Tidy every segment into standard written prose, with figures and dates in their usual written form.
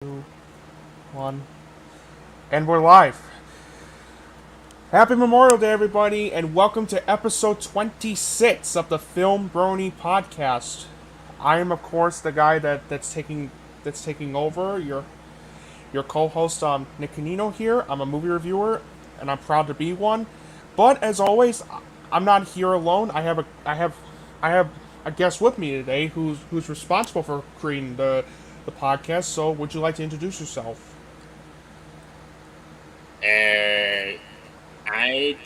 2, 1, and we're live. Happy Memorial Day, everybody, and welcome to episode 26 of the FilmBrony Podcast. I am, of course, the guy that's taking over. Your co-host, Nick Canino here. I'm a movie reviewer, and I'm proud to be one. But as always, I'm not here alone. I have a guest with me today who's responsible for creating the podcast. So, would you like to introduce yourself? I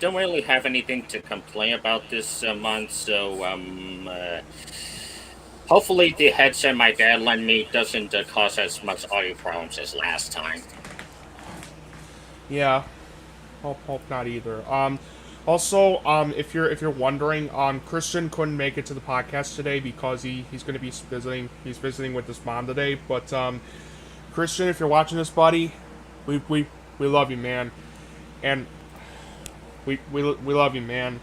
don't really have anything to complain about this month, so hopefully the headset my dad lent me doesn't cause as much audio problems as last time. Yeah, hope not either. Also, if you're wondering, Christian couldn't make it to the podcast today because he's going to be visiting. He's visiting with his mom today. But Christian, if you're watching this, buddy, we love you, man, and we love you, man.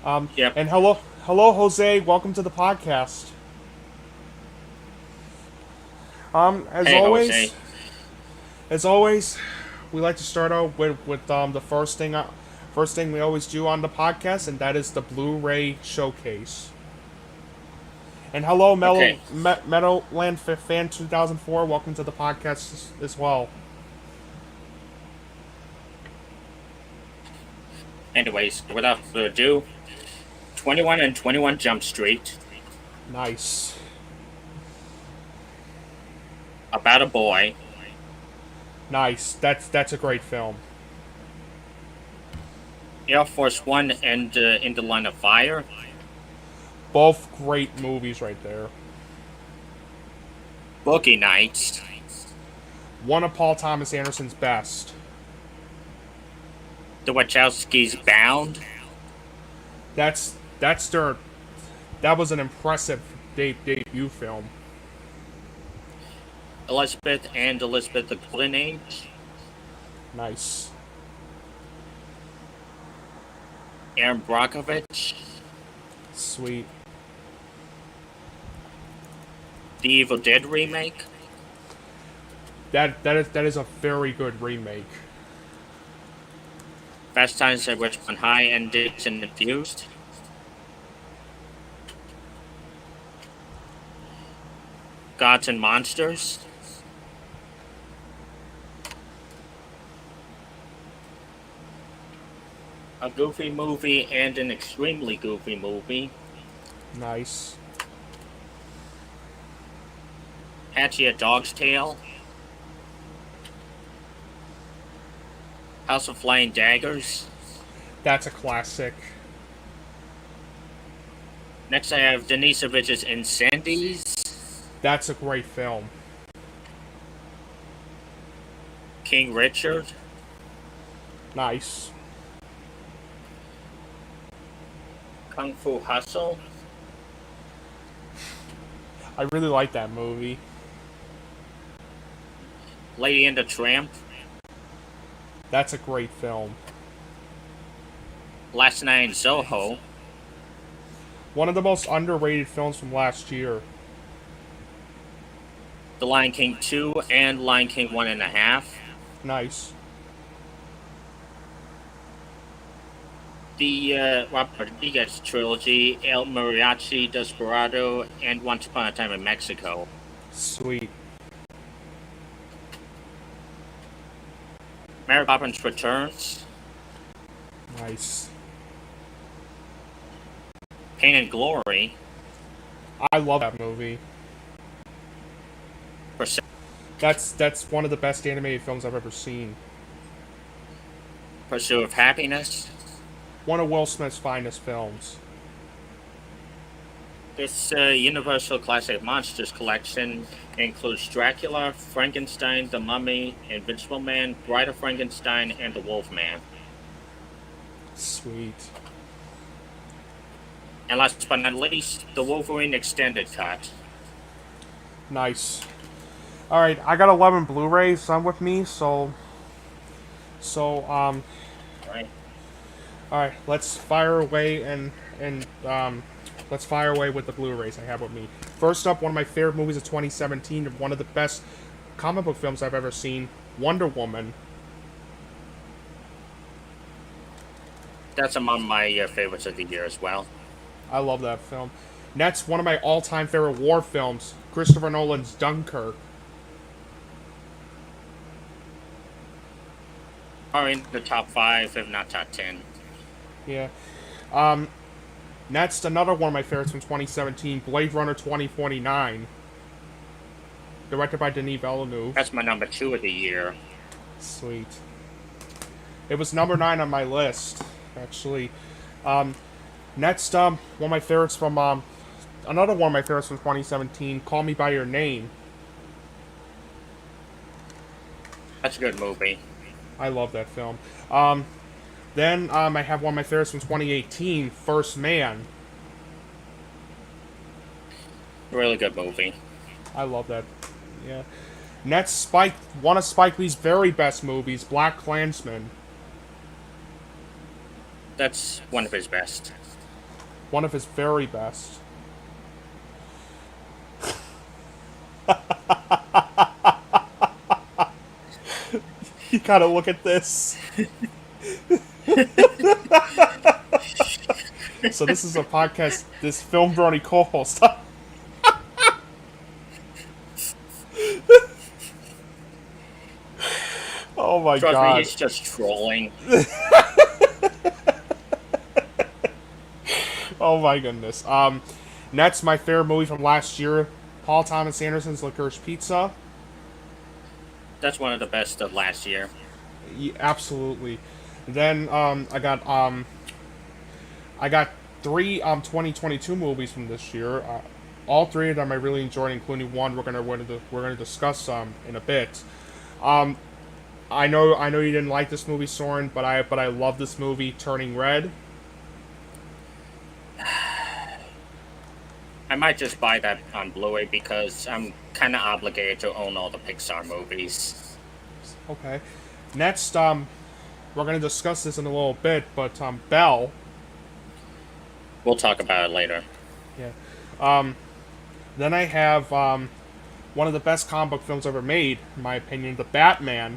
Yep. And hello, Jose. Welcome to the podcast. Jose. As always, we like to start out with the first thing we always do on the podcast, and that is the Blu-Ray Showcase. And hello, Meadowland Fan 2004. Welcome to the podcast as well. Anyways, without further ado, 21 and 21 Jump Street. Nice. About a boy. Nice. That's a great film. Air Force One and In the Line of Fire. Both great movies right there. Boogie Nights. One of Paul Thomas Anderson's best. The Wachowskis Bound. That was an impressive debut film. Elizabeth the Golden Age. Nice. Aaron Brockovich. Sweet. The Evil Dead remake. That is a very good remake. Fast Times at Ridgemont High and Dazed and Confused. Gods and Monsters. A goofy movie and an extremely goofy movie. Nice. Hatchie a Dog's Tale. House of Flying Daggers. That's a classic. Next I have Denisovich's Incendies. That's a great film. King Richard. Nice. Kung Fu Hustle. I really like that movie. Lady and the Tramp. That's a great film. Last Night in Soho. One of the most underrated films from last year. The Lion King 2 and Lion King 1.5. Nice. The Robert Rodriguez trilogy, El Mariachi, Desperado, and Once Upon a Time in Mexico. Sweet. Mary Poppins Returns. Nice. Pain and Glory. I love that movie. That's one of the best animated films I've ever seen. Pursuit of Happiness. One of Will Smith's finest films. This Universal Classic Monsters collection includes Dracula, Frankenstein, The Mummy, Invincible Man, Bride of Frankenstein, and The Wolfman. Sweet. And last but not least, the Wolverine Extended Cut. Nice. Alright, I got 11 Blu-rays, some with me, so Right. Alright, let's fire away and let's fire away with the Blu-rays I have with me. First up, one of my favorite movies of 2017, one of the best comic book films I've ever seen, Wonder Woman. That's among my favorites of the year as well. I love that film. Next, one of my all-time favorite war films, Christopher Nolan's Dunkirk. Are in the top 5, if not top 10. Yeah. Next, another one of my favorites from 2017, Blade Runner 2049. Directed by Denis Villeneuve. That's my number 2 of the year. Sweet. It was number 9 on my list, actually. Next, one of my favorites from, another one of my favorites from 2017, Call Me By Your Name. That's a good movie. I love that film. Then, I have one of my favorites from 2018, First Man. Really good movie. I love that. Yeah. Next, one of Spike Lee's very best movies, Black Klansman. That's one of his best. One of his very best. You gotta look at this. So this is a podcast, this FilmBrony co-host. Oh my Trust god. me, he's just trolling. Oh my goodness. Next, my favorite movie from last year, Paul Thomas Anderson's Licorice Pizza. That's one of the best of last year. Yeah, absolutely. Then I got 3 2022 movies from this year. All 3 of them I really enjoyed, including one we're gonna discuss in a bit. I know you didn't like this movie, Soren, but I love this movie, Turning Red. I might just buy that on Blu-ray because I'm kind of obligated to own all the Pixar movies. Okay. Next, we're going to discuss this in a little bit, but Belle. We'll talk about it later. Yeah. Then I have one of the best comic book films ever made, in my opinion, The Batman.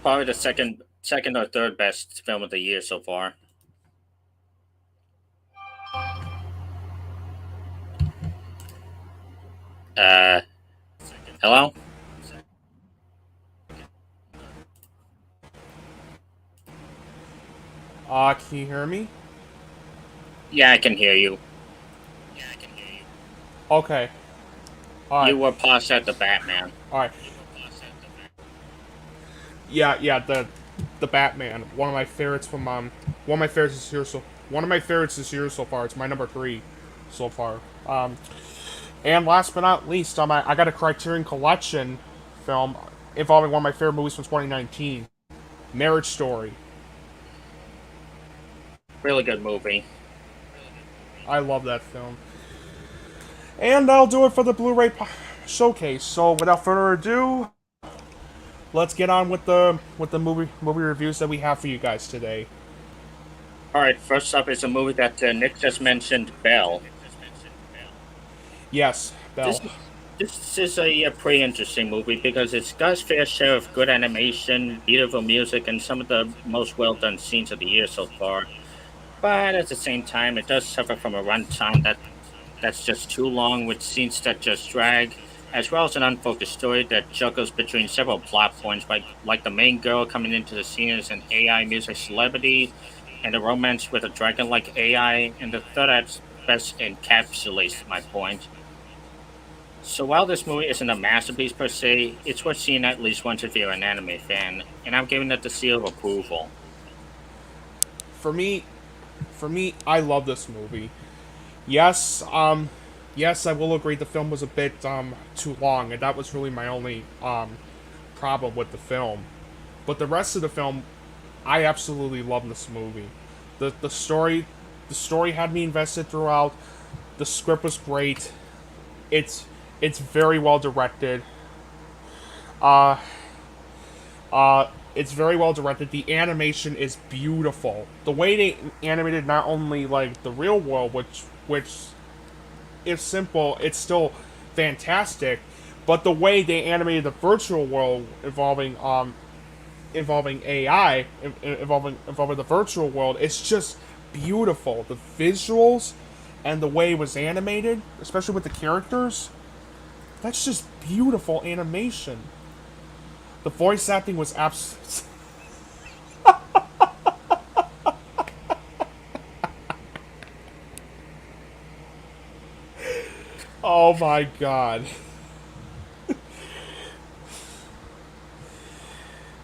Probably the second or third best film of the year so far. Hello? Can you hear me? Yeah, I can hear you. Okay. Alright. You were paused at the Batman. Alright. Yeah, the Batman. One of my favorites from one of my favorites this year so far. It's my number 3 so far. And last but not least, I got a Criterion Collection film involving one of my favorite movies from 2019, Marriage Story. Really good movie. I love that film. And that'll do it for the Blu-ray Showcase. So without further ado, let's get on with the movie reviews that we have for you guys today. Alright, first up is a movie that Nick just mentioned, Belle. Yes, Belle. This is a pretty interesting movie because it's got its fair share of good animation, beautiful music, and some of the most well-done scenes of the year so far. But at the same time, it does suffer from a runtime that's just too long, with scenes that just drag, as well as an unfocused story that juggles between several plot points, like the main girl coming into the scene as an AI music celebrity, and a romance with a dragon-like AI, and the third act best encapsulates my point. So while this movie isn't a masterpiece per se, it's worth seeing at least once if you're an anime fan, and I'm giving it the seal of approval. For me, I love this movie. Yes, yes, I will agree the film was a bit too long, and that was really my only problem with the film. But the rest of the film, I absolutely love this movie. The story had me invested throughout. The script was great. It's very well directed. It's very well directed. The animation is beautiful. The way they animated not only like the real world, which is simple, it's still fantastic. But the way they animated the virtual world involving AI, involving the virtual world, it's just beautiful. The visuals and the way it was animated, especially with the characters, that's just beautiful animation. The voice acting was absolutely. Oh my god.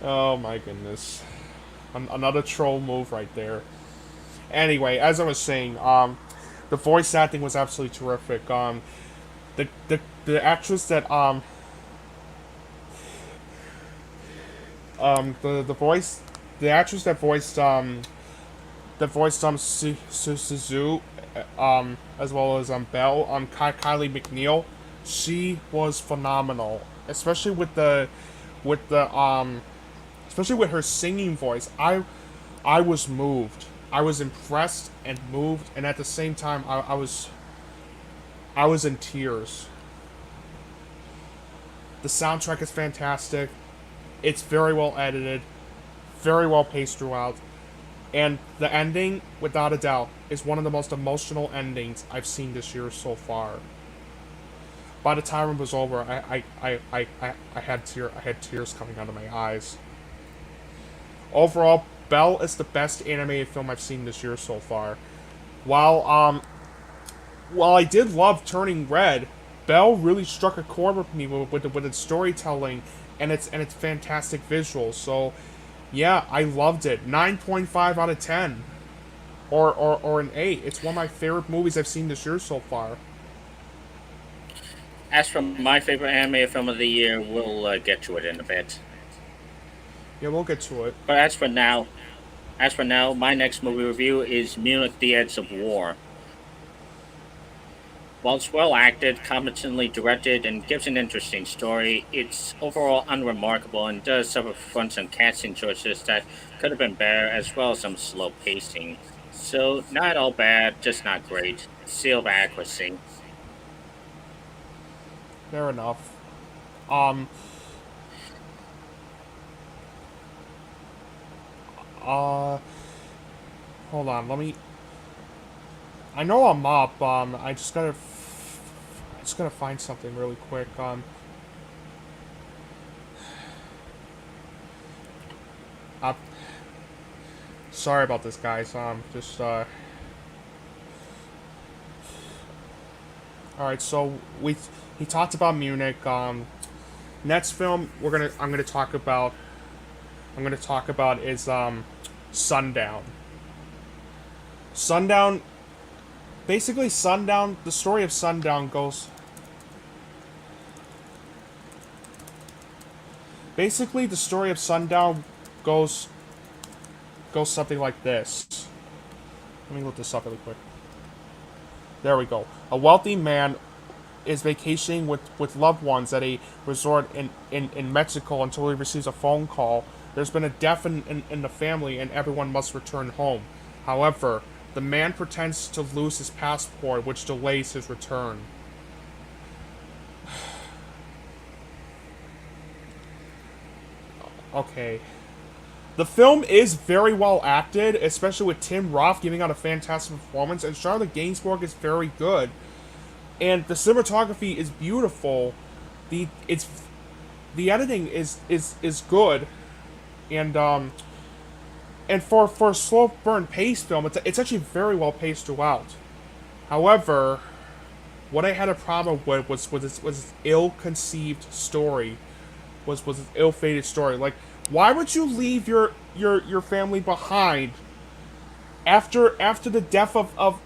Oh my goodness. Another troll move right there. Anyway, as I was saying, the voice acting was absolutely terrific. The actress that the actress that voiced Suzu, as well as Belle, Kylie McNeil, she was phenomenal, especially with especially with her singing voice. I was moved. I was impressed and moved, and at the same time, I was in tears. The soundtrack is fantastic. It's very well edited, very well paced throughout, and the ending, without a doubt, is one of the most emotional endings I've seen this year so far. By the time it was over, I had tears coming out of my eyes. Overall, Belle is the best animated film I've seen this year so far. While I did love Turning Red, Belle really struck a chord with me with its storytelling and its fantastic visuals. So, yeah, I loved it. 9.5 out of 10, or an 8. It's one of my favorite movies I've seen this year so far. As for my favorite anime film of the year, we'll get to it in a bit. Yeah, we'll get to it. But as for now, my next movie review is Munich: The Edge of War. While it's well acted, competently directed, and gives an interesting story, it's overall unremarkable and does suffer from some casting choices that could have been better, as well as some slow pacing. So, not all bad, just not great. Seal of accuracy. Fair enough. Um. Hold on. Let me. I know I'm up. I just gotta find something really quick. Sorry about this, guys. Just All right. So he talked about Munich. Next film I'm gonna talk about is Sundown. Sundown. Basically, Sundown. The story of Sundown goes. Basically, the story of Sundown goes something like this. Let me look this up really quick. There we go. A wealthy man is vacationing with loved ones at a resort in Mexico until he receives a phone call. There's been a death in the family and everyone must return home. However, the man pretends to lose his passport, which delays his return. Okay. The film is very well acted, especially with Tim Roth giving out a fantastic performance, and Charlotte Gainsbourg is very good. And the cinematography is beautiful. The editing is good. And for a slow burn pace film, it's actually very well paced throughout. However, what I had a problem with was its ill-conceived story, was its ill-fated story. Like, why would you leave your family behind after the death of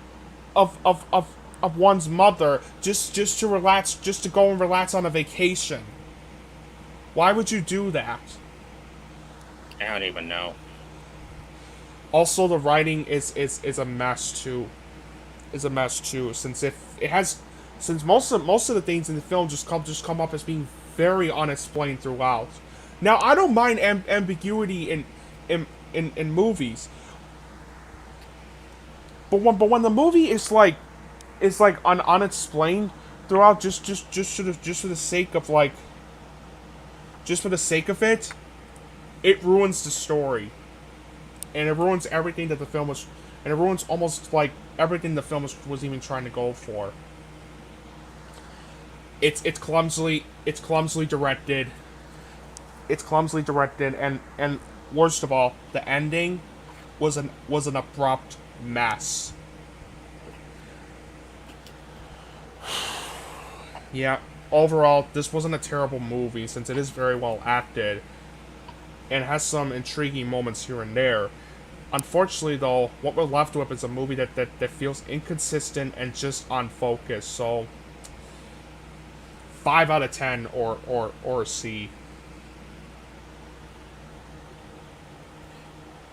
one's mother just to relax, just to go and relax on a vacation? Why would you do that? I don't even know. Also, the writing is a mess too. Since most of the things in the film just come up as being very unexplained throughout. Now, I don't mind ambiguity in movies, but when the movie is like is like unexplained throughout, just for the sake of like, just for the sake of it, it ruins the story, and it ruins everything that the film was, and it ruins almost like everything the film was even trying to go for. It's clumsily directed. It's clumsily directed, and worst of all, the ending was an abrupt mess. Yeah, overall, this wasn't a terrible movie since it is very well acted and has some intriguing moments here and there. Unfortunately, though, what we're left with is a movie that feels inconsistent and just unfocused. So, 5 out of 10 or a C.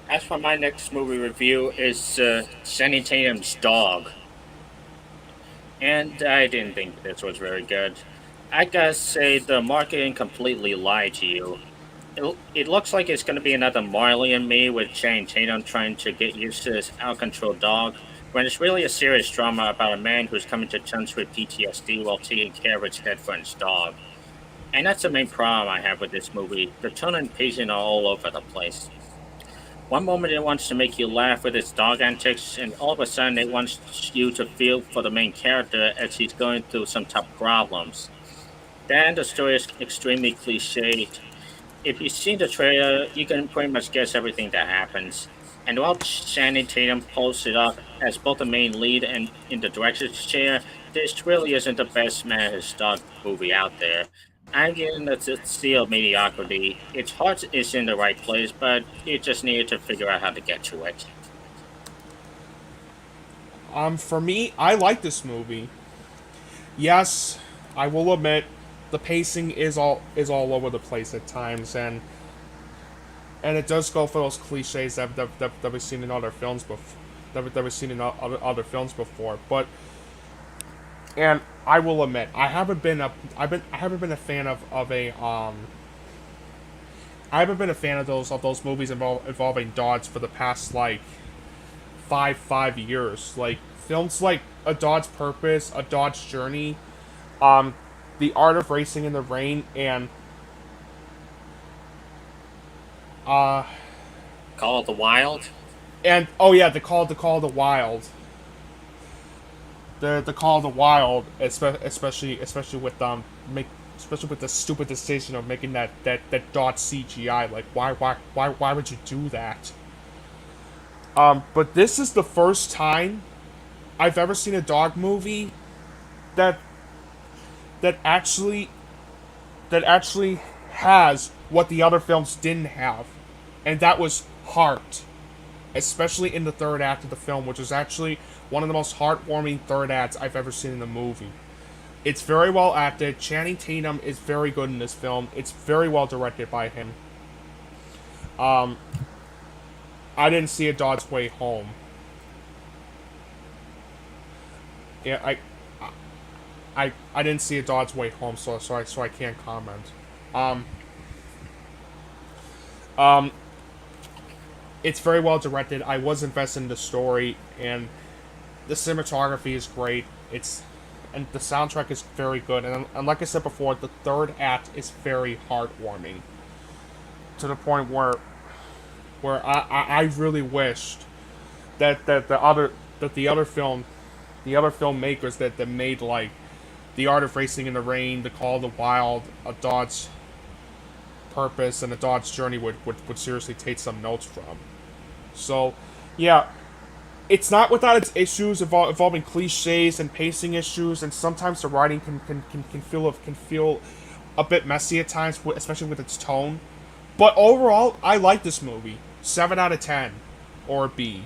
As for my next movie review is Channing Tatum's Dog. And I didn't think this was very good. I gotta say, the marketing completely lied to you. It looks like it's gonna be another Marley and Me with Channing Tatum trying to get used to this out-of-control dog, when it's really a serious drama about a man who's coming to terms with PTSD while taking care of his dead friend's dog. And that's the main problem I have with this movie. The tone and pacing are all over the place. One moment it wants to make you laugh with its dog antics, and all of a sudden it wants you to feel for the main character as he's going through some tough problems. Then the story is extremely cliched. If you've seen the trailer, you can pretty much guess everything that happens. And while Channing Tatum pulls it off as both the main lead and in the director's chair, this really isn't the best Man and His Dog movie out there. I'm getting a seal of mediocrity. Its heart is in the right place, but it just needed to figure out how to get to it. For me, I like this movie. Yes, I will admit the pacing is all over the place at times, and it does go for those cliches that we've seen in other films before. That we've seen in other films before, but and I will admit I haven't been a fan of I haven't been a fan of those movies involving dogs for the past like five years. Like films like A Dog's Purpose, A Dog's Journey, The Art of Racing in the Rain, and Call of the Wild? and oh yeah, the Call of the Wild. The Call of the Wild, especially with the stupid decision of making that dot CGI. Like why would you do that? But this is the first time I've ever seen a dog movie that actually has what the other films didn't have, and that was heart, especially in the third act of the film, which is actually one of the most heartwarming third acts I've ever seen in a movie. It's very well acted. Channing Tatum is very good in this film. It's very well directed by him. I didn't see A Dog's Way Home. Yeah, I didn't see A Dog's Way Home, so I can't comment. It's very well directed. I was invested in the story, and the cinematography is great. And the soundtrack is very good. And like I said before, the third act is very heartwarming, to the point where I really wished that the other filmmakers that made like The Art of Racing in the Rain, The Call of the Wild, A Dog's Purpose, and A Dog's Journey would seriously take some notes from. So, yeah, it's not without its issues involving cliches and pacing issues, and sometimes the writing can feel a bit messy at times, especially with its tone. But overall, I like this movie. 7 out of 10, or a B.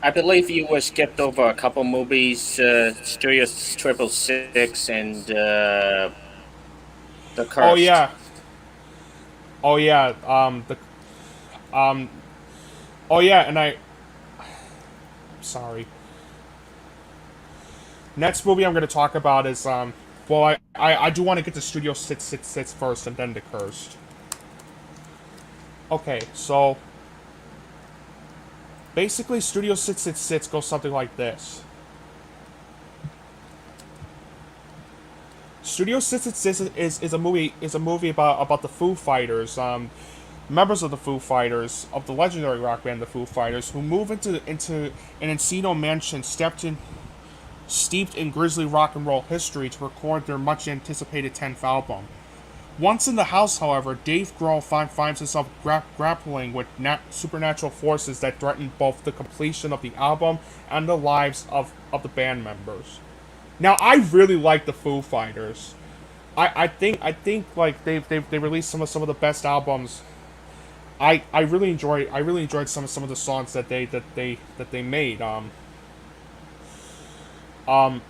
I believe you were skipped over a couple movies, Studio 666 and The Cursed. Oh yeah. Oh yeah. Oh yeah, and sorry. Next movie I'm going to talk about is well, I do want to get to Studio 666 first, and then The Cursed. Okay, so Basically, Studio 666 goes something like this. Studio 666 is a movie about the Foo Fighters, members of the Foo Fighters, of the legendary rock band the Foo Fighters, who move into an Encino mansion steeped in grisly rock and roll history to record their much anticipated 10th album. Once in the house, however, Dave Grohl finds himself grappling with supernatural forces that threaten both the completion of the album and the lives of the band members. Now, I really like the Foo Fighters. I think like they released some of the best albums. I really enjoyed some of the songs that they made. But I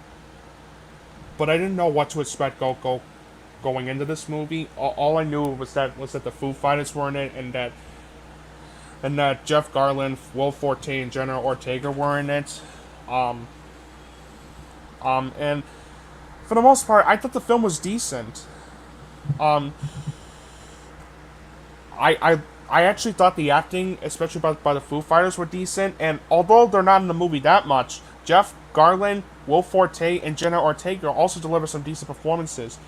didn't know what to expect going into this movie. All I knew was that the Foo Fighters were in it, and that Jeff Garlin, Will Forte, and Jenna Ortega were in it. And for the most part, I thought the film was decent. I actually thought the acting, especially by the Foo Fighters, were decent. And although they're not in the movie that much, Jeff Garlin, Will Forte, and Jenna Ortega also deliver some decent performances.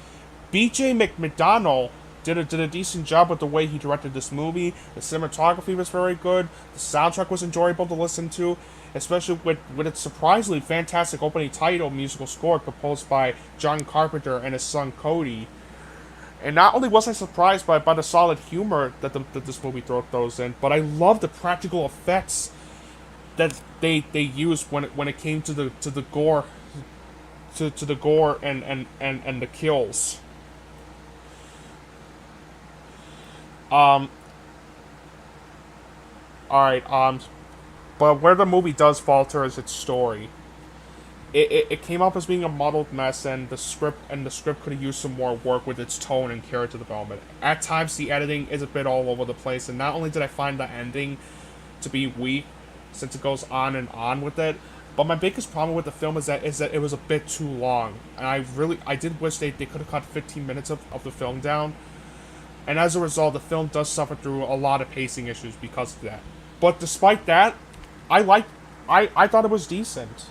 B.J. McDonnell did a decent job with the way he directed this movie. The cinematography was very good. The soundtrack was enjoyable to listen to, especially with its surprisingly fantastic opening title musical score composed by John Carpenter and his son Cody. And not only was I surprised by the solid humor that this movie throws in, but I love the practical effects that they used when it came to the gore, to the gore and the kills. Alright, but where the movie does falter is its story. It came up as being a muddled mess, and the script could have used some more work with its tone and character development. At times, the editing is a bit all over the place, and not only did I find the ending to be weak, since it goes on and on with it, but my biggest problem with the film is that it was a bit too long, and I did wish they could have cut 15 minutes of the film down. And as a result, the film does suffer through a lot of pacing issues because of that. But despite that, I thought it was decent.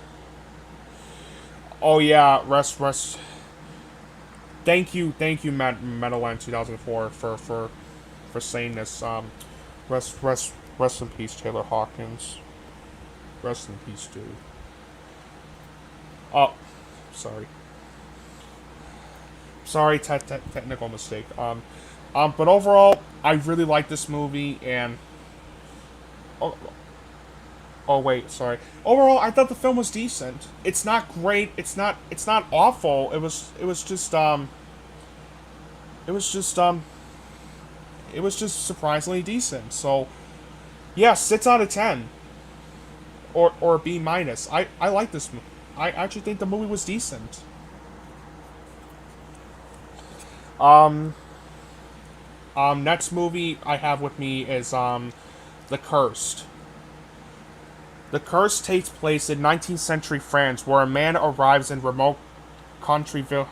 Oh yeah, rest. Thank you, Meadowland 2004 for saying this. Rest in peace, Taylor Hawkins. Rest in peace, dude. Oh, sorry, technical mistake. But overall, I really like this movie, and oh wait, sorry. Overall, I thought the film was decent. It's not great. It's not awful. It was just surprisingly decent. So, yeah, 6 out of 10, or B minus. I like this movie. I actually think the movie was decent. Next movie I have with me is The Cursed. The Cursed takes place in 19th century France, where a man arrives in a remote country village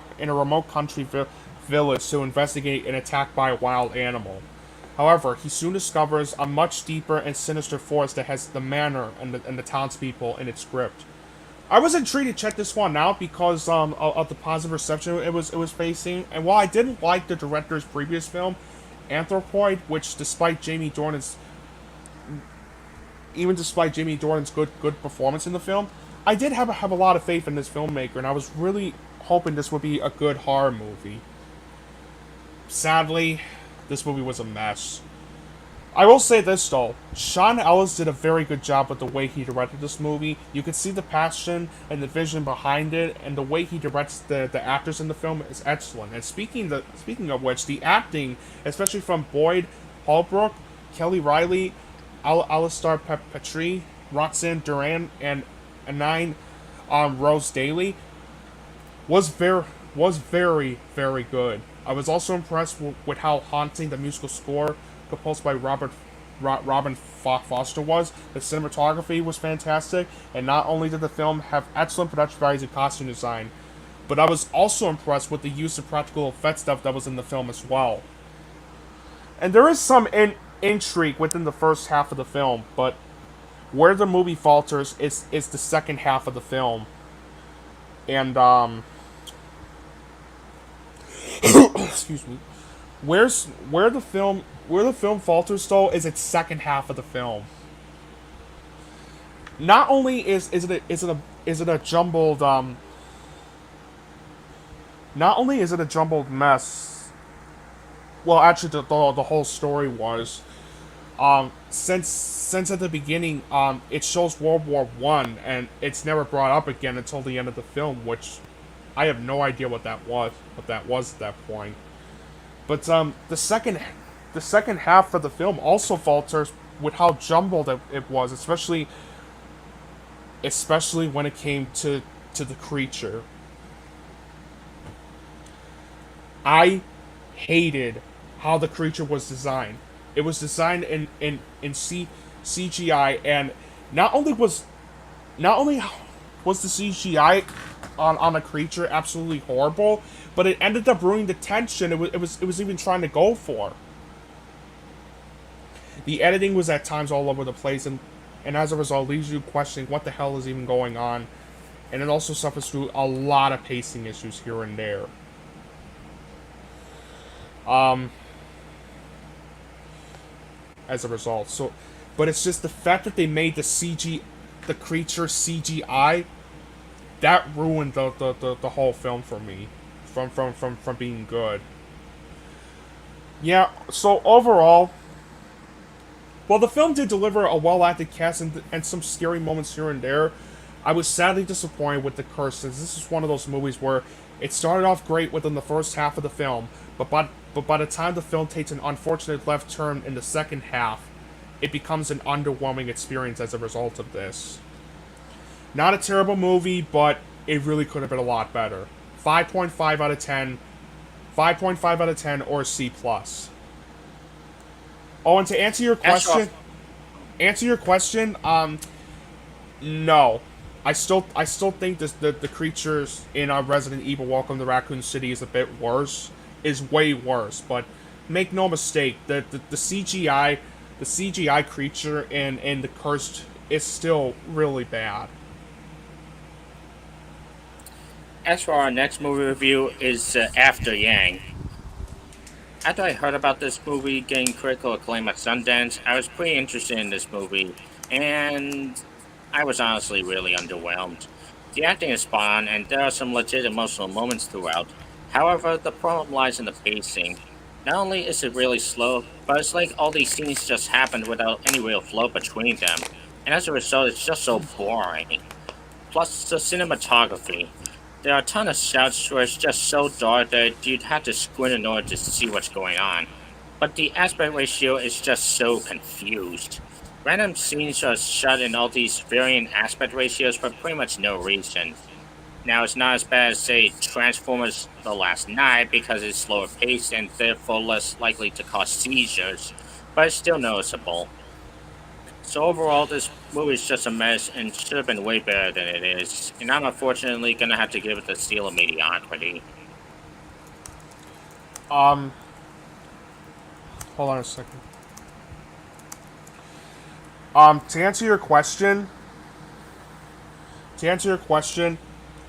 to investigate an attack by a wild animal. However, he soon discovers a much deeper and sinister force that has the manor and the townspeople in its grip. I was intrigued to check this one out because of the positive reception it was facing, and while I didn't like the director's previous film, Anthropoid, which despite Jamie Dornan's good performance in the film, I did have a lot of faith in this filmmaker, and I was really hoping this would be a good horror movie. Sadly, this movie was a mess. I will say this though, Sean Ellis did a very good job with the way he directed this movie. You can see the passion and the vision behind it, and the way he directs the actors in the film is excellent. And speaking of which, the acting, especially from Boyd Holbrook, Kelly Riley, Alistair Petrie, Roxanne Duran, and Anine Rose Daly, was very, very good. I was also impressed with how haunting the musical score composed by Robin Foster was. The cinematography was fantastic, and not only did the film have excellent production values and costume design, but I was also impressed with the use of practical effects stuff that was in the film as well. And there is some intrigue within the first half of the film, but Where the movie falters is the second half of the film, and excuse me. Where the film falters though is its second half of the film. Not only is it a jumbled not only is it a jumbled mess. Well, actually, the whole story was since at the beginning it shows World War One, and it's never brought up again until the end of the film, which I have no idea what that was at that point. But the second half of the film also falters with how jumbled it was, especially when it came to the creature. I hated how the creature was designed. It was designed in CGI, and not only was the CGI on the creature absolutely horrible, but it ended up ruining the tension it was even trying to go for. The editing was at times all over the place, and as a result leaves you questioning what the hell is even going on, and it also suffers through a lot of pacing issues here and there. As a result, but it's just the fact that they made the creature CGI, that ruined the whole film for me, from being good. Yeah, so overall, while the film did deliver a well-acted cast and some scary moments here and there, I was sadly disappointed with the curse, since this is one of those movies where it started off great within the first half of the film, but by the time the film takes an unfortunate left turn in the second half, it becomes an underwhelming experience as a result of this. Not a terrible movie, but it really could have been a lot better. 5.5 out of 10. 5.5 out of 10 or C+. Oh, and to answer your question, no. I still think the creatures in Resident Evil Welcome to Raccoon City is a bit worse. Is way worse, but make no mistake, the CGI creature in the Cursed is still really bad. As for our next movie review is After Yang. After I heard about this movie getting critical acclaim at Sundance, I was pretty interested in this movie, and I was honestly really underwhelmed. The acting is spot on, and there are some legit emotional moments throughout. However, the problem lies in the pacing. Not only is it really slow, but it's like all these scenes just happened without any real flow between them, and as a result, it's just so boring. Plus, the cinematography. There are a ton of shots where it's just so dark that you'd have to squint in order to see what's going on. But the aspect ratio is just so confused. Random scenes are shot in all these varying aspect ratios for pretty much no reason. Now, it's not as bad as, say, Transformers The Last Night because it's slower paced and therefore less likely to cause seizures, but it's still noticeable. So overall, this movie is just a mess and should have been way better than it is, and I'm unfortunately gonna have to give it the seal of mediocrity. Hold on a second. To answer your question,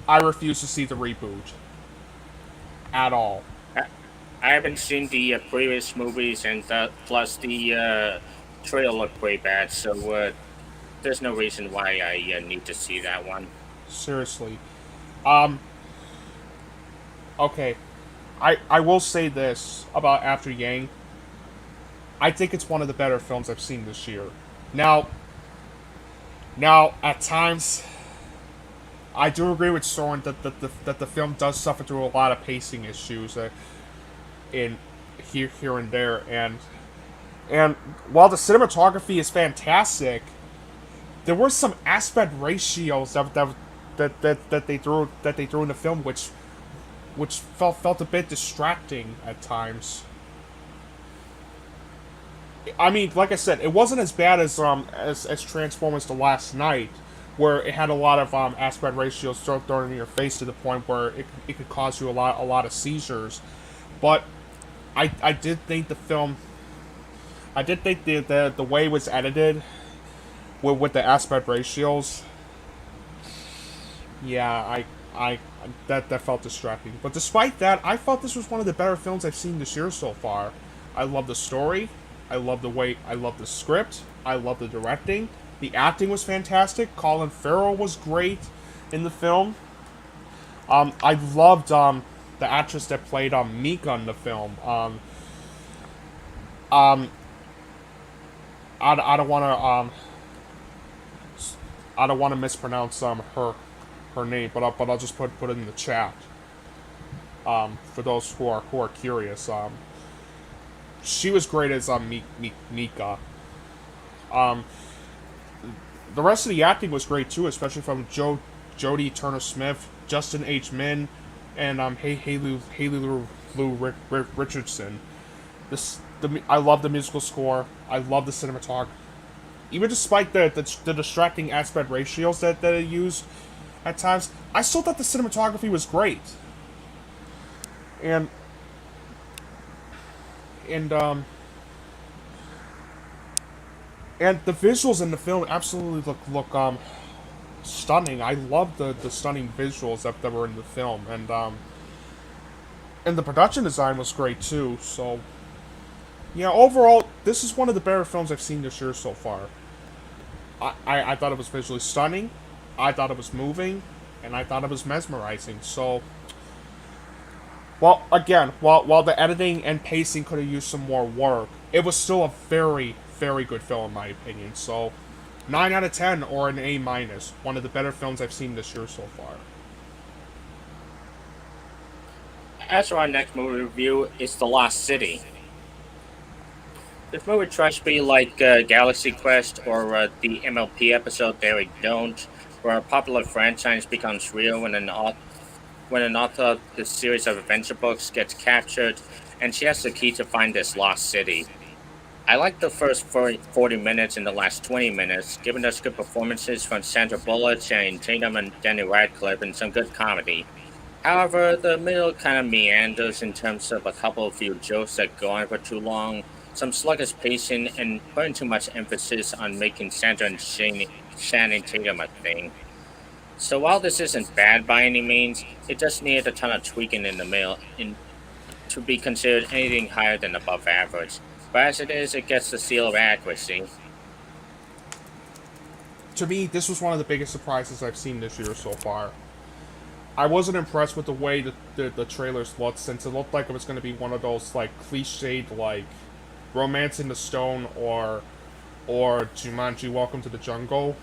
I refuse to see the reboot at all. I haven't seen the previous movies, and plus the trailer looked pretty bad, so there's no reason why I need to see that one. Seriously. Okay. I will say this about After Yang. I think it's one of the better films I've seen this year. Now, at times, I do agree with Soren that the film does suffer through a lot of pacing issues in here and there, and while the cinematography is fantastic, there were some aspect ratios that they threw in the film which felt a bit distracting at times. I mean, like I said, it wasn't as bad as Transformers The Last Night, where it had a lot of aspect ratios thrown in your face to the point where it could cause you a lot of seizures. But I did think the film, I did think the way it was edited with the aspect ratios. Yeah, that felt distracting. But despite that, I thought this was one of the better films I've seen this year so far. I love the story. I love the script. I love the directing. The acting was fantastic. Colin Farrell was great in the film. I loved the actress that played Mika in the film. I don't want to mispronounce her name, but I'll just put it in the chat. For those who are curious, she was great as Mika. The rest of the acting was great too, especially from Jodie Turner-Smith, Justin H. Min, and Haley Lou Richardson. I love the musical score. I love the cinematography. Even despite the distracting aspect ratios that it used at times, I still thought the cinematography was great. And the visuals in the film absolutely look stunning. I love the stunning visuals that were in the film, and the production design was great too. So yeah, overall, this is one of the better films I've seen this year so far. I thought it was visually stunning, I thought it was moving, and I thought it was mesmerizing. So, well, again, while the editing and pacing could have used some more work, it was still a very, very good film in my opinion. So, 9 out of 10 or an A-. One of the better films I've seen this year so far. As for our next movie review, it's The Lost City. This movie tries to be like Galaxy Quest or the MLP episode There We Don't, where a popular franchise becomes real when an author of this series of adventure books gets captured, and she has the key to find this lost city. I liked the first 40 minutes and the last 20 minutes, given us good performances from Sandra Bullock, Channing Tatum, and Danny Radcliffe, and some good comedy. However, the middle kind of meanders in terms of a couple of few jokes that go on for too long, some sluggish pacing, and putting too much emphasis on making Sandra and Channing Tatum a thing. So while this isn't bad by any means, it just needed a ton of tweaking in the middle to be considered anything higher than above average. But as it is, it gets the seal of accuracy. To me, this was one of the biggest surprises I've seen this year so far. I wasn't impressed with the way the trailers looked, since it looked like it was going to be one of those like cliched like Romance in the Stone or Jumanji Welcome to the Jungle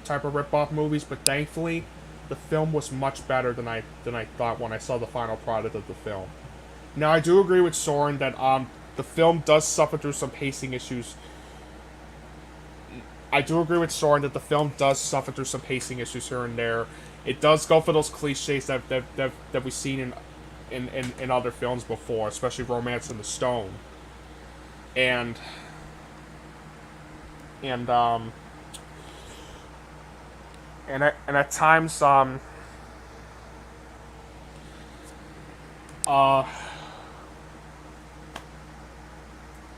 type of rip-off movies, but thankfully the film was much better than I thought when I saw the final product of the film. Now I do agree with Soren that the film does suffer through some pacing issues. I do agree with Soren that the film does suffer through some pacing issues here and there. It does go for those cliches that we've seen in other films before, especially Romance in the Stone. And at times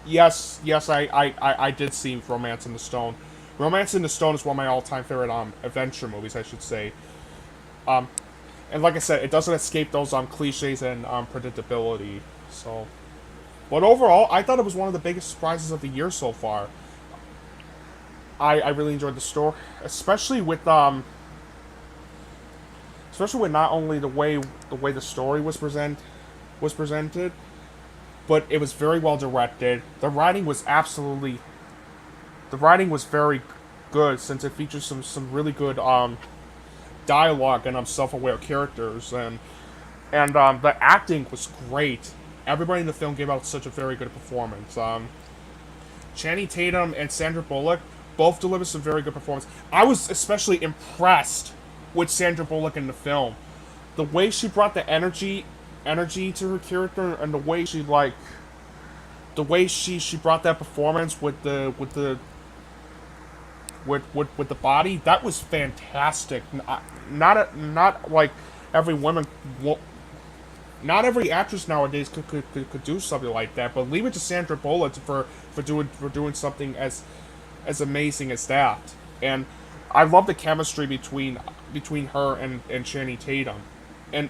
yes, I did see Romance in the Stone. Romance in the Stone is one of my all-time favorite adventure movies, I should say. And like I said, it doesn't escape those cliches and predictability. So, but overall, I thought it was one of the biggest surprises of the year so far. I really enjoyed the story, especially with not only the way the story was presented, but it was very well directed. The writing was very good, since it features some really good dialogue and self-aware characters, and the acting was great. Everybody in the film gave out such a very good performance. Channing Tatum and Sandra Bullock both delivered some very good performances. I was especially impressed with Sandra Bullock in the film. The way she brought the energy to her character, and the way she brought that performance with the body, that was fantastic. Not like every woman. Not every actress nowadays could do something like that, but leave it to Sandra Bullock for doing something as amazing as that. and I love the chemistry between her and Channing Tatum, and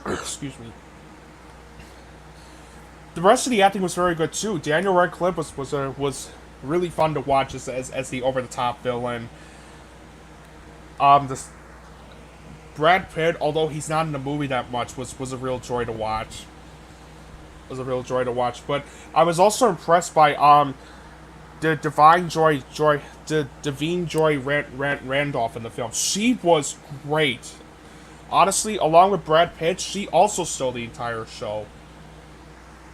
excuse me. The rest of the acting was very good too. Daniel Radcliffe was really fun to watch as the over the top villain. This Brad Pitt, although he's not in the movie that much, was a real joy to watch. But I was also impressed by the Devine Joy Randolph in the film. She was great. Honestly, along with Brad Pitt, she also stole the entire show,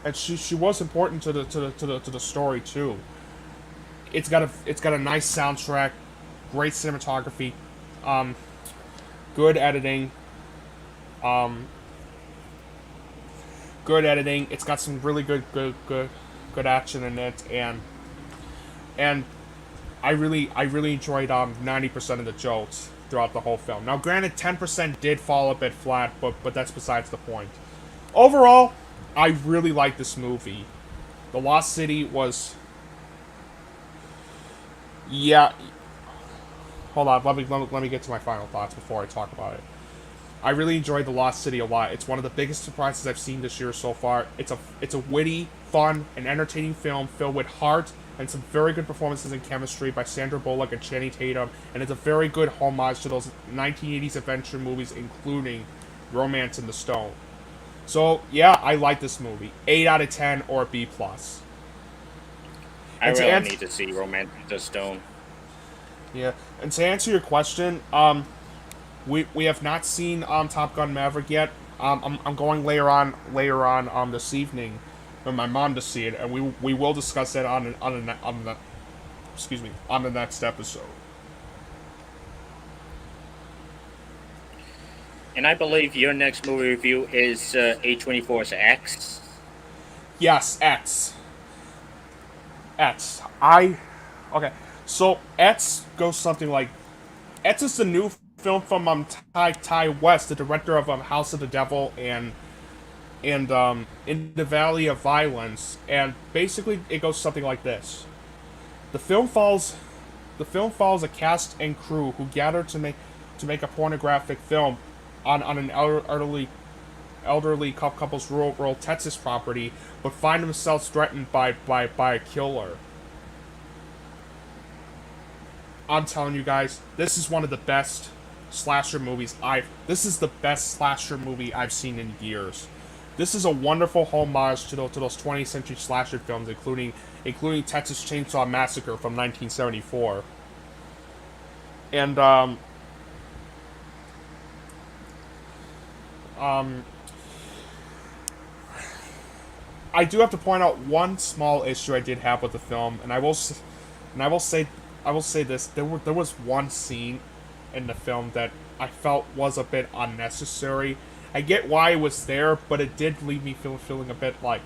and she was important to the story too. It's got a nice soundtrack, great cinematography, good editing, It's got some really good action in it, and I really enjoyed 90% of the jokes throughout the whole film. Now, granted, 10% did fall a bit flat, but that's besides the point. Overall, I really like this movie. The Lost City was, yeah. Hold on, let me get to my final thoughts before I talk about it. I really enjoyed The Lost City a lot. It's one of the biggest surprises I've seen this year so far. It's a witty, fun, and entertaining film filled with heart and some very good performances and chemistry by Sandra Bullock and Channing Tatum, and it's a very good homage to those 1980s adventure movies, including Romance in the Stone. So, yeah, I like this movie. 8 out of 10 or B+. I really need to see Romance in the Stone. Yeah, and to answer your question, we have not seen Top Gun Maverick yet. I'm going later on this evening with my mom to see it, and we will discuss it on the next episode. And I believe your next movie review is A24's X. Yes, X. Okay. So X goes something like, X is the new film from Ty West, the director of House of the Devil and In the Valley of Violence, and basically it goes something like this. The film follows a cast and crew who gather to make a pornographic film on an elderly couple's rural Texas property, but find themselves threatened by a killer. I'm telling you guys, this is one of the best slasher movies this is the best slasher movie I've seen in years. This is a wonderful homage to those 20th century slasher films, including Texas Chainsaw Massacre from 1974. And I do have to point out one small issue I did have with the film, and I will say this: there was one scene in the film that I felt was a bit unnecessary. I get why it was there, but it did leave me feeling a bit like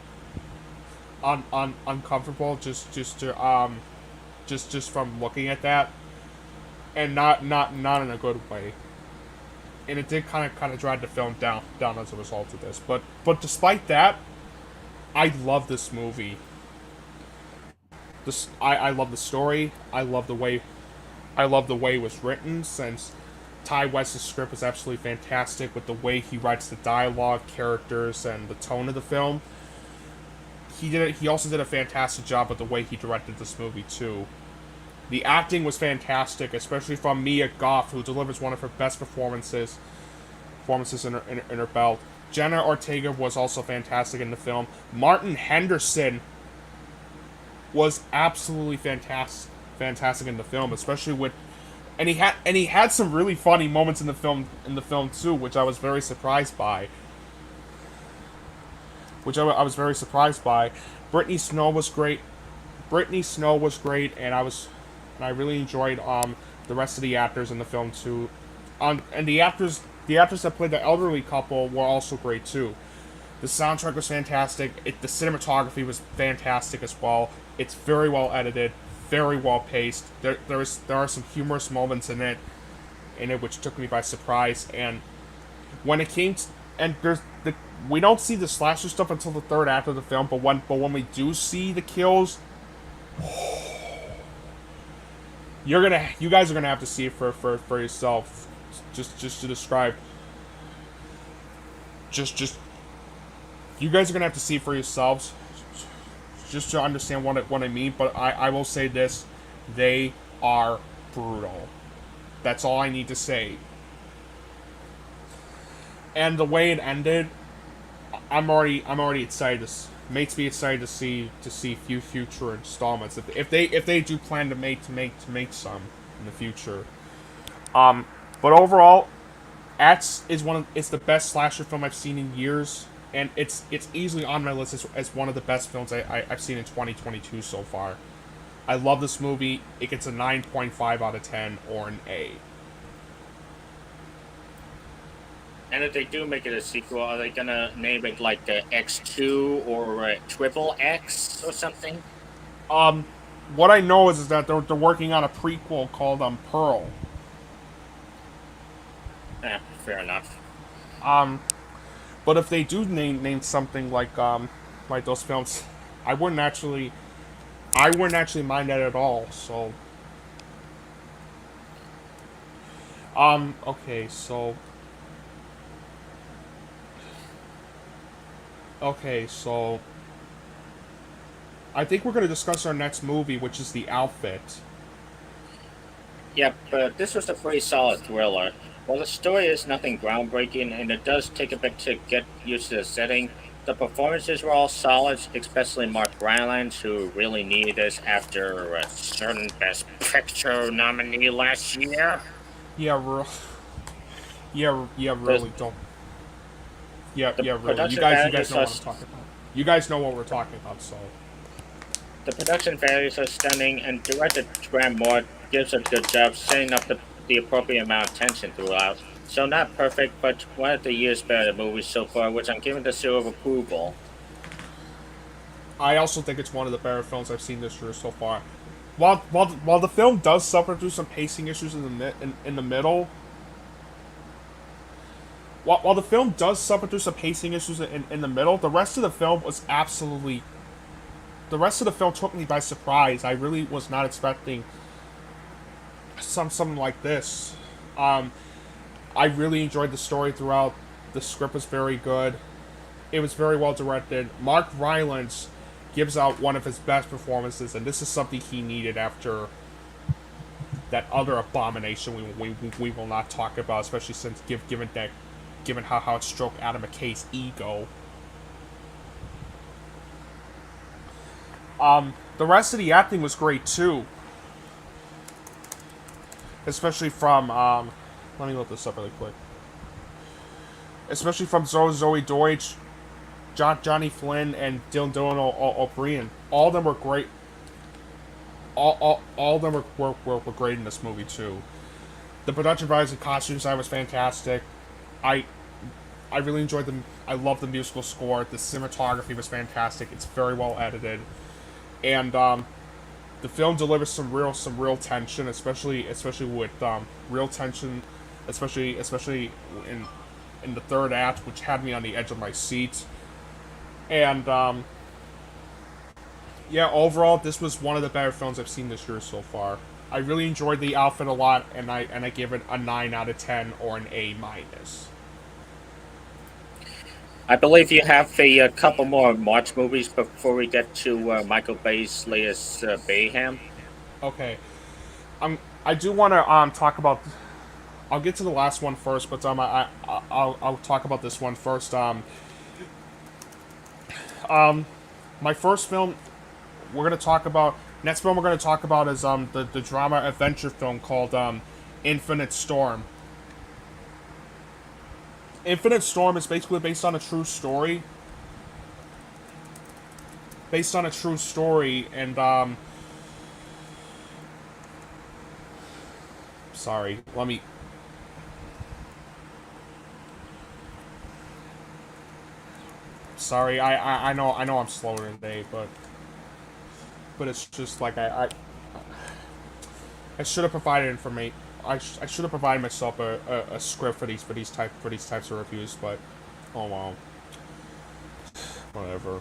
uncomfortable just from looking at that, and not in a good way. And it did kind of drag the film down as a result of this. But despite that, I love this movie. I love the story. I love the way it was written, since Ty West's script is absolutely fantastic with the way he writes the dialogue, characters, and the tone of the film. He also did a fantastic job with the way he directed this movie too. The acting was fantastic, especially from Mia Goth, who delivers one of her best performances in her belt. Jenna Ortega was also fantastic in the film. Martin Henderson was absolutely fantastic in the film, especially with, and he had some really funny moments in the film too, which I was very surprised by. Brittany Snow was great. And I really enjoyed the rest of the actors in the film too. And the actors that played the elderly couple were also great too. The soundtrack was fantastic. The cinematography was fantastic as well. It's very well edited, very well paced. There are some humorous moments in it which took me by surprise. And when it came to, and we don't see the slasher stuff until the third act of the film, but when we do see the kills, You guys are gonna have to see it for yourself. Just to describe. Just you guys are gonna have to see it for yourselves, just to understand what I mean. But I will say this: they are brutal. That's all I need to say. And the way it ended, I'm already excited. Makes me excited to see few future installments if they do plan to make some in the future. But overall, it's the best slasher film I've seen in years, and it's easily on my list as one of the best films I've seen in 2022 so far. I love this movie. It gets a 9.5 out of 10 or an A. And if they do make it a sequel, are they gonna name it like X2 or Triple X or something? What I know is that they're working on a prequel called Pearl. Yeah, fair enough. But if they do name something like those films, I wouldn't actually mind that at all. So okay, so I think we're going to discuss our next movie, which is The Outfit. Yep, but this was a pretty solid thriller. While the story is nothing groundbreaking and it does take a bit to get used to the setting, the performances were all solid, especially Mark Rylance, who really needed this after a certain Best Picture nominee last year. Yeah, really don't. Yeah, really. You guys know what I'm talking about. You guys know what we're talking about, so. The production values are stunning, and director Graham Moore gives a good job setting up the appropriate amount of tension throughout. So not perfect, but one of the year's better movies so far, which I'm giving the seal of approval. I also think it's one of the better films I've seen this year so far. While the film does suffer through some pacing issues in the middle, while the film does suffer through some pacing issues in the middle, the rest of the film was absolutely. The rest of the film took me by surprise. I really was not expecting something like this. I really enjoyed the story throughout. The script was very good. It was very well directed. Mark Rylance gives out one of his best performances, and this is something he needed after that other abomination we will not talk about, especially since given how it stroked Adam McKay's ego. The rest of the acting was great too, especially from let me look this up really quick. Especially from Zoe Deutsch, Johnny Flynn, and Dylan O'Brien. All of them were great. All of them were great in this movie too. The production values and costume design was fantastic. I really enjoyed them. I love the musical score. The cinematography was fantastic. It's very well edited, and the film delivers some real tension, especially with real tension, especially in the third act, which had me on the edge of my seat. And yeah, overall, this was one of the better films I've seen this year so far. I really enjoyed The Outfit a lot, and I give it a 9 out of 10 or an A minus. I believe you have a couple more March movies before we get to Michael Bay's latest Bayham. Okay, I do want to talk about. I'll get to the last one first, but I'll talk about this one first. My first film we're gonna talk about. Next film we're gonna talk about is the drama adventure film called Infinite Storm. Infinite Storm is basically based on a true story. And sorry, let me. Sorry, I know I'm slower today, but it's just like I should have provided information. I should have provided myself a script for these types of reviews, but oh well, whatever.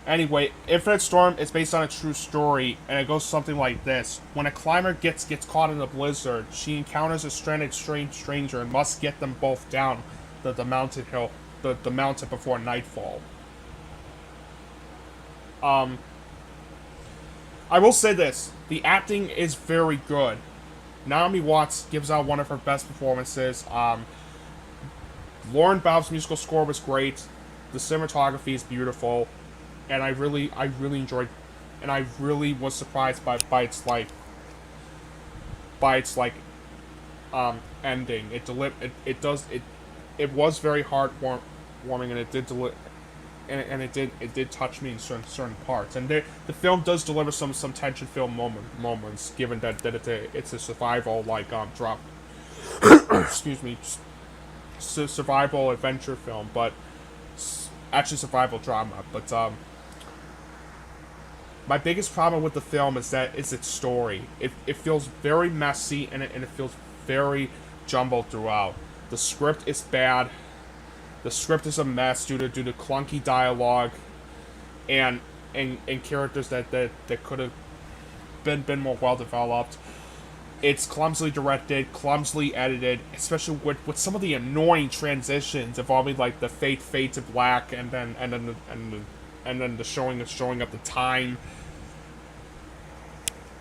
Anyway, Infinite Storm is based on a true story, and it goes something like this. When a climber gets caught in a blizzard, she encounters a stranded stranger and must get them both down the mountain hill, the mountain before nightfall. I will say this. The acting is very good. Naomi Watts gives out one of her best performances. Lauren Baum's musical score was great. The cinematography is beautiful. And I really enjoyed, and I really was surprised by its ending. It was very heartwarming, and it did touch me in certain parts. And the film does deliver some tension film moments, given that it's a survival drop. Excuse me, survival adventure film, but actually survival drama. But my biggest problem with the film is its story. It feels very messy, and it feels very jumbled throughout. The script is bad. The script is a mess due to clunky dialogue and characters that could have been more well developed. It's clumsily directed, clumsily edited, especially with some of the annoying transitions involving the fade to black and then the showing up the time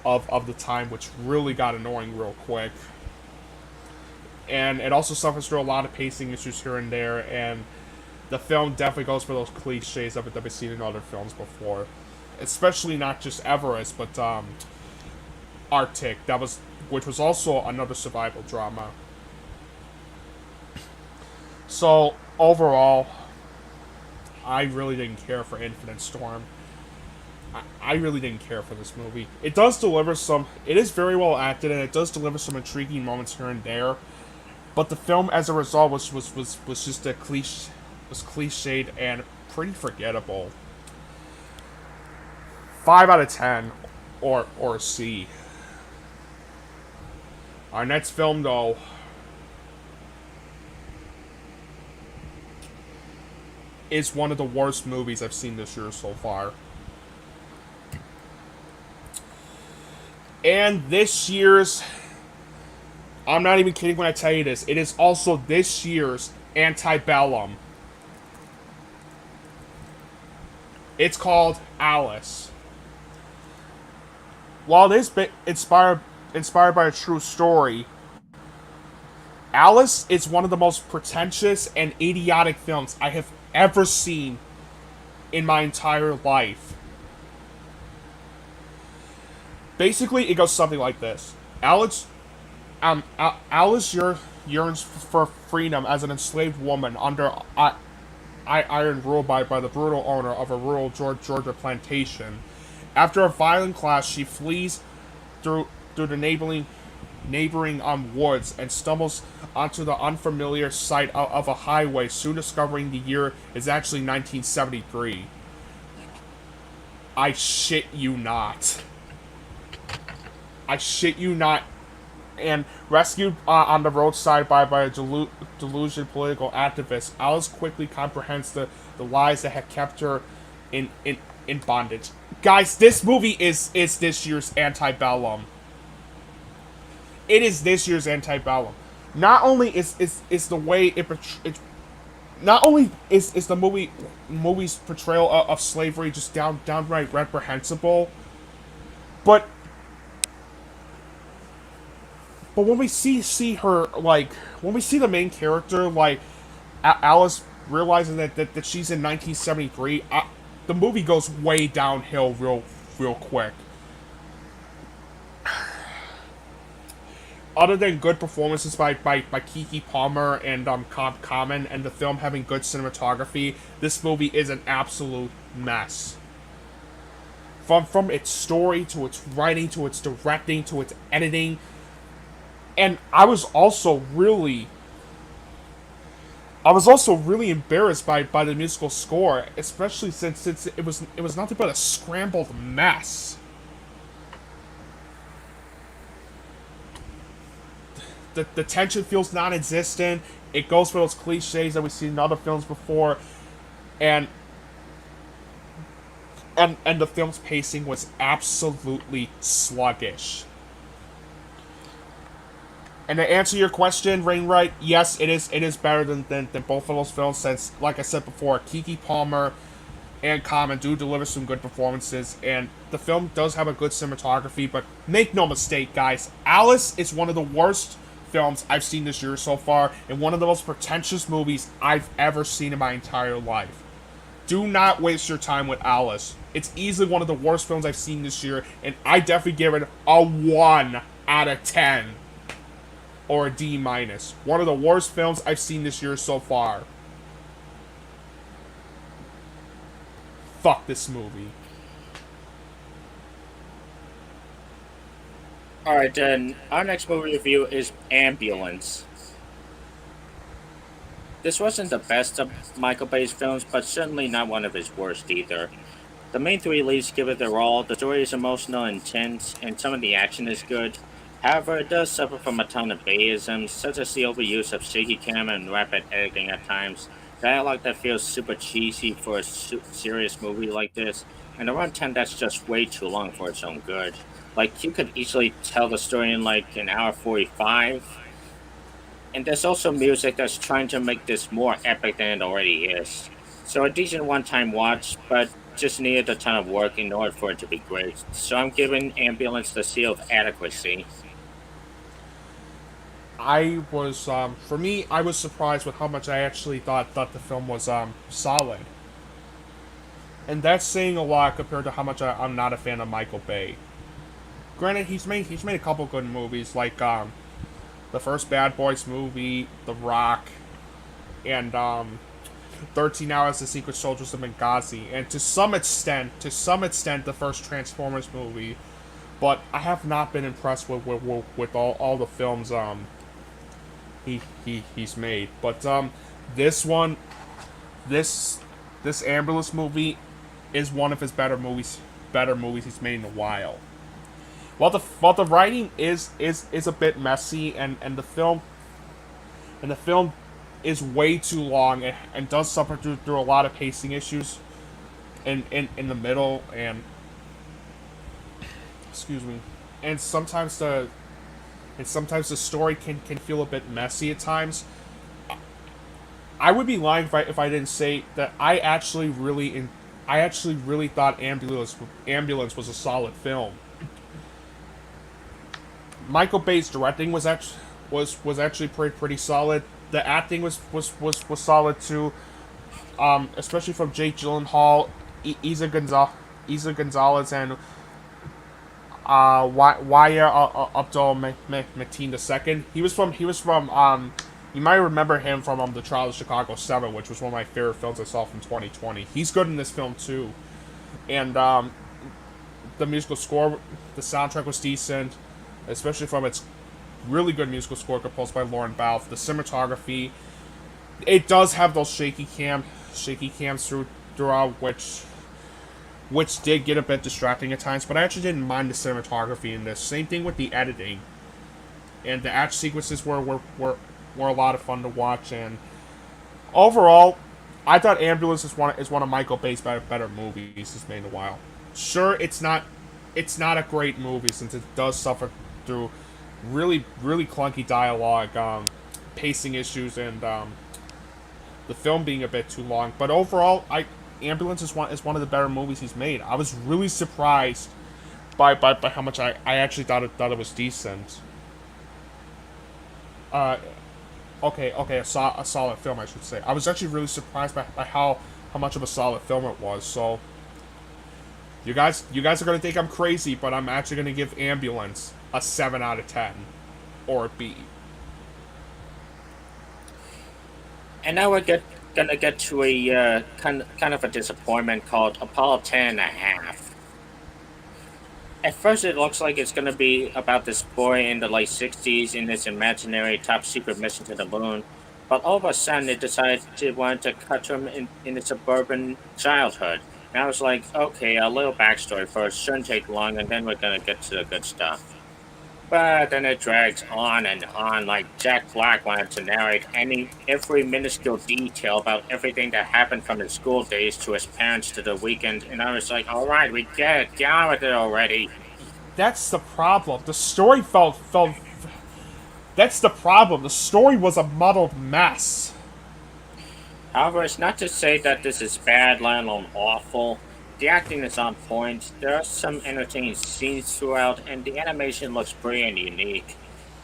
of the time, which really got annoying real quick. And it also suffers through a lot of pacing issues here and there, and the film definitely goes for those cliches that we've seen in other films before. Especially not just Everest, but Arctic, which was also another survival drama. So, overall, I really didn't care for Infinite Storm. I really didn't care for this movie. It does deliver it is very well acted, and it does deliver some intriguing moments here and there. But the film, as a result, was just cliched and pretty forgettable. 5 out of 10, or a C. Our next film, though, is one of the worst movies I've seen this year so far. And this year's... I'm not even kidding when I tell you this. It is also this year's Antebellum. It's called Alice. While it is inspired by a true story, Alice is one of the most pretentious and idiotic films I have ever seen in my entire life. Basically, it goes something like this. Alice yearns for freedom as an enslaved woman under iron rule by the brutal owner of a rural Georgia plantation. After a violent clash, she flees through the neighboring woods and stumbles onto the unfamiliar sight of a highway, soon discovering the year is actually 1973. I shit you not. And rescued on the roadside by a delusioned political activist, Alice quickly comprehends the lies that have kept her in bondage. Guys, this movie is this year's Antebellum. It is this year's Antebellum. Not only is the way not only is the movie's portrayal of slavery just downright reprehensible, but when we see her, when we see the main character, Alice realizing that she's in 1973, the movie goes way downhill real quick. Other than good performances by Keke Palmer and Common, and the film having good cinematography, this movie is an absolute mess. From its story, to its writing, to its directing, to its editing. And I was also really embarrassed by the musical score, especially since it was nothing but a scrambled mess. The tension feels non-existent. It goes for those cliches that we've seen in other films before, and and the film's pacing was absolutely sluggish. And to answer your question, Rainwright, yes, it is better than both of those films, since, like I said before, Keke Palmer and Common do deliver some good performances, and the film does have a good cinematography, but make no mistake, guys, Alice is one of the worst films I've seen this year so far, and one of the most pretentious movies I've ever seen in my entire life. Do not waste your time with Alice. It's easily one of the worst films I've seen this year, and I definitely give it a 1 out of 10. Or a D-. One of the worst films I've seen this year so far. Fuck this movie. Alright, then, our next movie review is Ambulance. This wasn't the best of Michael Bay's films, but certainly not one of his worst either. The main three leads give it their all, the story is emotional and intense, and some of the action is good. However, it does suffer from a ton of Bayisms, such as the overuse of shaky cam and rapid editing at times, dialogue that feels super cheesy for a serious movie like this, and a runtime that's just way too long for its own good. Like, you could easily tell the story in like an hour 45. And there's also music that's trying to make this more epic than it already is. So a decent one-time watch, but just needed a ton of work in order for it to be great. So I'm giving Ambulance the seal of adequacy. I was, for me, I was surprised with how much I actually thought the film was, solid. And that's saying a lot compared to how much I'm not a fan of Michael Bay. Granted, he's made a couple good movies, like, the first Bad Boys movie, The Rock, and, 13 Hours, The Secret Soldiers of Benghazi, and to some extent, the first Transformers movie. But I have not been impressed with all the films, he's made. But this Ambulance movie is one of his better movies he's made in a while. While the writing is a bit messy, and the film is way too long, and does suffer through a lot of pacing issues in the middle, and excuse me, and sometimes the story can feel a bit messy at times. I would be lying if I didn't say that I actually really thought Ambulance was a solid film. Michael Bay's directing was actually pretty solid. The acting was solid too, especially from Jake Gyllenhaal, Isa Gonzalez, and Waya Abdul Mateen II. He was from you might remember him from The Trial of Chicago 7, which was one of my favorite films I saw from 2020. He's good in this film too, and the musical score, the soundtrack was decent, especially from its really good musical score composed by Lauren Balfe. The cinematography, it does have those shaky cams throughout, which did get a bit distracting at times, but I actually didn't mind the cinematography in this. Same thing with the editing, and the action sequences were a lot of fun to watch. And overall, I thought Ambulance is one of Michael Bay's better movies he's made in a while. Sure, it's not a great movie, since it does suffer through really clunky dialogue, pacing issues, and the film being a bit too long. But overall, Ambulance is one of the better movies he's made. I was really surprised by how much I actually thought it was decent. A solid film, I should say. I was actually really surprised by how much of a solid film it was. So you guys are gonna think I'm crazy, but I'm actually gonna give Ambulance a 7 out of 10, or a B. And now we're gonna get to a kind of a disappointment called Apollo 10.5. At first, it looks like it's gonna be about this boy in the late 60s in his imaginary top secret mission to the moon, but all of a sudden it decided it wanted to cut to him in his suburban childhood. And I was like, okay, a little backstory first, shouldn't take long, and then we're gonna get to the good stuff. But then it drags on and on, like Jack Black wanted to narrate every minuscule detail about everything that happened from his school days to his parents to the weekend, and I was like, alright, we get it, get on with it already. That's the problem. The story felt. That's the problem. The story was a muddled mess. However, it's not to say that this is bad, let alone awful. The acting is on point, there are some entertaining scenes throughout, and the animation looks pretty and unique.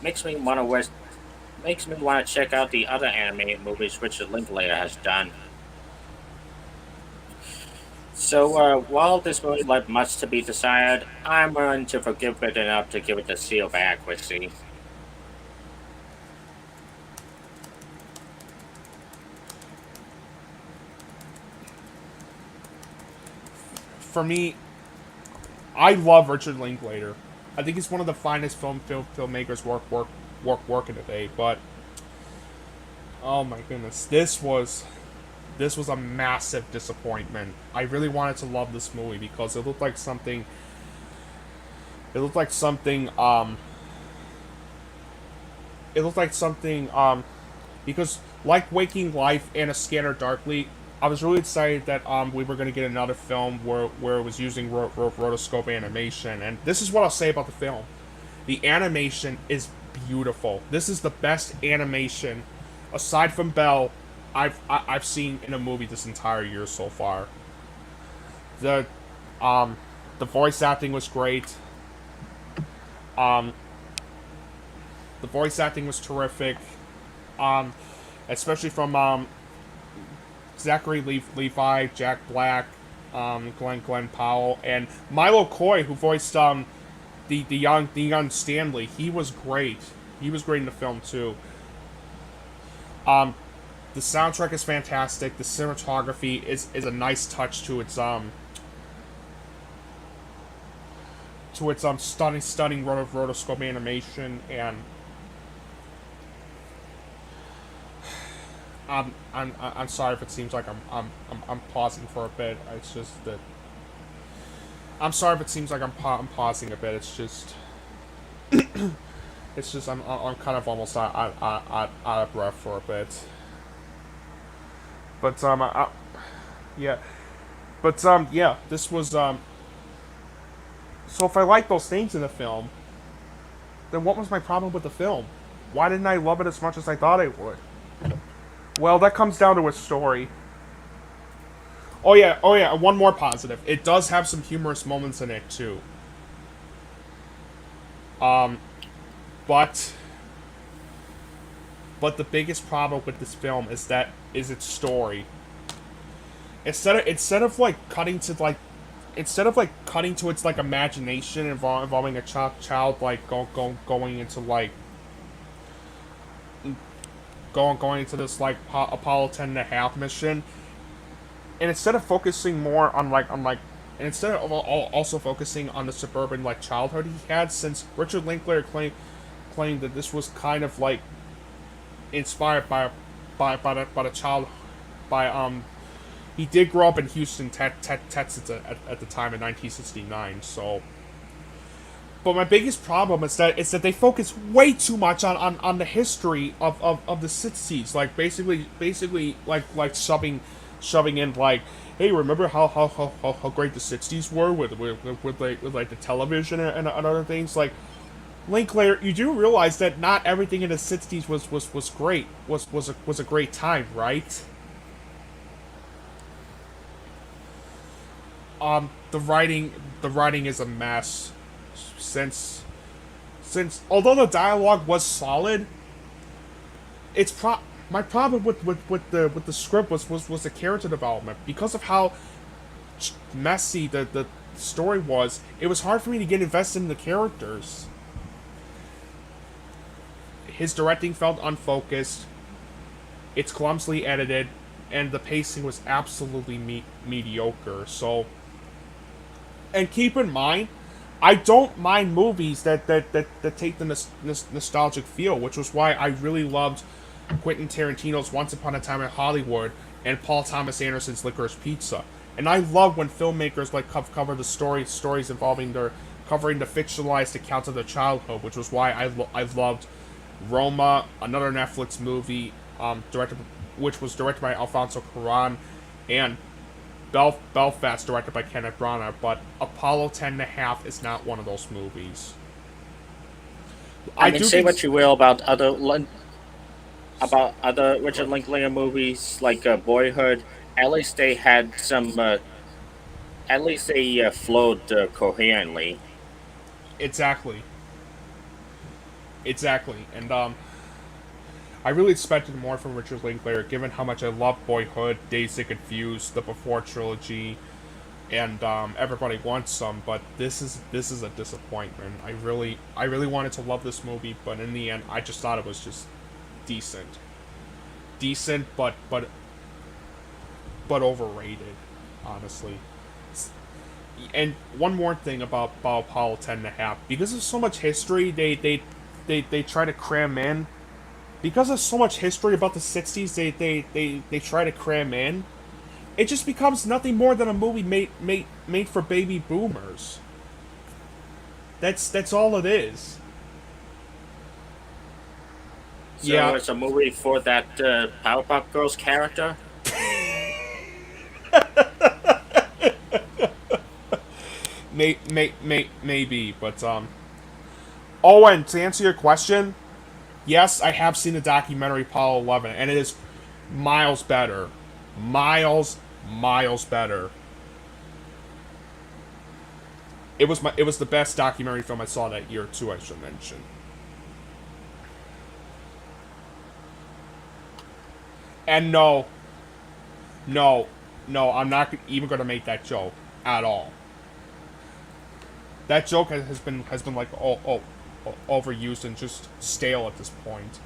Makes me want to makes me want to check out the other animated movies Richard Linklater has done. So, while this movie left much to be desired, I'm willing to forgive it enough to give it the seal of accuracy. For me, I love Richard Linklater. I think he's one of the finest filmmakers working today. But oh my goodness, this was a massive disappointment. I really wanted to love this movie because it looked like something. It looked like something. It looked like something. Because like Waking Life and A Scanner Darkly, I was really excited that we were going to get another film where it was using rotoscope animation, and this is what I'll say about the film: the animation is beautiful. This is the best animation, aside from Belle, I've seen in a movie this entire year so far. The um the voice acting was great. Um, the voice acting was terrific. Um, especially from Zachary Levi, Jack Black, Glenn Powell, and Milo Coy, who voiced the young Stanley. He was great. He was great in the film too. Um, the soundtrack is fantastic. The cinematography is a nice touch to its stunning rotoscope animation, and I'm sorry if it seems like I'm pausing for a bit. It's just that I'm sorry if it seems like I'm pausing a bit. It's just I'm kind of almost out of breath for a bit. But yeah. But yeah, this was So if I like those things in the film, then what was my problem with the film? Why didn't I love it as much as I thought I would? Well, that comes down to its story. Oh yeah, one more positive. It does have some humorous moments in it too. Um, but but the biggest problem with this film is its story. Instead of like cutting to its like imagination involving a child like going into like going into this like Apollo 10.5 mission, and instead of focusing more and instead of also focusing on the suburban like childhood he had, since Richard Linklater claimed that this was kind of like inspired by the child by he did grow up in Houston, Texas at the time in 1969. So, but my biggest problem is that they focus way too much on the history of the 60s, like basically like shoving in like, hey, remember how great the 60s were with like the television and other things. Like, Linklater, you do realize that not everything in the 60s was great, was a great time, right? The writing is a mess, since although the dialogue was solid, my problem with the script was the character development. Because of how messy the story was, it was hard for me to get invested in the characters. His directing felt unfocused, it's clumsily edited, and the pacing was absolutely mediocre. So, and keep in mind, I don't mind movies that take the nostalgic feel, which was why I really loved Quentin Tarantino's Once Upon a Time in Hollywood and Paul Thomas Anderson's Licorice Pizza. And I love when filmmakers like cover the stories involving covering the fictionalized accounts of their childhood, which was why I loved Roma, another Netflix movie, which was directed by Alfonso Cuarón, and Belfast, directed by Kenneth Branagh. But Apollo 10.5 is not one of those movies. I mean, say what you will about other Richard Linklater movies like Boyhood. At least they had some. At least they flowed coherently. Exactly. And I really expected more from Richard Linklater, given how much I love Boyhood, Dazed and Confused, the Before trilogy, and Everybody Wants Some. But this is a disappointment. I really wanted to love this movie, but in the end, I just thought it was just decent, but overrated, honestly. And one more thing about Apollo 10.5, because there's so much history they try to cram in. Because there's so much history about the 60s they try to cram in. It just becomes nothing more than a movie made for baby boomers. That's all it is. So yeah. It's a movie for that Powerpuff Girls character? Maybe, but Owen, to answer your question, yes, I have seen the documentary Apollo 11, and it is miles better. Miles better. It was the best documentary film I saw that year too, I should mention. And no, I'm not even going to make that joke at all. That joke has been like overused and just stale at this point.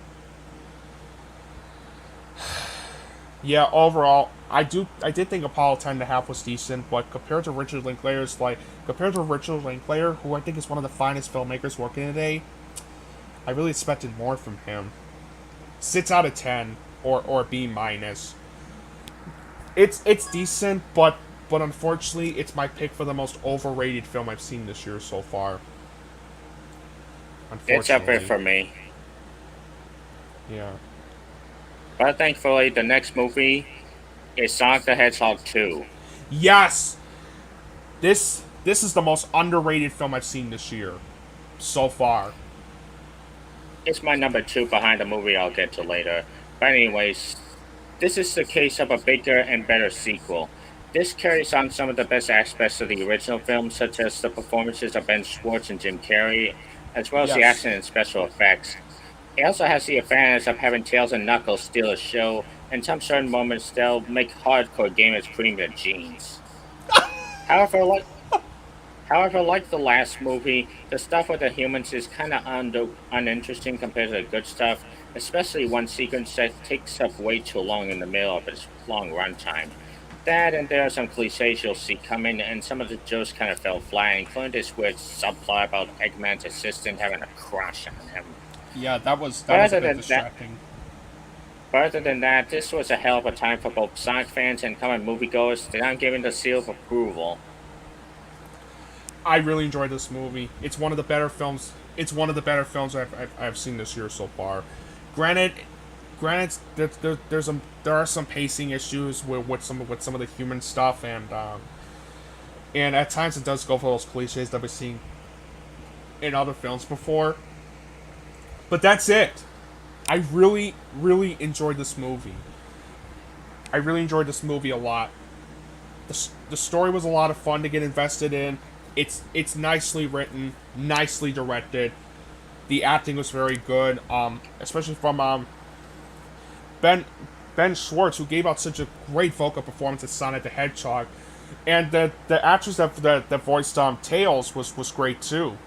Yeah, overall, I did think Apollo 10.5 was decent, but compared to Richard Linklater, who I think is one of the finest filmmakers working today, I really expected more from him. 6 out of 10 or B minus. It's decent, but unfortunately, it's my pick for the most overrated film I've seen this year so far. It's up there for me. Yeah. But thankfully, the next movie is Sonic the Hedgehog 2. Yes! This is the most underrated film I've seen this year. So far. It's my number 2 behind the movie I'll get to later. But anyways, this is the case of a bigger and better sequel. This carries on some of the best aspects of the original film, such as the performances of Ben Schwartz and Jim Carrey, as well as the action and special effects. It also has the advantage of having Tails and Knuckles steal a show, and some certain moments they'll make hardcore gamers putting their jeans. However, like the last movie, the stuff with the humans is kind of uninteresting compared to the good stuff, especially one sequence that takes up way too long in the middle of its long runtime. That, and there are some cliches you'll see coming, and some of the jokes kind of fell flat, including this weird subplot about Eggman's assistant having a crush on him. Yeah, that was a bit distracting. But other than that, this was a hell of a time for both Sonic fans and common moviegoers that I'm giving the seal of approval. I really enjoyed this movie. It's one of the better films. I've seen this year so far. Granted, there are some pacing issues with some of the human stuff, and at times it does go for those cliches that we've seen in other films before. But that's it. I really enjoyed this movie. I really enjoyed this movie a lot. The story was a lot of fun to get invested in. It's nicely written, nicely directed. The acting was very good, especially from Ben Schwartz, who gave out such a great vocal performance as Sonic the Hedgehog, and the actress that voiced Tails was great too.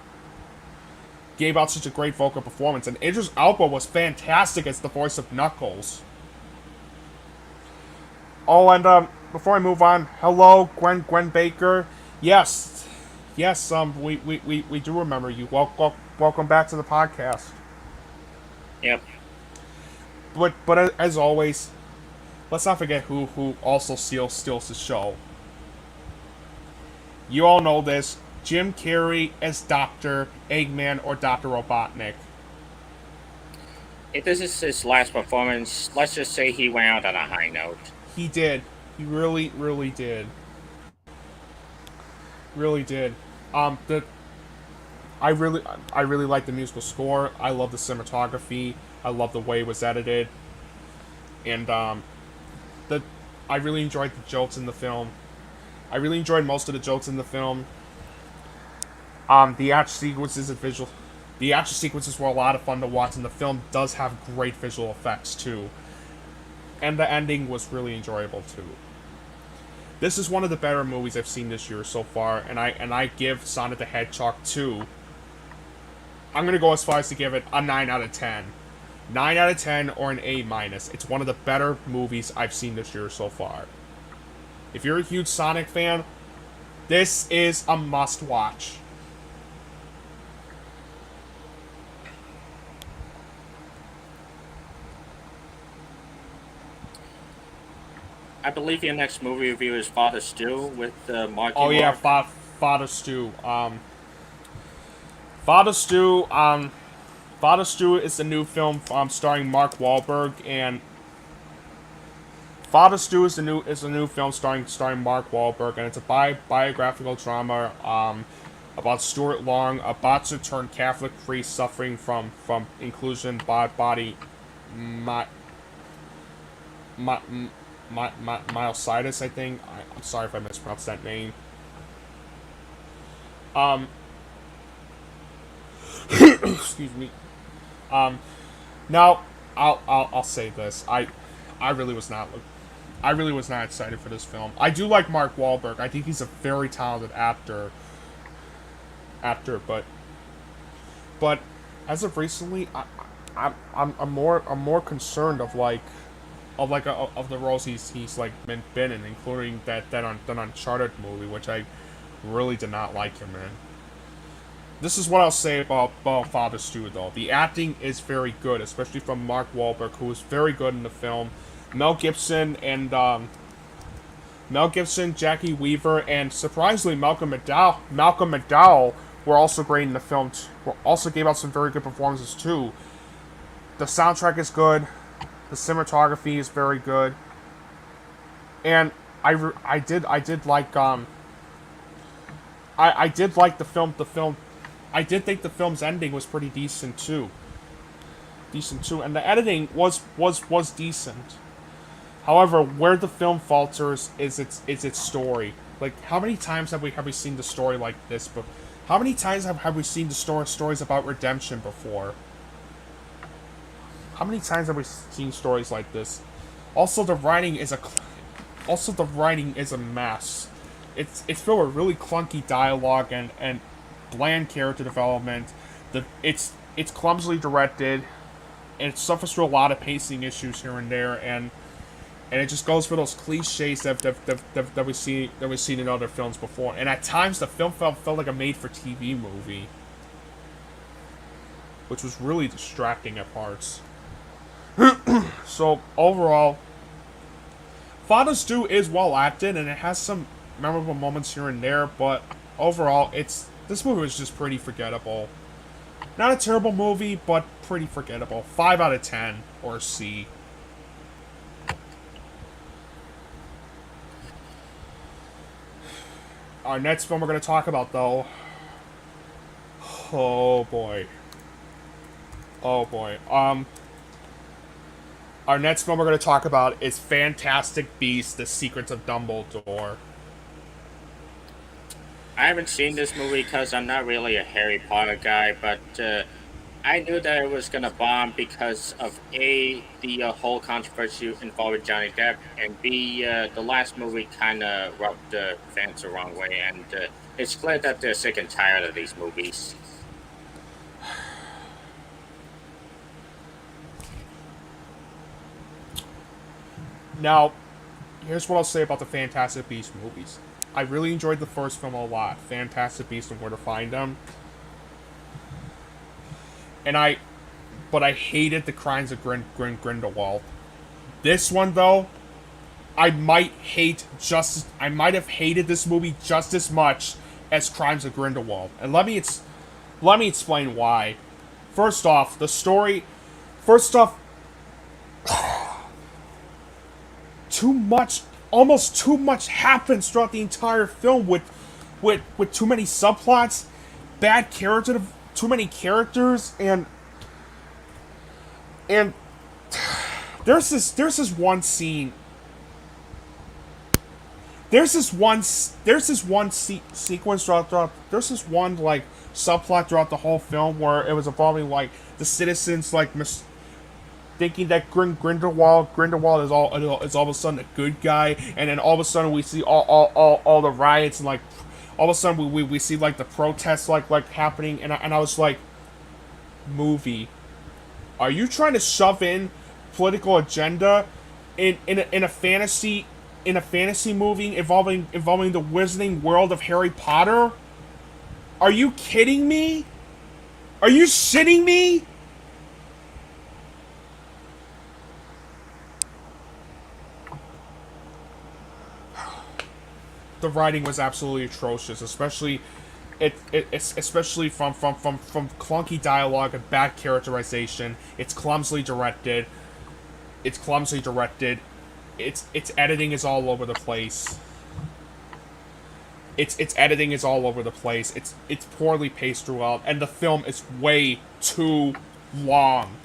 Gave out such a great vocal performance, and Idris Elba was fantastic as the voice of Knuckles. Oh, and before I move on, hello, Gwen Baker. Yes, we do remember you. Welcome back to the podcast. Yep. But as always, let's not forget who also steals the show. You all know this. Jim Carrey as Dr. Eggman or Dr. Robotnik. If this is his last performance, let's just say he went out on a high note. He did. He really, really did. Really did. The I really like the musical score. I love the cinematography. I love the way it was edited. And the I really enjoyed the jokes in the film. I really enjoyed most of the jokes in the film. The action sequences and the action sequences were a lot of fun to watch, and the film does have great visual effects too. And the ending was really enjoyable too. This is one of the better movies I've seen this year so far, and I give Sonic the Hedgehog 2. I'm gonna go as far as to give it a 9 out of 10. 9 out of 10 or an A minus. It's one of the better movies I've seen this year so far. If you're a huge Sonic fan, this is a must watch. I believe your next movie review is Father Stu with Marky Oh yeah, Mark. Father Stu. Father Stu. Father Stu is the new film starring Mark Wahlberg, and Father Stu is a new film starring Mark Wahlberg, and it's a biographical drama about Stuart Long, a boxer turned Catholic priest suffering from inclusion body myositis, I think. I'm sorry if I mispronounced that name. Excuse me. Now I'll say this. I really was not excited for this film. I do like Mark Wahlberg. I think he's a very talented actor, but as of recently, I'm more concerned of the roles he's like been in, including that Uncharted movie, which I really did not like him in. This is what I'll say about Father Stu, though. The acting is very good, especially from Mark Wahlberg, who was very good in the film. Mel Gibson, Jackie Weaver, and surprisingly Malcolm McDowell were also great in the film. Also gave out some very good performances too. The soundtrack is good. The cinematography is very good, and I did like I did like the film. I did think the film's ending was pretty decent too, and the editing was decent. However, where the film falters is its story. Like, how many times have we seen the story like this? But how many times have we seen the stories about redemption before? How many times have we seen stories like this? Also, the writing is a mess. It's filled with really clunky dialogue and bland character development. It's clumsily directed, and it suffers through a lot of pacing issues here and there, and it just goes for those cliches that we've seen in other films before. And at times, the film felt like a made-for-TV movie, which was really distracting at parts. So overall, Father Stu is well acted, and it has some memorable moments here and there. But overall, this movie was just pretty forgettable. Not a terrible movie, but pretty forgettable. 5 out of 10 or C. Our next film we're going to talk about, though. Oh boy. Our next film we're going to talk about is Fantastic Beasts: The Secrets of Dumbledore. I haven't seen this movie because I'm not really a Harry Potter guy, but I knew that it was gonna bomb because of A, the whole controversy involving Johnny Depp, and B, the last movie kind of rubbed the fans the wrong way, and it's clear that they're sick and tired of these movies. Now, here's what I'll say about the Fantastic Beasts movies. I really enjoyed the first film a lot, Fantastic Beasts and Where to Find Them. But I hated The Crimes of Grindelwald. This one, though, I might have hated this movie just as much as Crimes of Grindelwald, and let me explain why. First off, the story. First off, almost too much happens throughout the entire film with too many subplots, too many characters, and there's this one scene. There's this one sequence throughout. There's this one like subplot throughout the whole film where it was involving like the citizens like thinking that Grindelwald is all of a sudden a good guy, and then all of a sudden we see all the riots, and like all of a sudden we see like the protests like happening, and I was like, movie, are you trying to shove in political agenda in a fantasy movie involving the wizarding world of Harry Potter? Are you kidding me? Are you shitting me? The writing was absolutely atrocious, especially especially from clunky dialogue and bad characterization. It's clumsily directed. Its editing is all over the place. Its editing is all over the place. It's poorly paced throughout, and the film is way too long.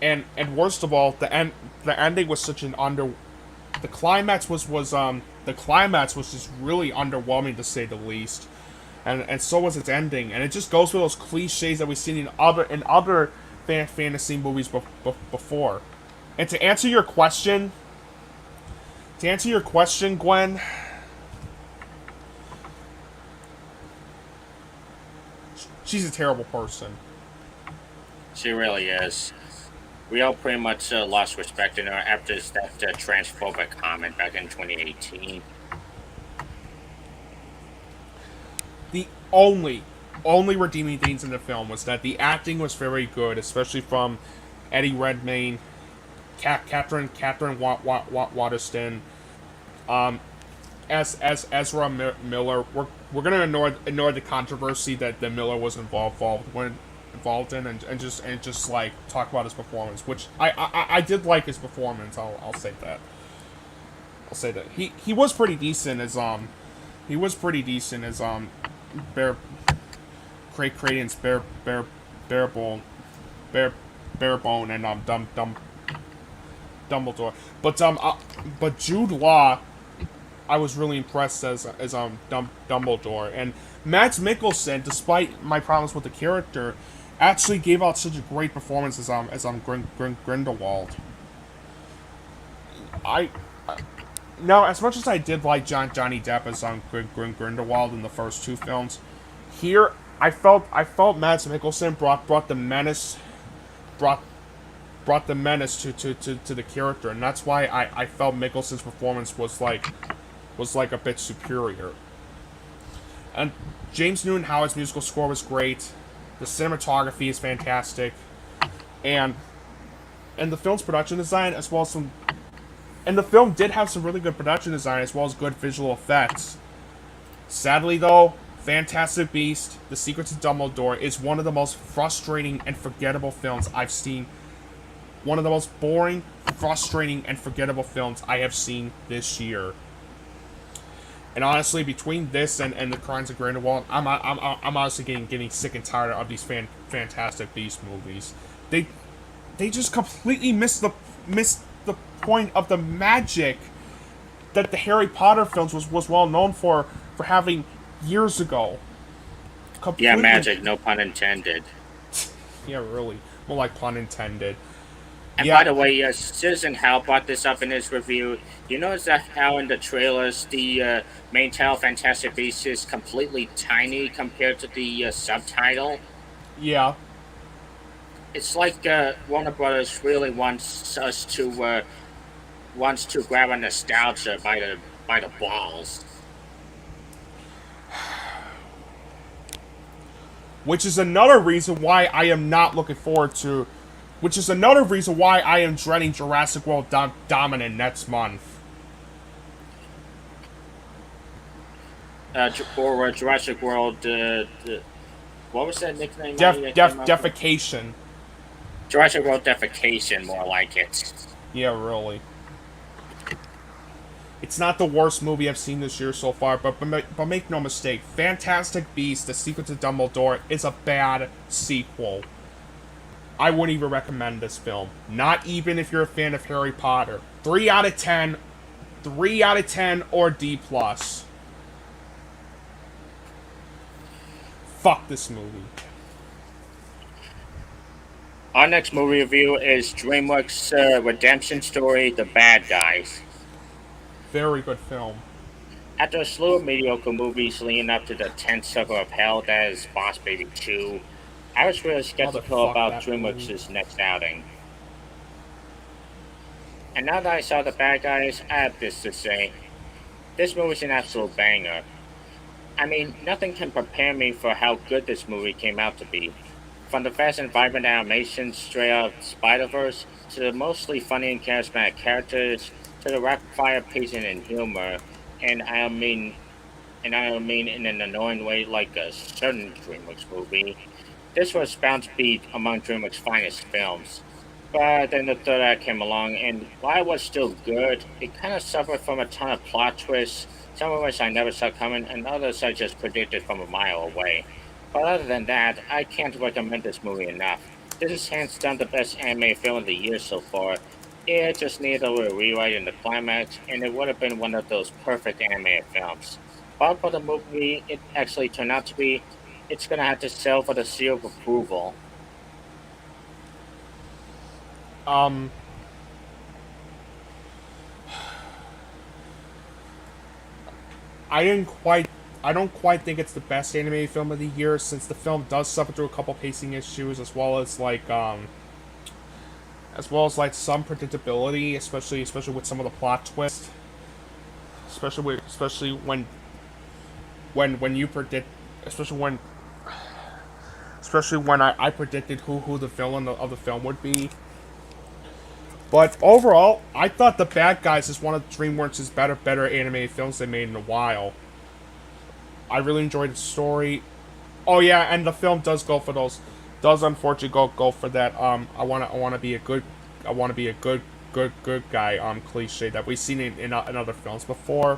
And worst of all, the ending was such an the climax was just really underwhelming, to say the least, and so was its ending, and it just goes with those cliches that we've seen in other fantasy movies before. And to answer your question, Gwen, she's a terrible person. She really is. We all pretty much lost respect in her after that transphobic comment back in 2018. The only redeeming things in the film was that the acting was very good, especially from Eddie Redmayne, Catherine Waterston, as Ezra Miller. We're gonna ignore the controversy that Miller was involved in, and just like talk about his performance, which I did like his performance. I'll say that. He was pretty decent as Creighton's Barebone and Dumbledore, but Jude Law, I was really impressed as Dumbledore, and Mads Mikkelsen, despite my problems with the character, actually gave out such a great performance as Grindelwald. Now, as much as I did like Johnny Depp as Grindelwald in the first two films, here I felt Mads Mikkelsen brought the menace to the character, and that's why I felt Mikkelsen's performance was like a bit superior. And James Newton Howard's musical score was great. The cinematography is fantastic, and the film's production design, as well as and the film did have some really good production design as well as good visual effects. Sadly, though, Fantastic Beasts: The Secrets of Dumbledore is one of the most frustrating and forgettable films I've seen. One of the most boring, frustrating, and forgettable films I have seen this year. And honestly, between this and the Crimes of Grindelwald, I'm honestly getting sick and tired of these Fantastic Beasts movies. They just completely missed the point of the magic that the Harry Potter films was well known for having years ago. Completely. Yeah, magic, no pun intended. Yeah, really. More like pun intended. And by the way, Citizen Hal brought this up in his review. You notice that how in the trailers the main title, Fantastic Beasts, is completely tiny compared to the subtitle? Yeah. It's like Warner Brothers really wants us to grab a nostalgia by the balls. Which is another reason why I am not looking forward to. Which is another reason why I am dreading Jurassic World Dominion next month. or Jurassic World. What was that nickname I came up with? Defecation. Jurassic World Defecation, more like it. Yeah, really. It's not the worst movie I've seen this year so far, but make no mistake, Fantastic Beasts: The Secret to Dumbledore is a bad sequel. I wouldn't even recommend this film. Not even if you're a fan of Harry Potter. 3 out of 10. 3 out of 10 or D+. Fuck this movie. Our next movie review is DreamWorks' redemption story, The Bad Guys. Very good film. After a slew of mediocre movies leading up to the 10th Circle of Hell, that is Boss Baby 2, I was really skeptical about DreamWorks' next outing. And now that I saw The Bad Guys, I have this to say. This movie's an absolute banger. I mean, nothing can prepare me for how good this movie came out to be. From the fast and vibrant animation straight out of Spider-Verse, to the mostly funny and charismatic characters, to the rapid-fire pacing and humor, and I don't mean in an annoying way like a certain DreamWorks movie. This was bound to be among DreamWorks' finest films. But then the third act came along, and while it was still good, it kind of suffered from a ton of plot twists, some of which I never saw coming, and others I just predicted from a mile away. But other than that, I can't recommend this movie enough. This is hands down the best anime film of the year so far. It just needed a little rewrite in the climax, and it would have been one of those perfect anime films. But for the movie it actually turned out to be, it's gonna have to sell for the seal of approval. Um, I didn't quite. I don't quite think it's the best anime film of the year, since the film does suffer through a couple pacing issues, as well as like some predictability, especially with some of the plot twists, especially when you predict, especially when I predicted who the villain of the film would be. But overall, I thought The Bad Guys is one of DreamWorks' better anime films they made in a while. I really enjoyed the story. Oh yeah, and the film does go for those. Does unfortunately go for that. I wanna be a good guy. Cliche that we've seen in other films before.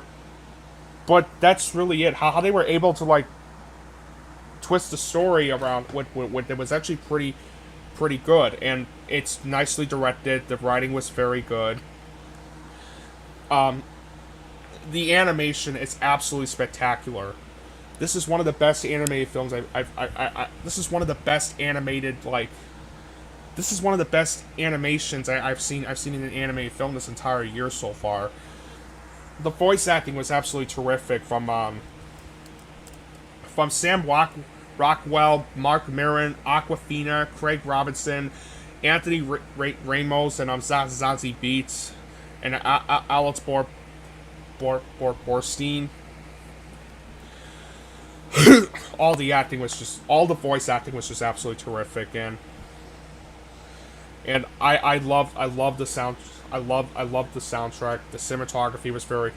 But that's really it. How they were able to like twist the story around what it was actually pretty good, and it's nicely directed. The writing was very good. The animation is absolutely spectacular. This is one of the best animated films this is one of the best animated this is one of the best animations I've seen in an animated film this entire year so far. The voice acting was absolutely terrific from Sam Rockwell, Mark Maron, Aquafina, Craig Robinson, Anthony Ramos, and Zazie Beetz, and Alex Borstein. All the voice acting was just absolutely terrific, and I love the sound. I love the soundtrack. The cinematography was very.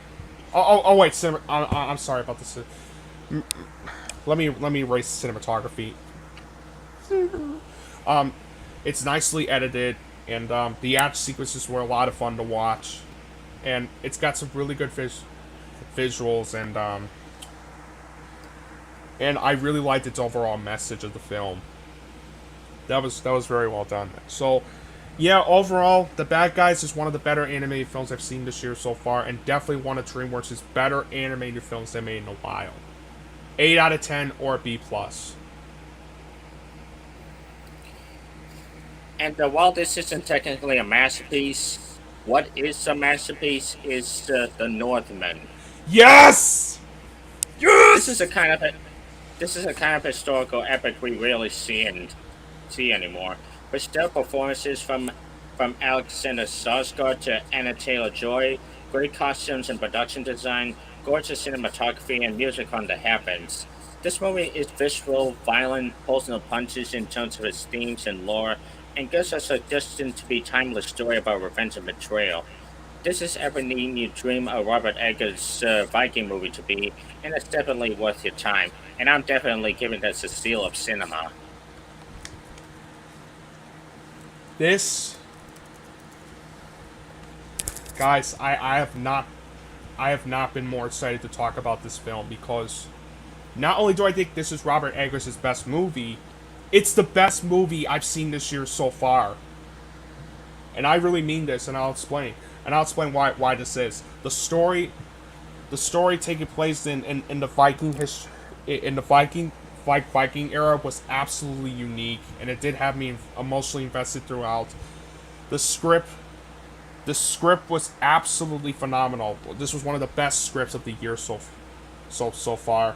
Wait, I'm sorry about this. Let me erase cinematography. It's nicely edited, and the action sequences were a lot of fun to watch, and it's got some really good visuals, and I really liked its overall message of the film. That was very well done. So, yeah, overall, The Bad Guys is one of the better animated films I've seen this year so far, and definitely one of DreamWorks' better animated films they made in a while. 8 out of 10 or B+. And while this isn't technically a masterpiece, what is a masterpiece is the Northman. Yes! Yes! This is a kind of historical epic we rarely see anymore. With stellar performances from Alexander Skarsgård to Anna Taylor-Joy, great costumes and production design, gorgeous cinematography, and music on the happens. This movie is visceral, violent, pulls no punches in terms of its themes and lore, and gives us a destined to be timeless story about revenge and betrayal. This is everything you dream a Robert Eggers Viking movie to be, and it's definitely worth your time. And I'm definitely giving this a seal of cinema. This, guys, I have not been more excited to talk about this film because not only do I think this is Robert Eggers' best movie, it's the best movie I've seen this year so far. And I really mean this, and I'll explain. And I'll explain why this is. The story taking place in the Viking era was absolutely unique, and it did have me emotionally invested throughout. The script the script was absolutely phenomenal. This was one of the best scripts of the year so far.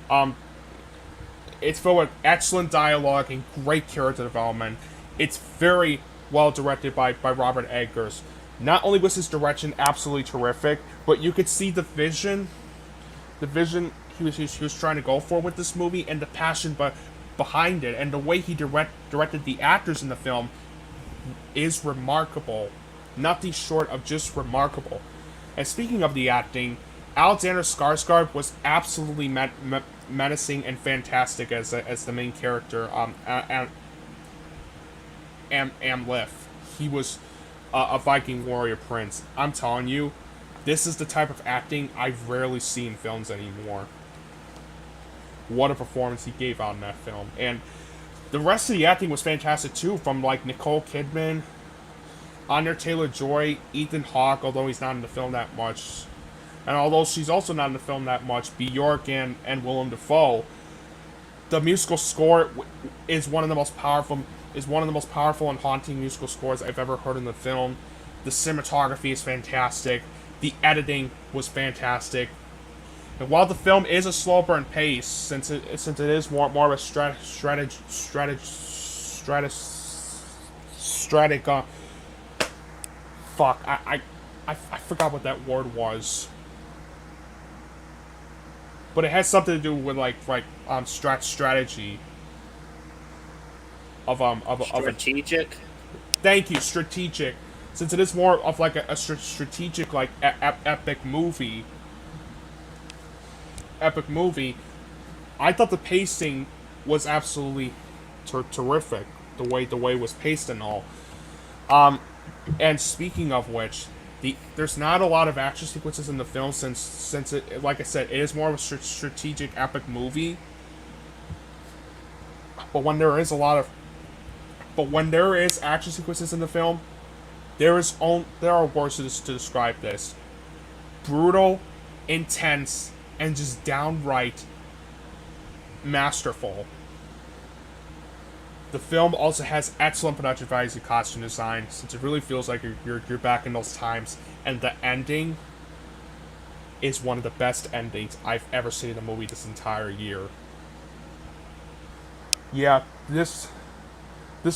Um, it's filled with excellent dialogue and great character development. It's very well directed by Robert Eggers. Not only was his direction absolutely terrific, but you could see the vision he was trying to go for with this movie, and the passion behind it, and the way he directed the actors in the film is remarkable. Nothing short of just remarkable. And speaking of the acting, Alexander Skarsgård was absolutely menacing and fantastic as the main character. Amleth. He was a Viking warrior prince. I'm telling you, this is the type of acting I rarely see in films anymore. What a performance he gave out in that film. And the rest of the acting was fantastic too, from like Nicole Kidman, Anya Taylor-Joy, Ethan Hawke, although he's not in the film that much. And although she's also not in the film that much, Bjork and Willem Dafoe. The musical score is one of the most powerful and haunting musical scores I've ever heard in the film. The cinematography is fantastic. The editing was fantastic. And while the film is a slow burn pace, since it is more of a strategic fuck, I forgot what that word was. But it has something to do with strategy of Strategic. thank you, strategic. Since it is more of like a strategic like epic movie, I thought the pacing was absolutely terrific. The way it was paced and all. And speaking of which, there's not a lot of action sequences in the film since it, like I said, it is more of a strategic epic movie. But when there is action sequences in the film, there are words to describe this: brutal, intense, and just downright masterful. The film also has excellent production values and costume design, since it really feels like you're back in those times. And the ending is one of the best endings I've ever seen in a movie this entire year. Yeah, this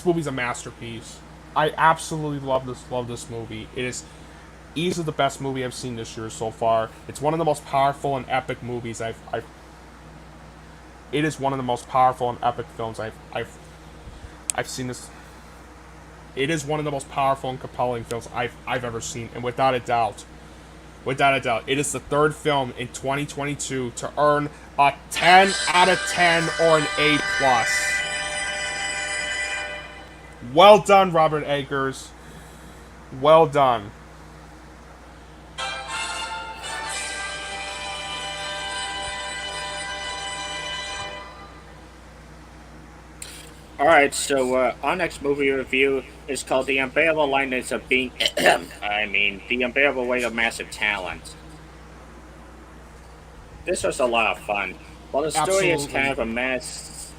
movie's a masterpiece. I absolutely love this movie. It is easily the best movie I've seen this year so far. It's one of the most powerful and epic movies It is one of the most powerful and epic films I've seen this. It is one of the most powerful and compelling films I've ever seen, and without a doubt, it is the third film in 2022 to earn a 10 out of 10 or an A+. Well done, Robert Eggers. Well done. Alright, so our next movie review is called The Unbearable Lightness of Being. The Unbearable Weight of Massive Talent. This was a lot of fun. While the story is kind of a mess,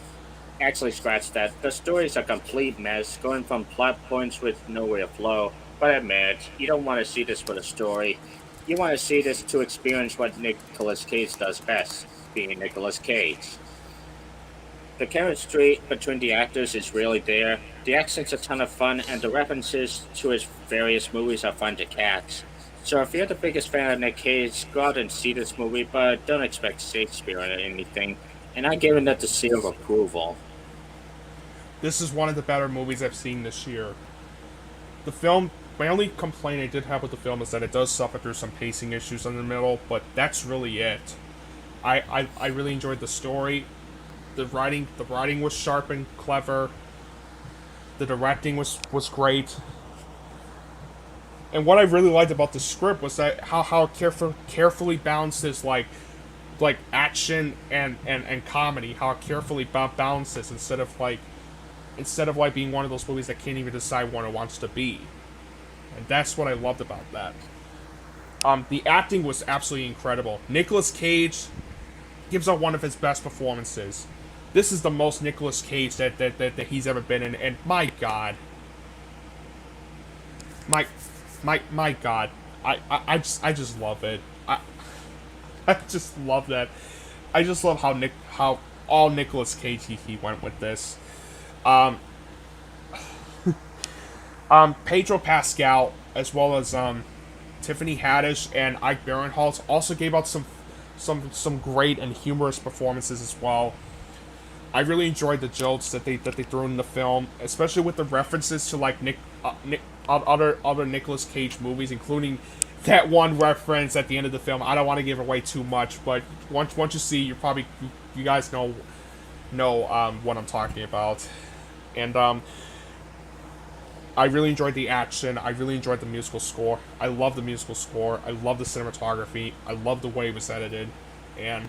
actually, scratch that. The story is a complete mess, going from plot points with no real flow. But admit, you don't want to see this for the story. You want to see this to experience what Nicolas Cage does best, being Nicolas Cage. The chemistry between the actors is really there, the accent's a ton of fun, and the references to his various movies are fun to catch. So if you're the biggest fan of Nick Cage, go out and see this movie, but don't expect Shakespeare or anything, and I'm giving it the seal of approval. This is one of the better movies I've seen this year. The film my only complaint I did have with the film is that it does suffer through some pacing issues in the middle, but that's really it. I really enjoyed the story. The writing was sharp and clever. The directing was great. And what I really liked about the script was that how carefully balanced is like action and comedy, how it carefully balances instead of like being one of those movies that can't even decide what it wants to be. And that's what I loved about that. The acting was absolutely incredible. Nicolas Cage gives out one of his best performances. This is the most Nicolas Cage that he's ever been in, and my God, my God, I just love it. I just love that. I just love how all Nicolas Cage he went with this. Um, Pedro Pascal as well as Tiffany Haddish and Ike Barinholtz also gave out some great and humorous performances as well. I really enjoyed the jokes that they threw in the film, especially with the references to like other Nicolas Cage movies, including that one reference at the end of the film. I don't want to give away too much, but once you see, you guys know what I'm talking about, and I really enjoyed the action. I really enjoyed the musical score. I love the musical score. I love the cinematography. I love the way it was edited, and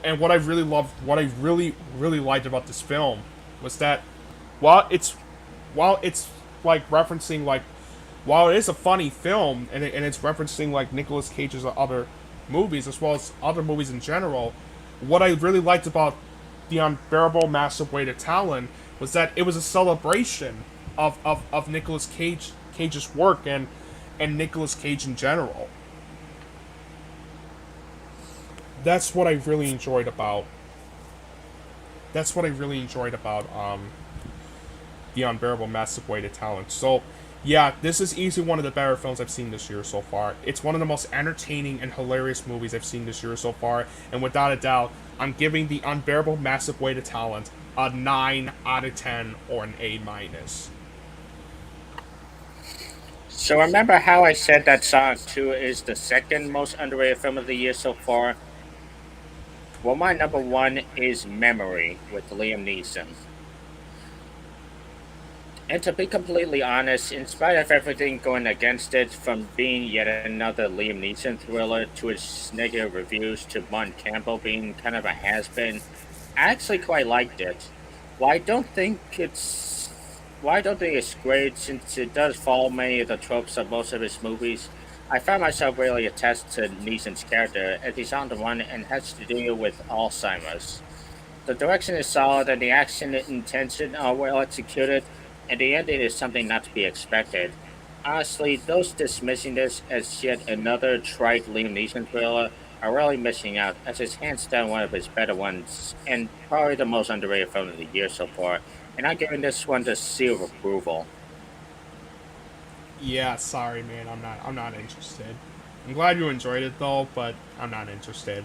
and what I really loved, what I really liked about this film was that while it's like referencing like while it is a funny film and it's referencing like Nicolas Cage's other movies as well as other movies in general, what I really liked about The Unbearable Massive Weight of Talent was that it was a celebration of Nicolas Cage's work and Nicolas Cage in general. That's what I really enjoyed about. The Unbearable Massive Weight of Talent. So, yeah, this is easily one of the better films I've seen this year so far. It's one of the most entertaining and hilarious movies I've seen this year so far, and without a doubt, I'm giving The Unbearable Massive Weight of Talent a 9 out of 10 or an A-. So remember how I said that Sonic 2 is the second most underrated film of the year so far? Well, my number one is Memory with Liam Neeson. And to be completely honest, in spite of everything going against it, from being yet another Liam Neeson thriller to its negative reviews to Mon Campbell being kind of a has-been, I actually quite liked it. While I don't think it's great since it does follow many of the tropes of most of his movies, I found myself really attached to Neeson's character as he's on the run and has to deal with Alzheimer's. The direction is solid and the action and intention are well executed, and the ending is something not to be expected. Honestly, those dismissing this as yet another trite Liam Neeson thriller are really missing out, as it's hands down one of his better ones, and probably the most underrated film of the year so far, and I'm giving this one the seal of approval. Yeah, sorry, man. I'm not interested. I'm glad you enjoyed it though, but I'm not interested.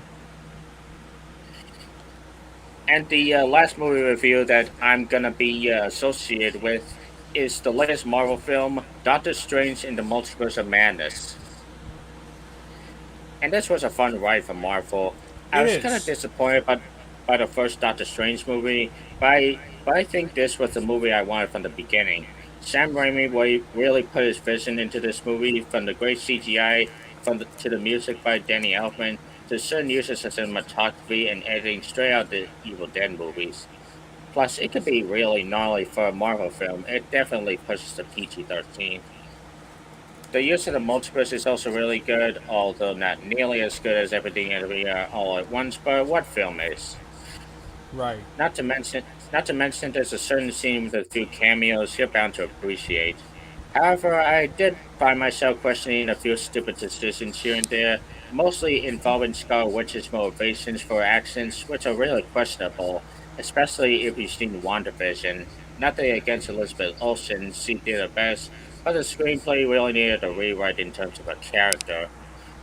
And the last movie review that I'm gonna be associated with is the latest Marvel film, Doctor Strange in the Multiverse of Madness. And this was a fun ride for Marvel. I It was kind of is. disappointed by the first Doctor Strange movie, but I think this was the movie I wanted from the beginning. Sam Raimi really put his vision into this movie, from the great CGI to the music by Danny Elfman to certain uses of cinematography and editing straight out the Evil Dead movies. Plus, it could be really gnarly for a Marvel film. It definitely pushes the PG-13. The use of the multiverse is also really good, although not nearly as good as Everything Everywhere All at Once, but what film is? Right. Not to mention, not to mention, there's a certain scene with a few cameos you're bound to appreciate. However, I did find myself questioning a few stupid decisions here and there, mostly involving Scarlet Witch's motivations for her actions, which are really questionable, especially if you've seen WandaVision. Nothing against Elizabeth Olsen, she did her best, but the screenplay really needed a rewrite in terms of her character.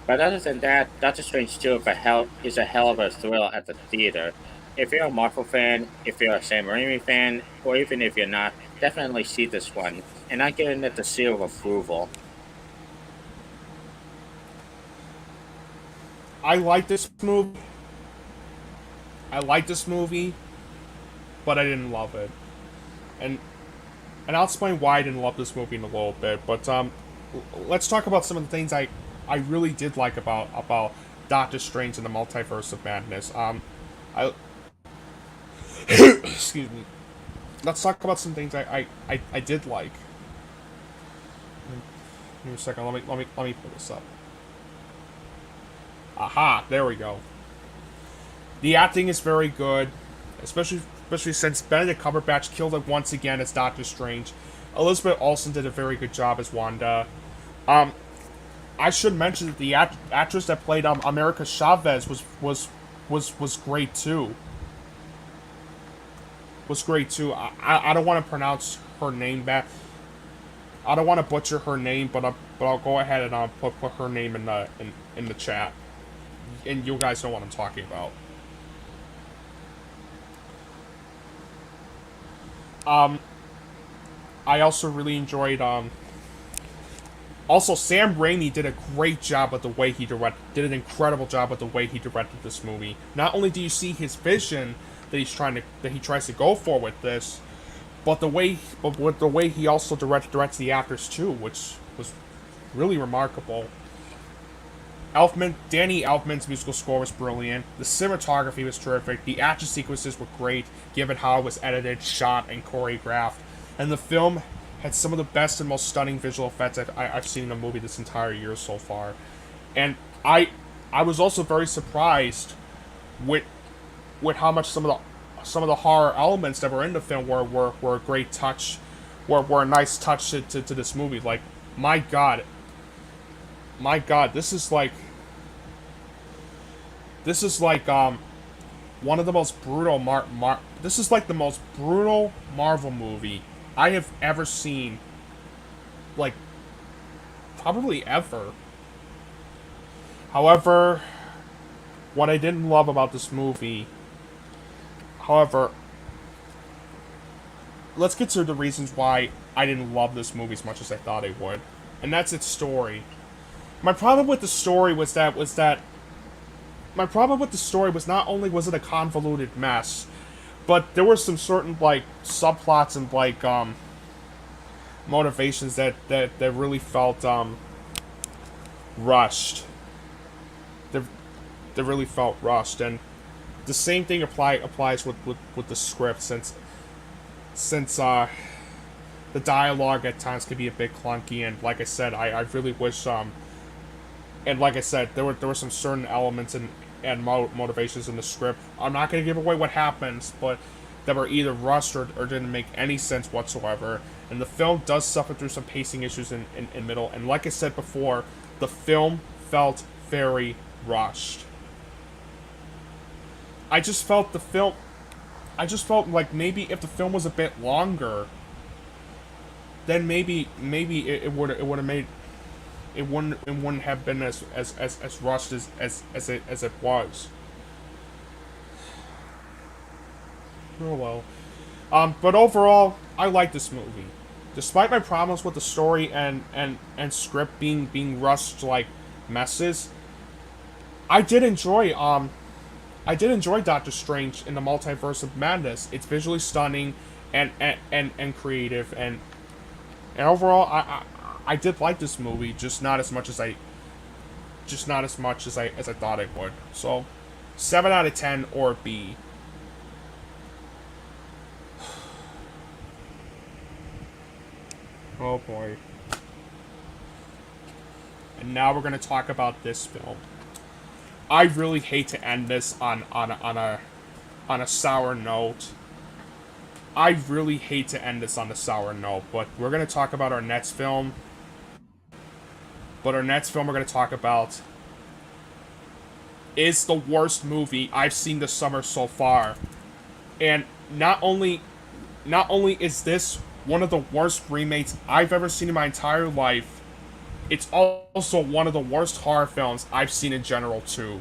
But other than that, Doctor Strange 2 is a hell of a thrill at the theater. If you're a Marvel fan, if you're a Sam Raimi fan, or even if you're not, definitely see this one. and not giving it the seal of approval. I like this movie. I like this movie, but I didn't love it. And I'll explain why I didn't love this movie in a little bit. But let's talk about some of the things I really did like about Doctor Strange and the Multiverse of Madness. I excuse me. Let's talk about some things I did like. Give me a second. Let me pull this up. Aha! There we go. The acting is very good, especially since Benedict Cumberbatch killed it once again as Doctor Strange. Elizabeth Olsen did a very good job as Wanda. I should mention that the actress that played America Chavez was great too. I don't want to pronounce her name back. I don't want to butcher her name, but I'll go ahead and put her name in the chat, and you guys know what I'm talking about. I also really enjoyed also Sam Raimi did a great job with the way he did an incredible job with the way he directed this movie. Not only do you see his vision that he tries to go for with this, but with the way he also directs the actors too, which was really remarkable. Danny Elfman's musical score was brilliant. The cinematography was terrific. The action sequences were great, given how it was edited, shot, and choreographed. And the film had some of the best and most stunning visual effects I've seen in a movie this entire year so far. And I was also very surprised with how much some of the horror elements that were in the film were a great touch, were a nice touch to this movie. Like, my God, this is like one of the most brutal this is like the most brutal Marvel movie I have ever seen, like, probably ever. However, what I didn't love about this movie, let's get to the reasons why I didn't love this movie as much as I thought I would, and that's its story. My problem with the story was not only was it a convoluted mess, but there were some certain, like, subplots and, like, motivations that really felt rushed. That really felt rushed, and the same thing applies with the script, since the dialogue at times could be a bit clunky, and like I said, I really wish and like I said, there were some certain elements and motivations in the script. I'm not going to give away what happens, but that were either rushed or didn't make any sense whatsoever. And the film does suffer through some pacing issues in middle. And like I said before, the film felt very rushed. I just felt like maybe if the film was a bit longer, then maybe it would have made it wouldn't have been as rushed as it was. Oh well. But overall, I like this movie. Despite my problems with the story and script being rushed like messes, I did enjoy Doctor Strange in the Multiverse of Madness. It's visually stunning and creative, and overall I did like this movie, just not as much as I thought it would. So 7 out of 10 or B. Oh boy. And now we're going to talk about this film. I really hate to end this on a sour note. I really hate to end this on a sour note, but we're going to talk about our next film. But our next film we're going to talk about is the worst movie I've seen this summer so far. And not only is this one of the worst remakes I've ever seen in my entire life, it's also one of the worst horror films I've seen in general, too.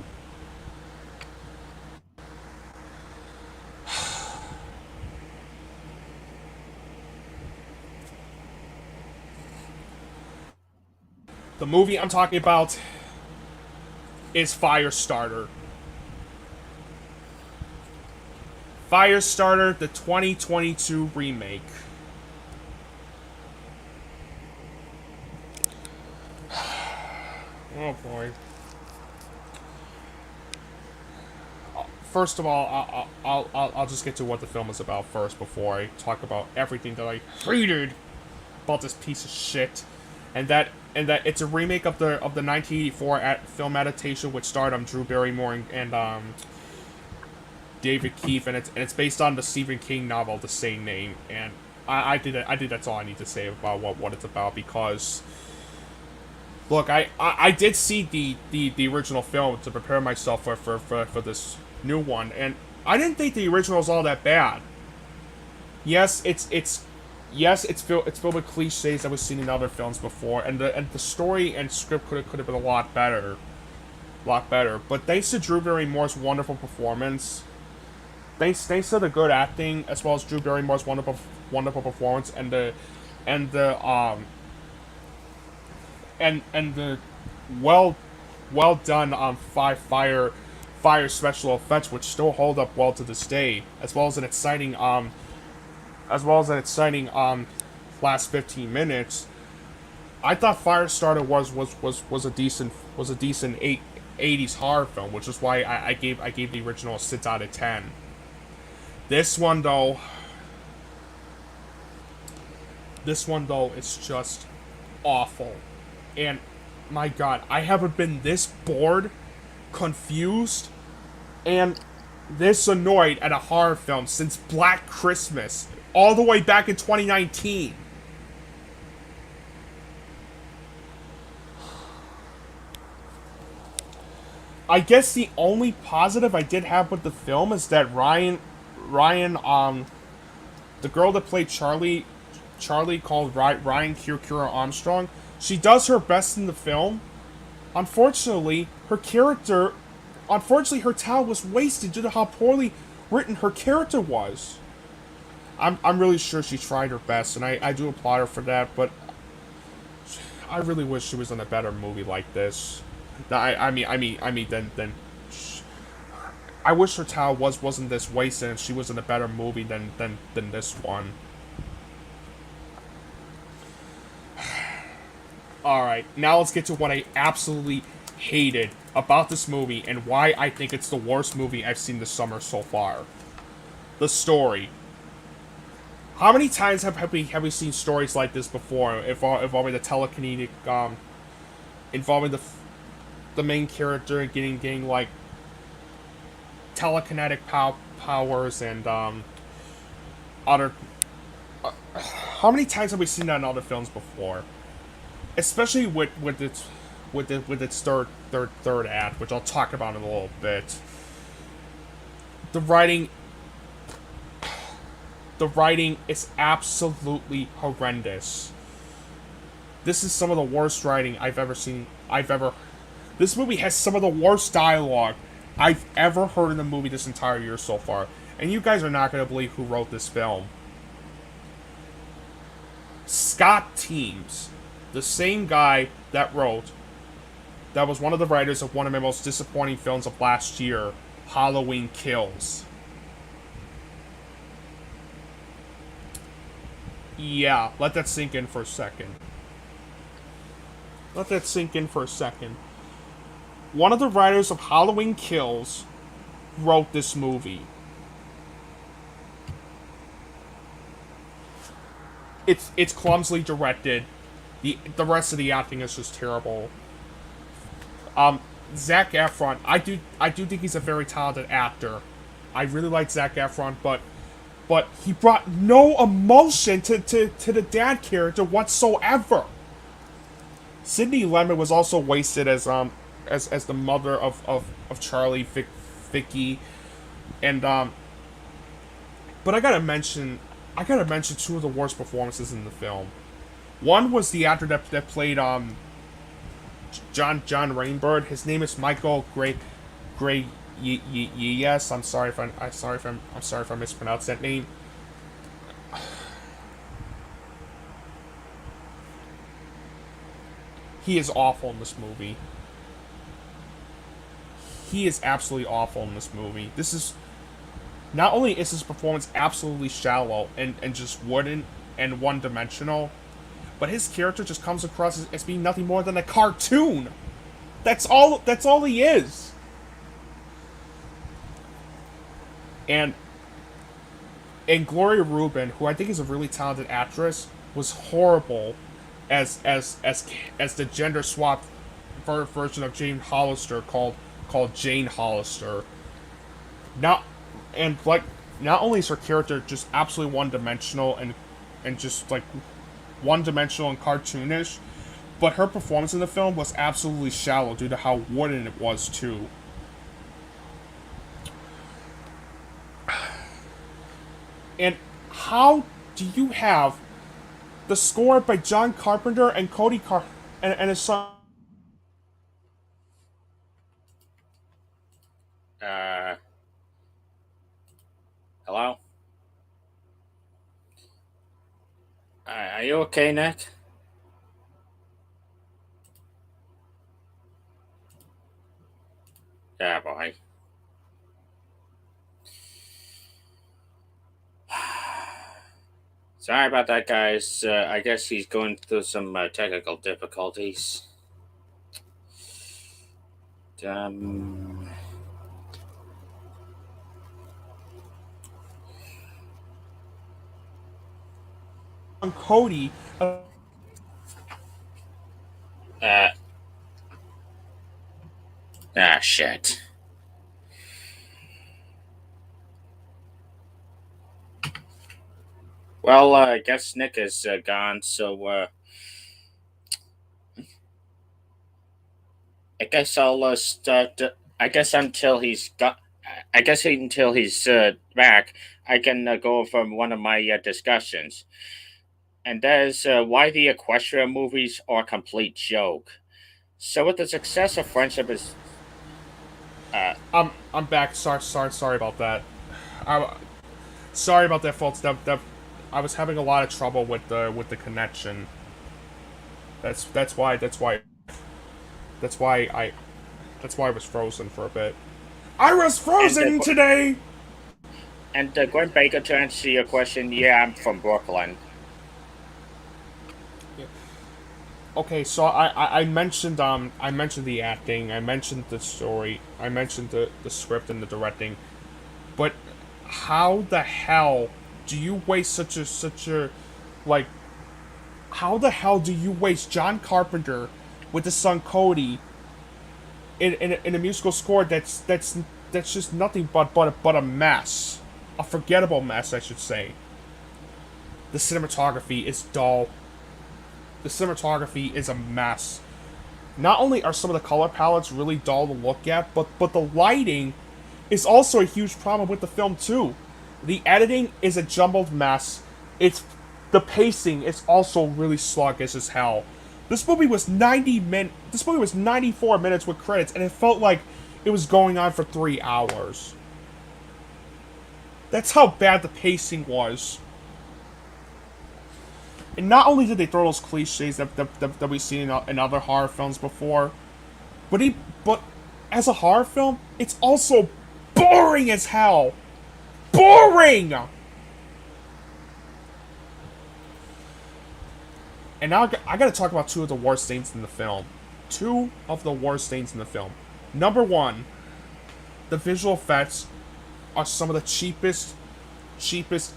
The movie I'm talking about is Firestarter. Firestarter, the 2022 remake. Oh boy. First of all, I'll just get to what the film is about first before I talk about everything that I hated about this piece of shit, and that it's a remake of the 1984 film adaptation which starred Drew Barrymore and David Keefe, and it's based on the Stephen King novel of the same name. And I think that's all I need to say about what it's about, because look, I did see the original film to prepare myself for this new one, and I didn't think the original was all that bad. Yes, it's filled with cliches that we've seen in other films before, and the story and script could have been a lot better. But thanks to Drew Barrymore's wonderful performance, thanks to the good acting as well as Drew Barrymore's wonderful performance and the well done fire special effects, which still hold up well to this day, as well as an exciting last 15 minutes. I thought Firestarter was a decent 80s horror film, which is why I gave the original a 6 out of 10. This one though is just awful. And my god, I haven't been this bored, confused, and this annoyed at a horror film since Black Christmas, all the way back in 2019. I guess the only positive I did have with the film is that Ryan, the girl that played Charlie called Ryan Kira Armstrong, she does her best in the film. Unfortunately, her talent was wasted due to how poorly written her character was. I'm really sure she tried her best, and I do applaud her for that, but I really wish she was in a better movie like this. I wish her talent wasn't this wasted and she was in a better movie than this one. Alright, now let's get to what I absolutely hated about this movie and why I think it's the worst movie I've seen this summer so far. The story. How many times have we seen stories like this before, involving the telekinetic, involving the main character getting like telekinetic powers and other. How many times have we seen that in other films before? Especially with its third act, which I'll talk about in a little bit. The writing is absolutely horrendous. This is some of the worst writing I've ever seen. This movie has some of the worst dialogue I've ever heard in a movie this entire year so far. And you guys are not going to believe who wrote this film. Scott Teems, the same guy that was one of the writers of one of my most disappointing films of last year, Halloween Kills. Yeah, let that sink in for a second. One of the writers of Halloween Kills wrote this movie. It's clumsily directed. The rest of the acting is just terrible. Zac Efron, I do think he's a very talented actor. I really like Zac Efron, but he brought no emotion to the dad character whatsoever. Sydney Lemon was also wasted as the mother of Charlie, Vicky, and but I gotta mention two of the worst performances in the film. One was the actor that played John Rainbird. His name is Michael Gray. Yes, I'm sorry if I mispronounced that name. he is awful in this movie. He is absolutely awful in this movie. This is not only is his performance absolutely shallow and just wooden and one-dimensional, but his character just comes across as being nothing more than a cartoon. That's all he is. And Gloria Rubin, who I think is a really talented actress, was horrible as the gender swapped version of Jane Hollister called Jane Hollister. Not only is her character just absolutely one-dimensional and just like one-dimensional and cartoonish, but her performance in the film was absolutely shallow due to how wooden it was too. And how do you have the score by John Carpenter and Cody and his son? Hello? Are you okay, Nick? Yeah, boy. Sorry about that, guys. I guess he's going through some technical difficulties. Cody. Shit. Well, I guess Nick is gone, so I guess I'll start. I guess until he's got. I guess until he's back, I can go over one of my discussions, and that is why the Equestria movies are a complete joke. So, with the success of Friendship is. I'm back. Sorry about that. Sorry about that, folks. That I was having a lot of trouble with the connection. That's why I was frozen for a bit. I was frozen today. And Gwen Baker, to answer your question, yeah, I'm from Brooklyn. Okay, so I mentioned the acting, I mentioned the story, I mentioned the script and the directing, but how the hell do you waste such a like how the hell do you waste John Carpenter with his son Cody in a musical score that's just nothing but a mess, a forgettable mess, I should say. The cinematography is dull. The cinematography is a mess. Not only are some of the color palettes really dull to look at, but the lighting is also a huge problem with the film too. The editing is a jumbled mess. The pacing is also really sluggish as hell. This movie was 94 minutes with credits, and it felt like it was going on for 3 hours. That's how bad the pacing was. And not only did they throw those cliches that we've seen in other horror films before, but as a horror film, it's also boring as hell. Boring! And now I gotta talk about two of the worst things in the film. Two of the worst things in the film. Number one, the visual effects are some of the cheapest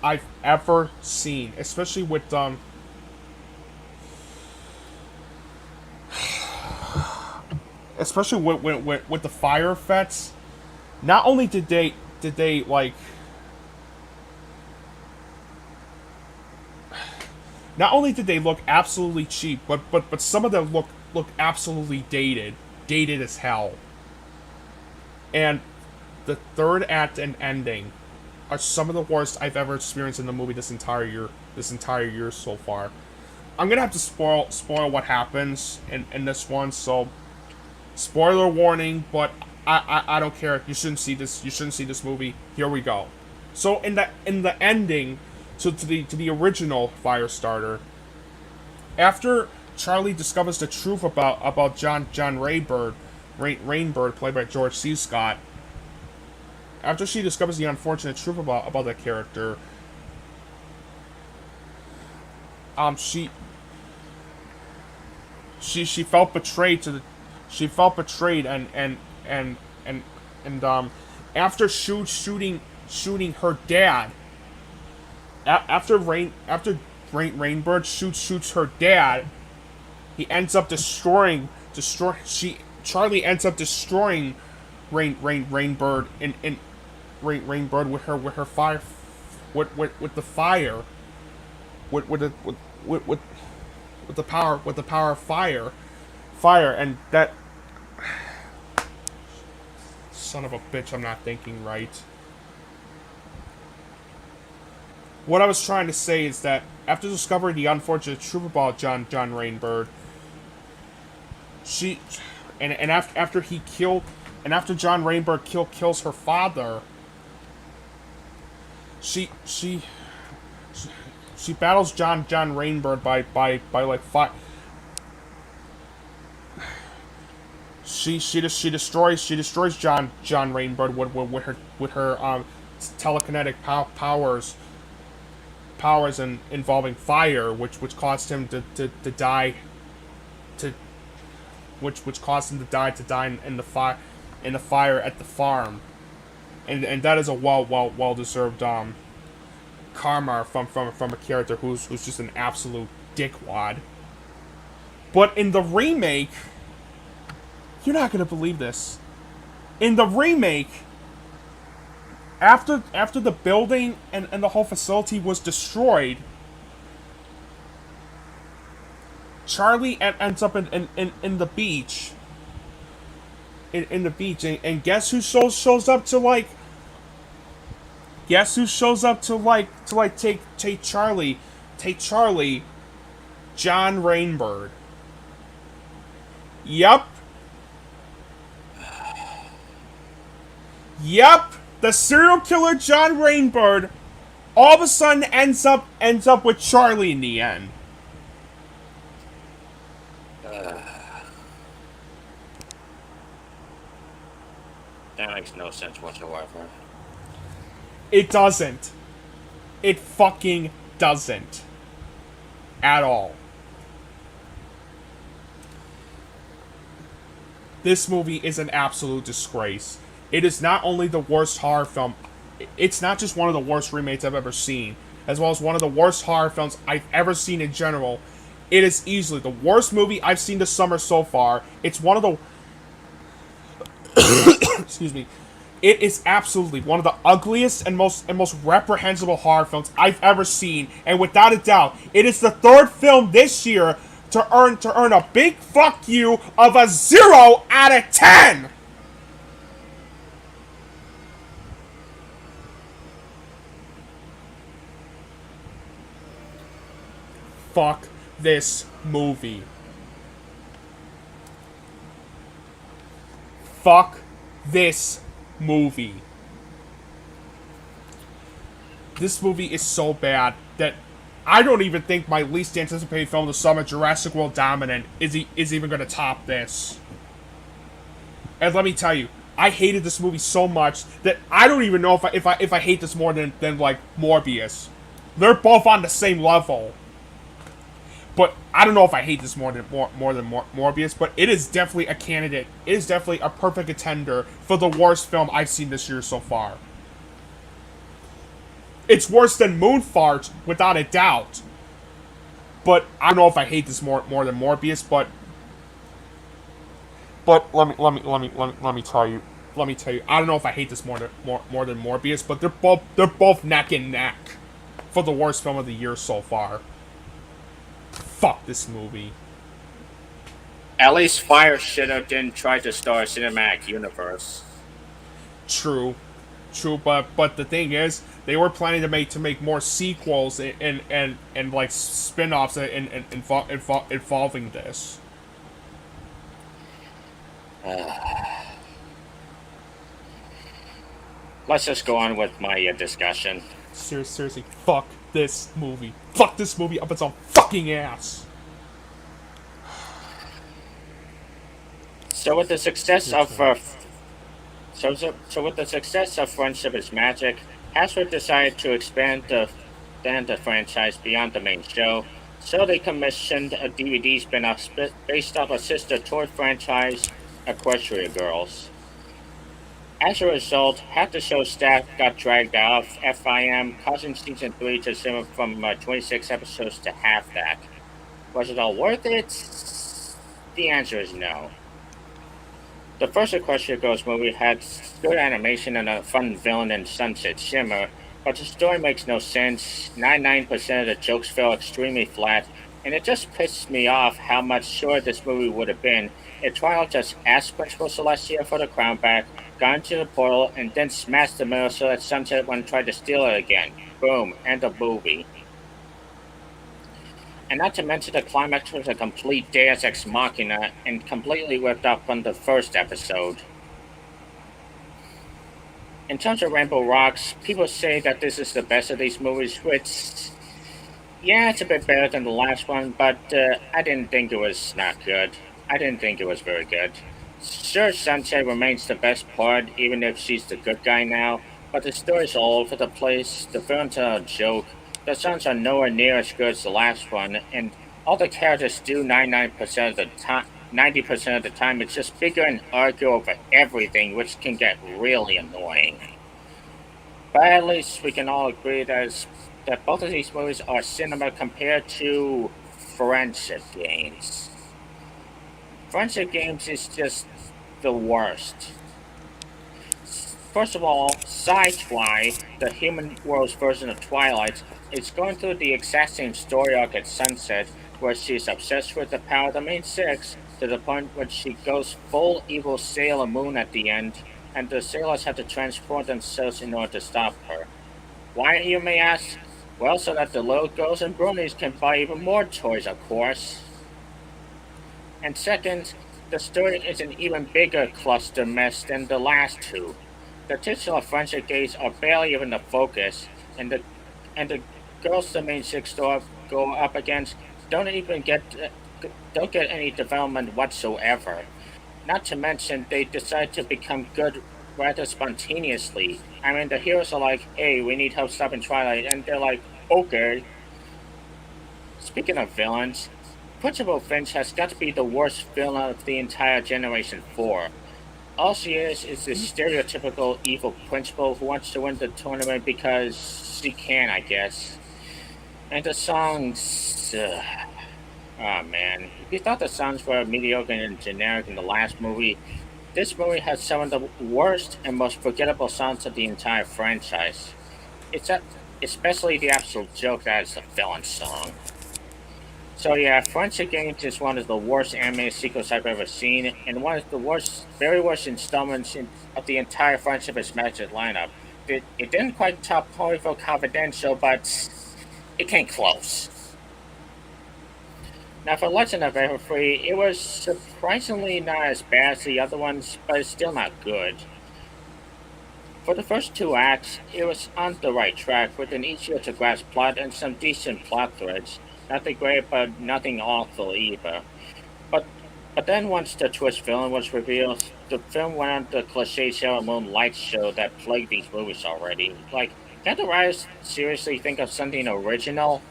I've ever seen, especially with especially with the fire effects. Not only did they like, not only did they look absolutely cheap, but some of them look absolutely dated as hell. And the third act and ending are some of the worst I've ever experienced in the movie this entire year so far. I'm gonna have to spoil what happens in this one, so spoiler warning, but I don't care. You shouldn't see this movie. Here we go. So in the ending to the original Firestarter, after Charlie discovers the truth about John Rainbird, played by George C. Scott. After she discovers the unfortunate truth about that character, she felt betrayed and after shooting her dad, after Rainbird shoots her dad, he ends up Charlie ends up destroying Rainbird Rainbird with her fire, with the fire, with the power of fire, and that son of a bitch. I'm not thinking right. What I was trying to say is that after discovering the unfortunate truth about John Rainbird, after John Rainbird kills her father, she battles John Rainbird by like five. She destroys John Rainbird with her telekinetic powers and involving fire, which caused him to die, which caused him to die in the fire at the farm, and that is a well deserved karma from a character who's just an absolute dickwad. But in the remake, you're not gonna believe this. In the remake, after the building and the whole facility was destroyed, Charlie ends up in the beach. In the beach, and guess who shows up to like? Guess who shows up to take Charlie? Take Charlie. John Rainbird. Yup. Yup. The serial killer John Rainbird all of a sudden ends up with Charlie in the end. That makes no sense whatsoever. It doesn't. It fucking doesn't. At all. This movie is an absolute disgrace. It is not only the worst horror film, it's not just one of the worst remakes I've ever seen, as well as one of the worst horror films I've ever seen in general. It is easily the worst movie I've seen this summer so far. It's one of the... Excuse me. It is absolutely one of the ugliest and most reprehensible horror films I've ever seen, and without a doubt, it is the third film this year to earn a big fuck you of a 0 out of 10. Fuck this movie. Fuck this movie. This movie is so bad that I don't even think my least anticipated film of the summer, Jurassic World Dominion, is even going to top this. And let me tell you, I hated this movie so much that I don't even know if I hate this more than like Morbius. They're both on the same level. But I don't know if I hate this more than Morbius, but it is definitely a candidate. It is definitely a perfect contender for the worst film I've seen this year so far. It's worse than Moonfart, without a doubt. But I don't know if I hate this more than Morbius, but let me tell you, I don't know if I hate this more than Morbius, but they're both neck and neck for the worst film of the year so far. Fuck this movie. At least Firestarter didn't try to start a cinematic universe. True, but the thing is, they were planning to make more sequels and like spin-offs involving this. Let's just go on with my discussion. Seriously, fuck this movie. Fuck this movie up its own fucking ass. So with the success Your of turn. with the success of Friendship is Magic, Hasbro decided to expand the franchise beyond the main show. So they commissioned a DVD spin-off based off a sister toy franchise, Equestria Girls. As a result, half the show's staff got dragged off FIM, causing season 3 to simmer from 26 episodes to half that. Was it all worth it? The answer is no. The first Equestria Girls movie had good animation and a fun villain in Sunset Shimmer, but the story makes no sense. 99% of the jokes fell extremely flat, and it just pissed me off how much shorter this movie would have been if Twilight just asked Principal Celestia for the crown back, got into the portal, and then smashed the mirror so that Sunset wouldn't try to steal it again. Boom, end of movie. And not to mention the climax was a complete Deus Ex Machina and completely ripped off from the first episode. In terms of Rainbow Rocks, people say that this is the best of these movies, which, yeah, it's a bit better than the last one, but I didn't think it was not good. I didn't think it was very good. Sure, Sunset remains the best part, even if she's the good guy now, but the story's all over the place, the villains are a joke, the songs are nowhere near as good as the last one, and all the characters do 99% of the time. 90% of the time, it's just bigger and argue over everything, which can get really annoying. But at least we can all agree that both of these movies are cinema compared to Friendship Games. Friendship Games is just the worst. First of all, Sci-Twi, the human world's version of Twilight, is going through the exact same story arc at Sunset, where she's obsessed with the power of the main six, to the point where she goes full evil Sailor Moon at the end, and the sailors have to transform themselves in order to stop her. Why, you may ask? Well, so that the little girls and bronies can buy even more toys, of course. And second, the story is an even bigger cluster mess than the last two. The titular friendship games are barely even the focus, and the girls the main six go up against don't even don't get any development whatsoever. Not to mention, they decide to become good rather spontaneously. I mean, the heroes are like, "Hey, we need help stopping Twilight," and they're like, "Okay." Speaking of villains, Principal Finch has got to be the worst villain of the entire Generation 4. All she is the stereotypical evil principal who wants to win the tournament because she can, I guess. And the songs. Oh man. If you thought the songs were mediocre and generic in the last movie, this movie has some of the worst and most forgettable songs of the entire franchise. It's a, especially the absolute joke that is the villain song. So yeah, Friendship Games is one of the worst anime sequels I've ever seen, and one of the very worst installments of the entire Friendship is Magic lineup. It didn't quite top Polyville Confidential, but it came close. Now for Legend of Everfree, it was surprisingly not as bad as the other ones, but it's still not good. For the first two acts, it was on the right track with an easier to grasp plot and some decent plot threads. Nothing great, but nothing awful either. But but then once the twist villain was revealed, the film went on the cliche Sailor Moon light show that plagued these movies already. Like, can't the writers seriously think of something original?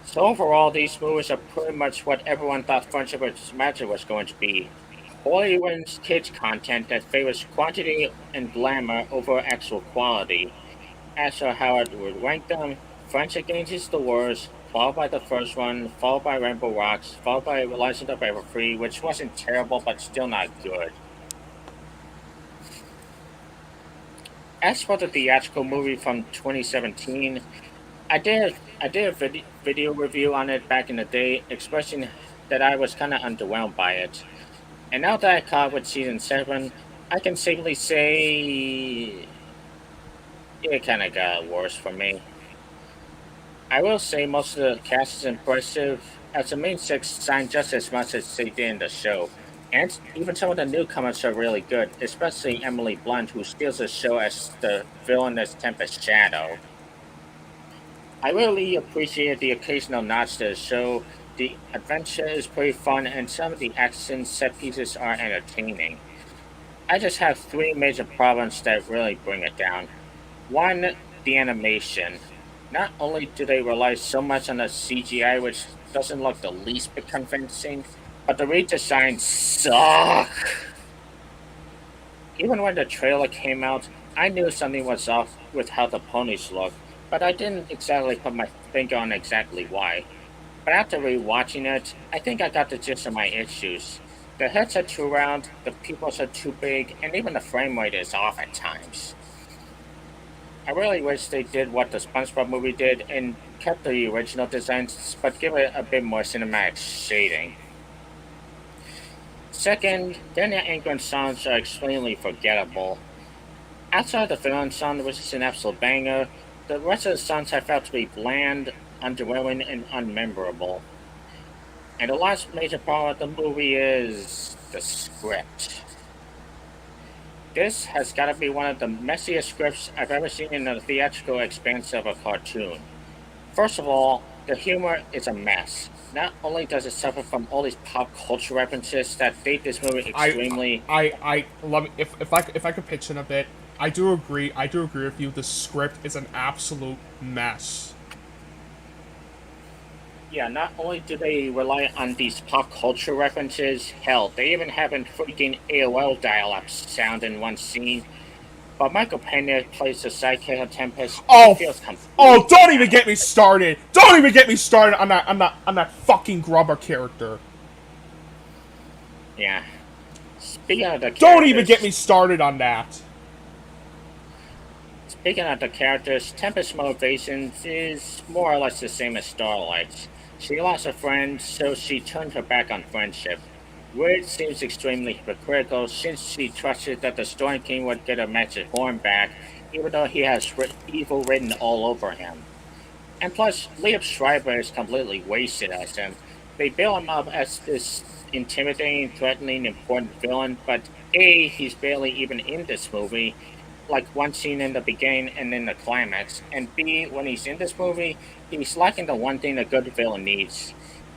So overall, these movies are pretty much what everyone thought Friendship with Magic was going to be. Hollywood's kids content that favors quantity and glamour over actual quality. As for how I would rank them, Friendship Games is the worst, followed by the first one, followed by Rainbow Rocks, followed by Legend of Everfree, which wasn't terrible but still not good. As for the theatrical movie from 2017, I did a video review on it back in the day, expressing that I was kind of underwhelmed by it. And now that I caught up with season 7, I can safely say it kind of got worse for me. I will say most of the cast is impressive, as the main six signed just as much as they did in the show. And even some of the newcomers are really good, especially Emily Blunt, who steals the show as the villainous Tempest Shadow. I really appreciate the occasional nods to the show, The adventure is pretty fun, and some of the action set pieces are entertaining. I just have three major problems that really bring it down. One, the animation. Not only do they rely so much on the CGI, which doesn't look the least bit convincing, but the redesigns suck. Even when the trailer came out, I knew something was off with how the ponies look, but I didn't exactly put my finger on exactly why. But after rewatching it, I think I got the gist of my issues. The heads are too round, the pupils are too big, and even the frame rate is off at times. I really wish they did what the SpongeBob movie did and kept the original designs, but give it a bit more cinematic shading. Second, Daniel Ingram's songs are extremely forgettable. Outside of the villain song, which is an absolute banger, the rest of the songs I felt to be bland, underwhelming, and unmemorable. And the last major part of the movie is the script. This has got to be one of the messiest scripts I've ever seen in a theatrical expanse of a cartoon. First of all, the humor is a mess. Not only does it suffer from all these pop culture references that date this movie extremely. I love it. If I could pitch in a bit, I do agree. I do agree with you. The script is an absolute mess. Yeah, not only do they rely on these pop culture references, hell, they even have a freaking AOL dial-up sound in one scene. But Michael Pena plays the sidekick of Tempest. He feels oh! Don't even get me started! Don't even get me started on that fucking Grubber character. Yeah. Speaking of the characters, don't even get me started on that. Speaking of the characters, Tempest's motivations is more or less the same as Starlight's. She lost a friend, so she turned her back on friendship. Which seems extremely hypocritical since she trusted that the Storm King would get her magic horn back, even though he has evil written all over him. And plus, Liev Schreiber is completely wasted as him. They build him up as this intimidating, threatening, important villain, but A, he's barely even in this movie, like one scene in the beginning and then the climax, and B, when he's in this movie, he's lacking the one thing a good villain needs: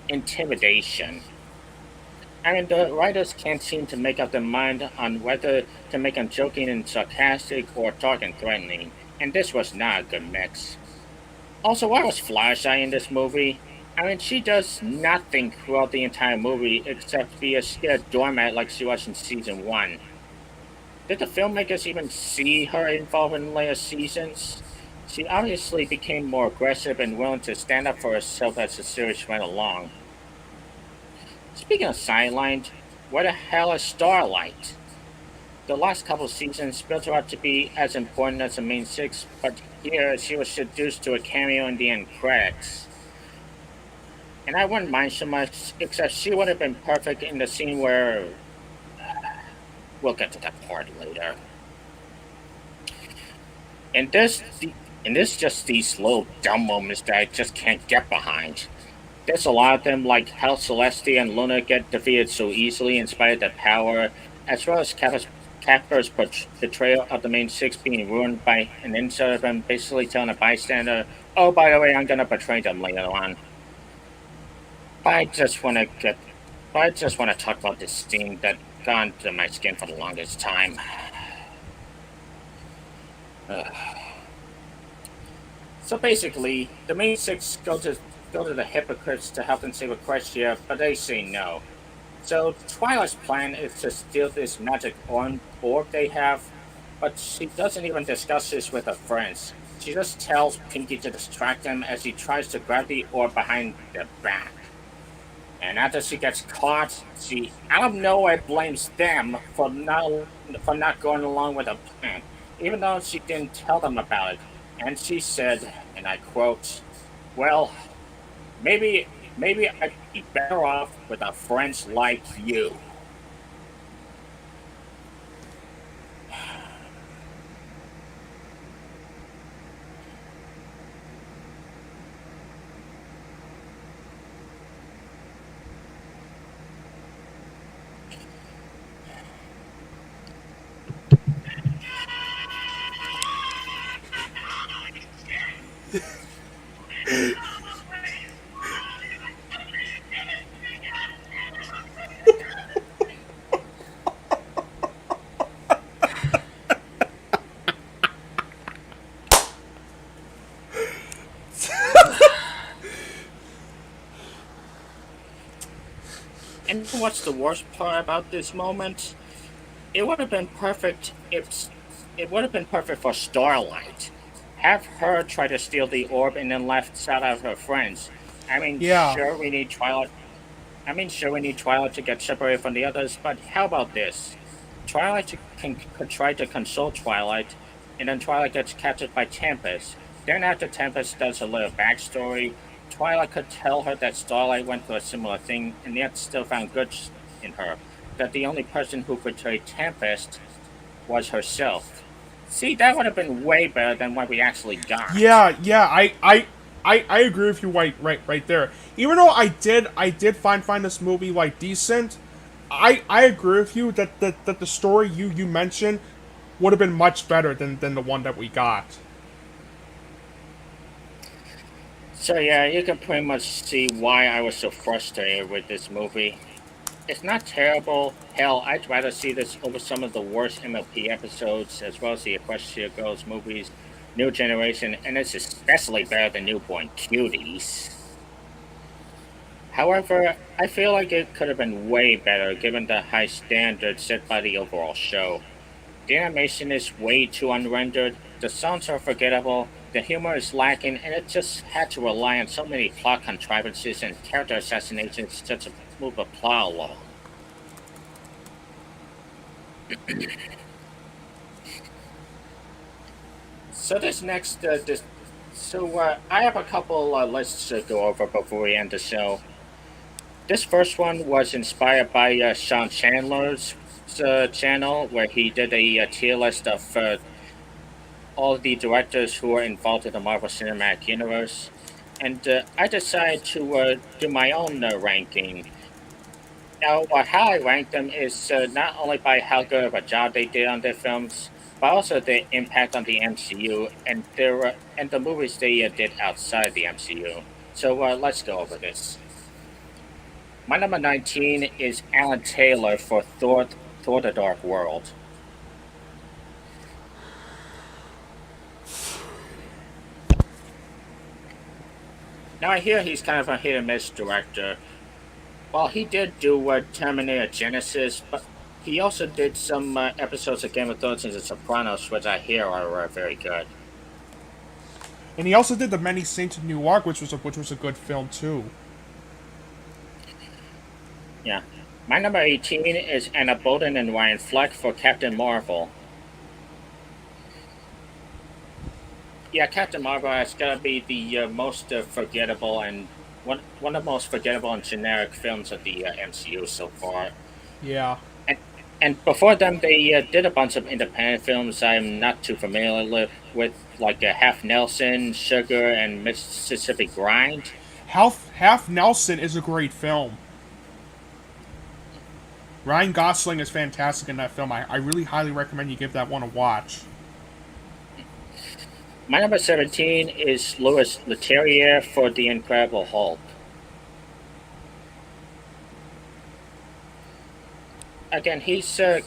intimidation. I mean, the writers can't seem to make up their mind on whether to make him joking and sarcastic or talking threatening, and this was not a good mix. Also, why was Flasheye in this movie? I mean, she does nothing throughout the entire movie except be a scared doormat like she was in season 1. Did the filmmakers even see her involved in later seasons? She obviously became more aggressive and willing to stand up for herself as the series went along. Speaking of sidelined, where the hell is Starlight? The last couple seasons built her up to be as important as the main six, but here she was reduced to a cameo in the end credits. And I wouldn't mind so much, except she would have been perfect in the scene where... We'll get to that part later. And there's just these little dumb moments that I just can't get behind. There's a lot of them, like how Celestia and Luna get defeated so easily in spite of their power, as well as Casper's betrayal of the main six being ruined by an insert of him basically telling a bystander, "Oh, by the way, I'm gonna betray them later on." I just want to talk about this scene that got under my skin for the longest time. So basically, the main six go to the hypocrites to help them save Equestria, but they say no. So Twilight's plan is to steal this magic orb they have, but she doesn't even discuss this with her friends. She just tells Pinky to distract them as he tries to grab the orb behind their back. And after she gets caught, she out of nowhere blames them for not going along with her plan, even though she didn't tell them about it. And she said, and I quote, "Well, maybe I'd be better off with a friend like you." And what's the worst part about this moment? It would have been perfect if it would have been perfect for Starlight. Have her try to steal the orb and then left out of her friends. I mean, Yeah, sure we need Twilight. I mean, sure we need Twilight to get separated from the others, but how about this? Could try to console Twilight, and then Twilight gets captured by Tempest. Then after Tempest does a little backstory, Twilight could tell her that Starlight went through a similar thing, and yet still found good in her. That the only person who betrayed Tempest was herself. See, that would have been way better than what we actually got. yeah. I agree with you right there. Even though I did find this movie like decent, I agree with you that the story you mentioned would have been much better than the one that we got. So yeah, you can pretty much see why I was so frustrated with this movie. It's not terrible. Hell, I'd rather see this over some of the worst MLP episodes, as well as the Equestria Girls movies, New Generation, and it's especially better than Newborn Cuties. However, I feel like it could have been way better given the high standards set by the overall show. The animation is way too unrendered, the songs are forgettable, the humor is lacking, and it just had to rely on so many plot contrivances and character assassinations just to move the plot along. So this next, this, so I have a couple lists to go over before we end the show. This first one was inspired by Sean Chandler's channel, where he did a tier list of all the directors who are involved in the Marvel Cinematic Universe. And I decided to do my own ranking. Now, how I rank them is not only by how good of a job they did on their films, but also their impact on the MCU and the movies they did outside the MCU. So let's go over this. My number 19 is Alan Taylor for Thor: The Dark World. Now I hear he's kind of a hit and miss director. Well, he did do Terminator Genesis, but he also did some episodes of Game of Thrones and The Sopranos, which I hear are very good. And he also did the Many Saints of Newark, which was a good film too. Yeah. My number 18 is Anna Boden and Ryan Fleck for Captain Marvel. Yeah, Captain Marvel has got to be the most forgettable and one of the most forgettable and generic films of the MCU so far. Yeah. And and before them, they did a bunch of independent films I'm not too familiar with like Half Nelson, Sugar, and Mississippi Grind. Half Nelson is a great film. Ryan Gosling is fantastic in that film. I really highly recommend you give that one a watch. My number 17 is Louis Leterrier for The Incredible Hulk. Again, he's a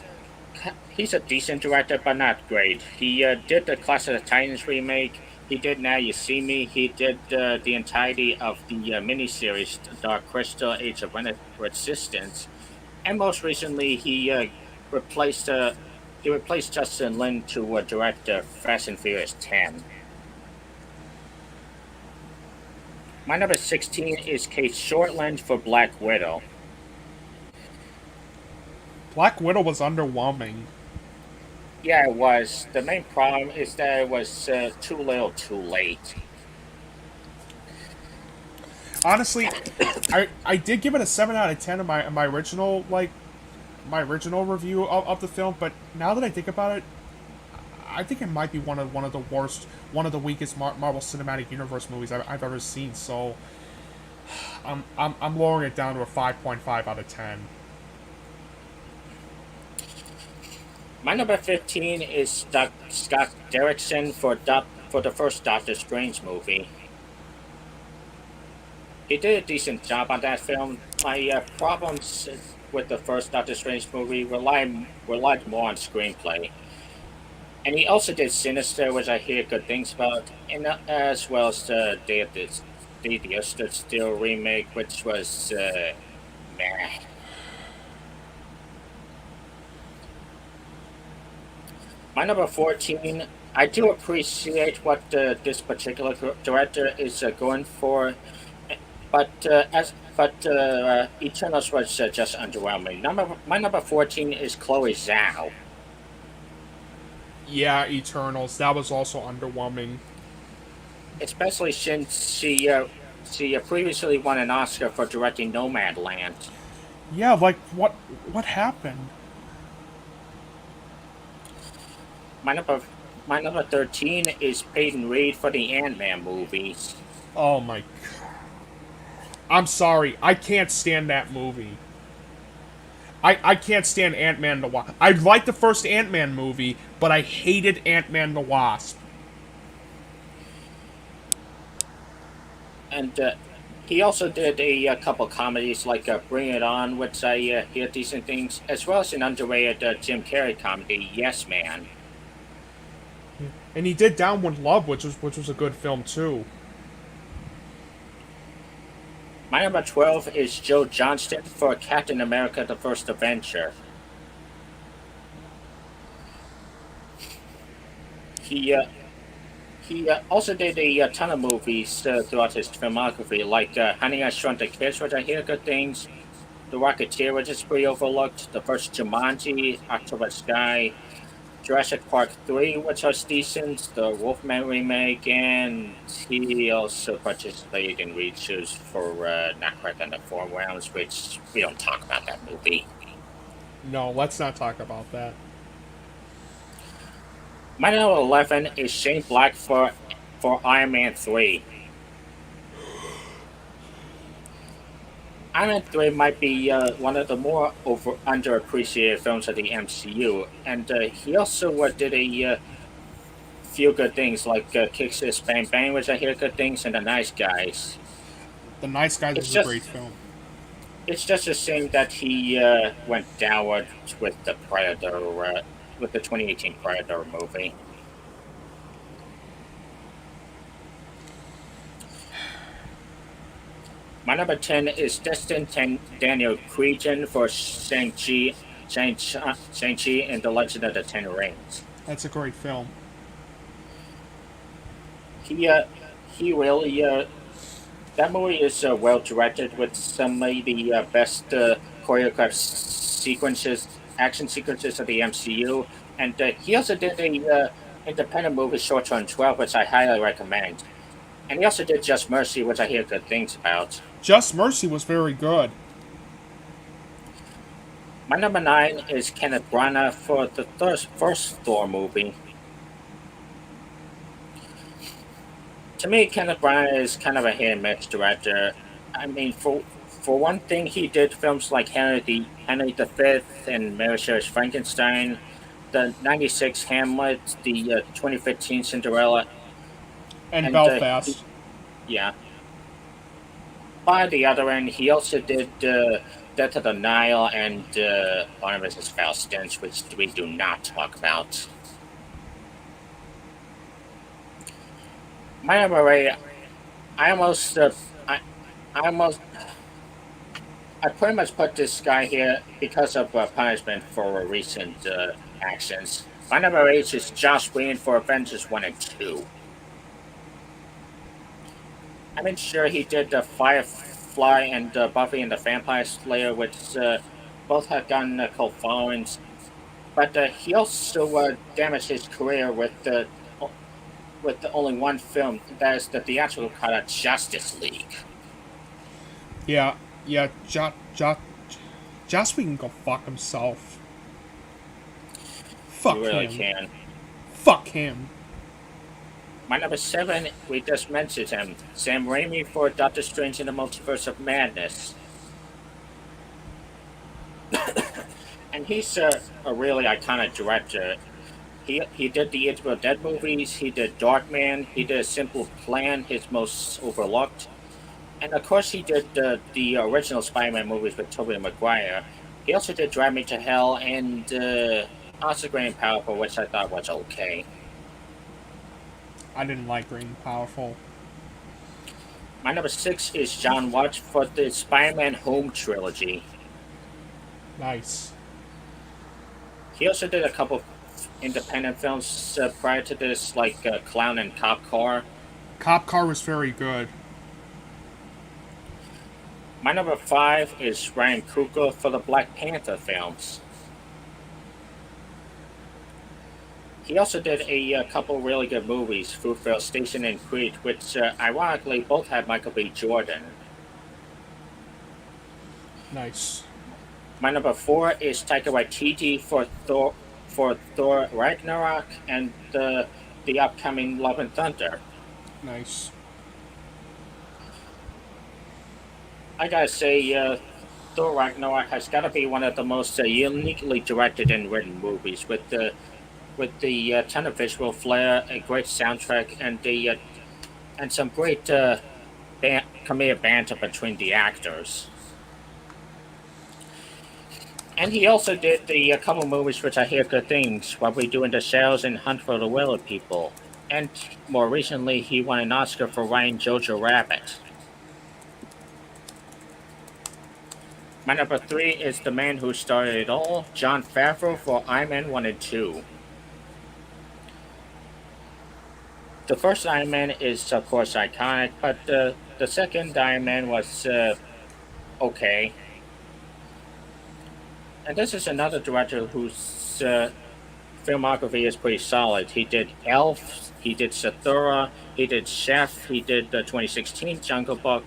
decent director, but not great. He did the Clash of the Titans remake. He did Now You See Me. He did the entirety of the miniseries Dark Crystal: Age of Resistance, and most recently replaced uh, he replaced Justin Lin to direct Fast and Furious 10. My number 16 is Kate Shortland for Black Widow. Black Widow was underwhelming. Yeah, it was. The main problem is that it was too little too late. Honestly, I did give it a 7 out of 10 in my original my original review of the film, but now that I think about it, I think it might be one of the worst, one of the weakest Marvel Cinematic Universe movies I've ever seen. So I'm lowering it down to a 5.5 out of 10. My number 15 is Scott Derrickson for the first Doctor Strange movie. He did a decent job on that film. My problems with the first Doctor Strange movie relied more on screenplay. And he also did Sinister, which I hear good things about, and as well as the Day the Stood Still remake, which was meh. My number 14, I do appreciate what this particular director is going for, but Eternals was just underwhelming. My number 14 is Chloe Zhao. Yeah, Eternals. That was also underwhelming. Especially since she previously won an Oscar for directing Nomadland. Yeah, like what happened? My number my number 13 is Peyton Reed for the Ant-Man movies. Oh my. I'm sorry. I can't stand that movie. I can't stand Ant-Man the Wasp. I liked the first Ant-Man movie, but I hated Ant-Man the Wasp. And he also did a couple comedies like Bring It On, which I hear decent things, as well as an underrated Jim Carrey comedy, Yes Man. And he did Downward Love, which was a good film too. My number 12 is Joe Johnston for Captain America the First Avenger. He also did a ton of movies throughout his filmography, like Honey, I Shrunk the Kids, which I hear good things, The Rocketeer, which is pretty overlooked, the first Jumanji, October Sky, Jurassic Park 3, which was decent, the Wolfman remake, and he also participated in reshoots for Not Quite Under 4 Rounds, which we don't talk about that movie. No, let's not talk about that. My number 11 is Shane Black for Iron Man 3. Iron Man 3 might be one of the more underappreciated films of the MCU, and he also did a few good things like Kicks This Bang Bang, which I hear good things, and The Nice Guys. The Nice Guys It's is a just great film. it's just a shame that he went downward with the Predator, with the 2018 Predator movie. My number 10 is Destin Daniel Cretton for Shang-Chi and the Legend of the Ten Rings. That's a great film. He, uh, he really, that movie is well directed with some of the best choreographed action sequences of the MCU. And he also did a independent movie, Short Term 12, which I highly recommend. And he also did Just Mercy, which I hear good things about. Just Mercy was very good. My number 9 is Kenneth Branagh for the first Thor movie. To me, Kenneth Branagh is kind of a hit and miss director. I mean, for one thing, he did films like Henry V and Mary Shelley's Frankenstein, the '96 Hamlet, the 2015 Cinderella, And and Belfast. yeah. By the other end, he also did Death of the Nile and Barnabas' Faustins, which we do not talk about. My number 8, I almost, I almost, I pretty much put this guy here because of punishment for recent actions. My number 8 is Joss Whedon for Avengers 1 and 2. I mean, sure, he did Firefly and Buffy and the Vampire Slayer, which both have gotten cult followings, but he also damaged his career with only one film, that is the theatrical cut of Justice League. Yeah, Joss Whedon can go fuck himself. Fuck You really him. can. Fuck him. My number 7, we just mentioned him, Sam Raimi for Doctor Strange in the Multiverse of Madness. And he's a really iconic director. He did the Evil Dead movies, he did Darkman, he did A Simple Plan, his most overlooked. And of course he did the original Spider-Man movies with Tobey Maguire. He also did Drive Me to Hell and also Great and Powerful, which I thought was okay. I didn't like Great and Powerful. My number 6 is John Watts for the Spider-Man Home trilogy. Nice. He also did a couple independent films prior to this, like Clown and Cop Car. Cop Car was very good. My number five is Ryan Coogler for the Black Panther films. He also did a couple really good movies, Fruitvale Station and Creed, which ironically both had Michael B. Jordan. Nice. My number four is Taika Waititi for Thor Ragnarok and the upcoming Love and Thunder. Nice. I gotta say, Thor Ragnarok has got to be one of the most uniquely directed and written movies, with the ton of visual flair, a great soundtrack, and some great comedic banter between the actors. And he also did the couple movies which I hear good things, What We Do in the Shadows and Hunt for the Willow People. And more recently, he won an Oscar for writing Jojo Rabbit. My number three is the man who started it all, Jon Favreau for Iron Man 1 and 2. The first Iron Man is, of course, iconic, but the second Iron Man was okay. And this is another director whose filmography is pretty solid. He did Elf, he did Zathura, he did Chef, he did the 2016 Jungle Book,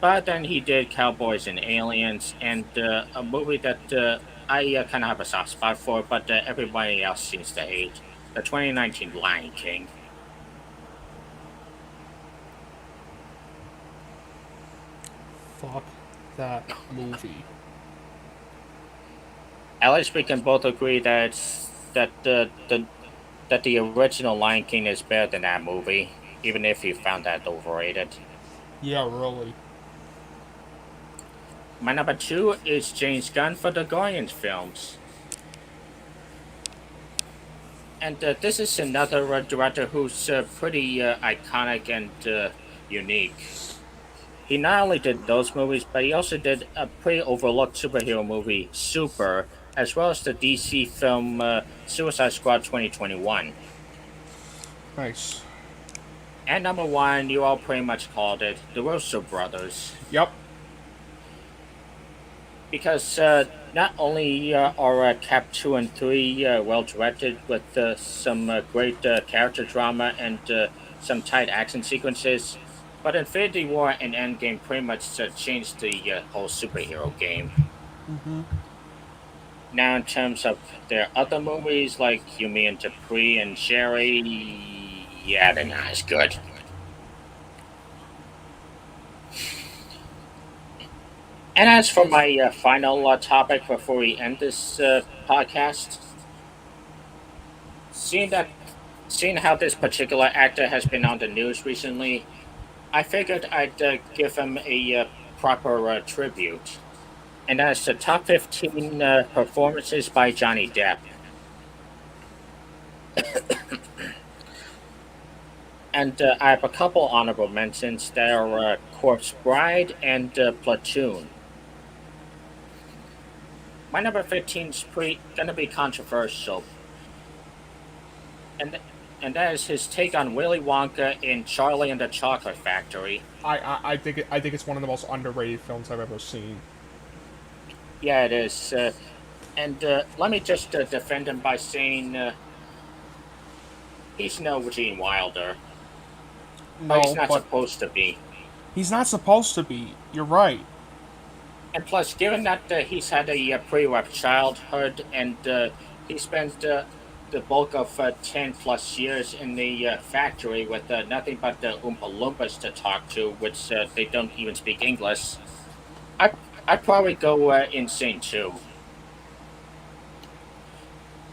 but then he did Cowboys and Aliens, and a movie that I kind of have a soft spot for, but everybody else seems to hate, the 2019 Lion King. Fuck that movie. At least we can both agree that the original Lion King is better than that movie, even if you found that overrated. Yeah, really. My number two is James Gunn for the Guardians films. And this is another director who's pretty iconic and unique. He not only did those movies, but he also did a pretty overlooked superhero movie, Super, as well as the DC film Suicide Squad 2021. Nice. And number one, you all pretty much called it, The Russo Brothers. Yep. Because not only are Cap 2 and 3 well directed with some great character drama and some tight action sequences, but Infinity War and Endgame pretty much changed the whole superhero game. Mm-hmm. Now, in terms of their other movies like Yumi and Dupree and Sherry, yeah, they're not as good. And as for my final topic before we end this podcast, seeing how this particular actor has been on the news recently, I figured I'd give him a proper tribute. And that's the top 15 performances by Johnny Depp. And I have a couple honorable mentions that are Corpse Bride and Platoon. My number 15 is going to be controversial. And that is his take on Willy Wonka in Charlie and the Chocolate Factory. I think it's one of the most underrated films I've ever seen. Yeah, it is. And let me just defend him by saying he's no Gene Wilder. No, but he's not supposed to be. He's not supposed to be. You're right. And plus, given that he's had a pretty rough childhood and he spent the bulk of 10 plus years in the factory with nothing but the Oompa Loompas to talk to, which they don't even speak English, I'd probably go insane too.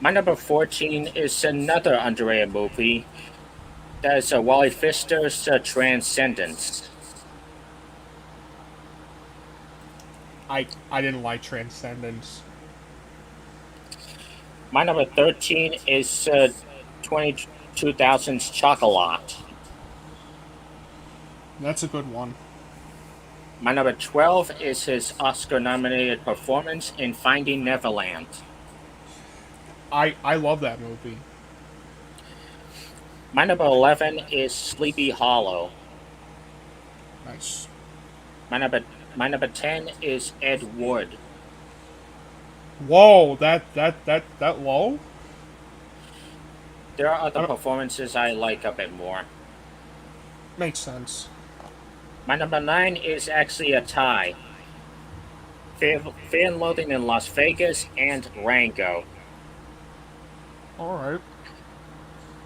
My number 14 is another underrated movie. That is Wally Pfister's Transcendence. I didn't like Transcendence. My number 13 is 2000's Chocolat. That's a good one. My number 12 is his Oscar-nominated performance in Finding Neverland. I love that movie. My number 11 is Sleepy Hollow. Nice. My number my number 10 is Ed Wood. Whoa, that low? There are I other don't, performances I like a bit more. makes sense. My number 9 is actually a tie. Fear and Loathing in Las Vegas and Rango. All right.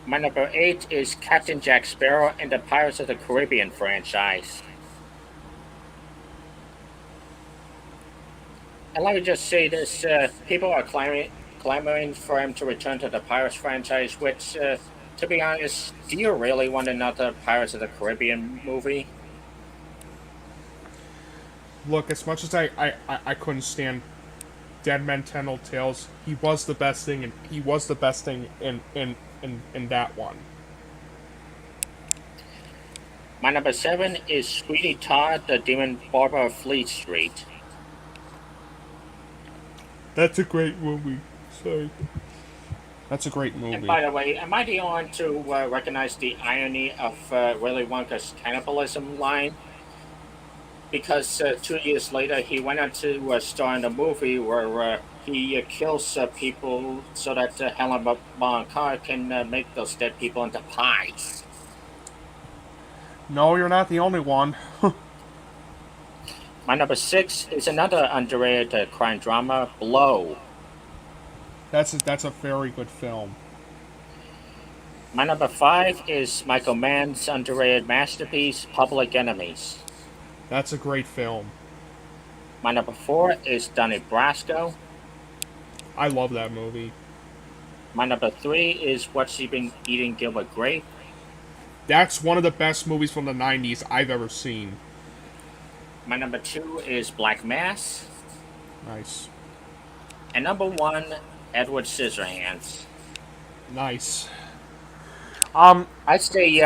My number 8 is Captain Jack Sparrow and the Pirates of the Caribbean franchise. And let me just say this: people are clamoring for him to return to the Pirates franchise. Which, to be honest, do you really want another Pirates of the Caribbean movie? Look, as much as I couldn't stand Dead Men Tell Tales, he was the best thing, and he was the best thing in that one. My number 7 is Sweetie Todd, the Demon Barber of Fleet Street. That's a great movie. Sorry. That's a great And movie. by the way, am I the only one to recognize the irony of Willy Wonka's cannibalism line? Because 2 years later, he went on to star in a movie where he kills people so that Helen Bonham Carter can make those dead people into pies. No, you're not the only one. My number 6 is another underrated crime drama, Blow. That's a very good film. My number 5 is Michael Mann's underrated masterpiece, Public Enemies. That's a great film. My number 4 is Donnie Brasco. I love that movie. My number 3 is What's She Been Eating, Gilbert Grape. That's one of the best movies from the 90s I've ever seen. My number 2 is Black Mass. Nice. And number 1, Edward Scissorhands. Nice. I'd say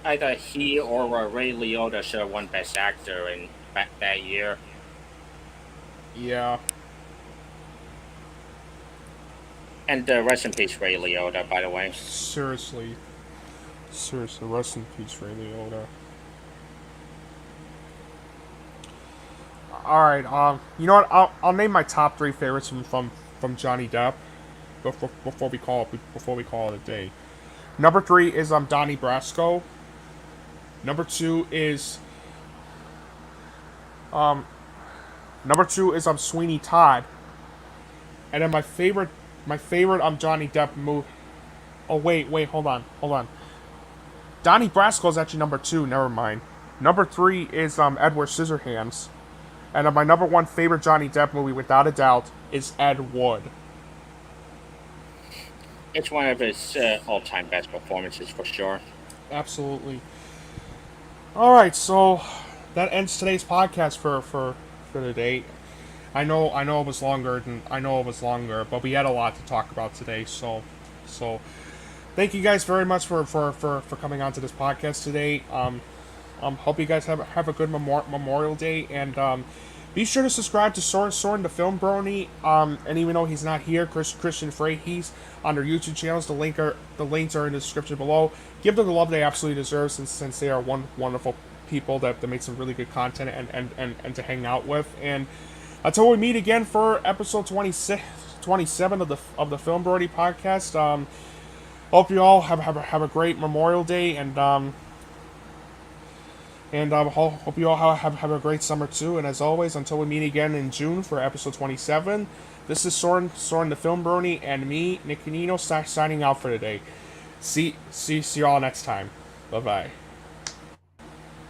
either he or Ray Liotta should have won Best Actor in that year. Yeah. And rest in peace, Ray Liotta, by the way. Seriously. Seriously, rest in peace, Ray Liotta. Alright, you know what? I'll name my top 3 favorites from Johnny Depp before we call it a day. Number 3 is Donnie Brasco. Number 2 is Sweeney Todd. And then my favorite Johnny Depp movie. Oh wait, hold on. Donnie Brasco is actually number 2. Never mind. Number 3 is Edward Scissorhands, and my number 1 favorite Johnny Depp movie, without a doubt, is Ed Wood. It's one of his all-time best performances for sure. Absolutely. All right, so that ends today's podcast for today. I know it was longer, but we had a lot to talk about today. So thank you guys very much for coming on to this podcast today. Hope you guys have a good Memorial Day, and be sure to subscribe to Soren the FilmBrony. And even though he's not here, Christian Frey, he's on their YouTube channels. The links are in the description below. Give them the love they absolutely deserve, since they are wonderful people that make some really good content and to hang out with. And until we meet again for episode 27 of the FilmBrony podcast. Hope you all have a great Memorial Day, and hope you all have a great summer too. And as always, until we meet again in June for episode 27, this is Soren the FilmBrony, and me, Nick Canino, signing out for today. See you all next time. Bye bye.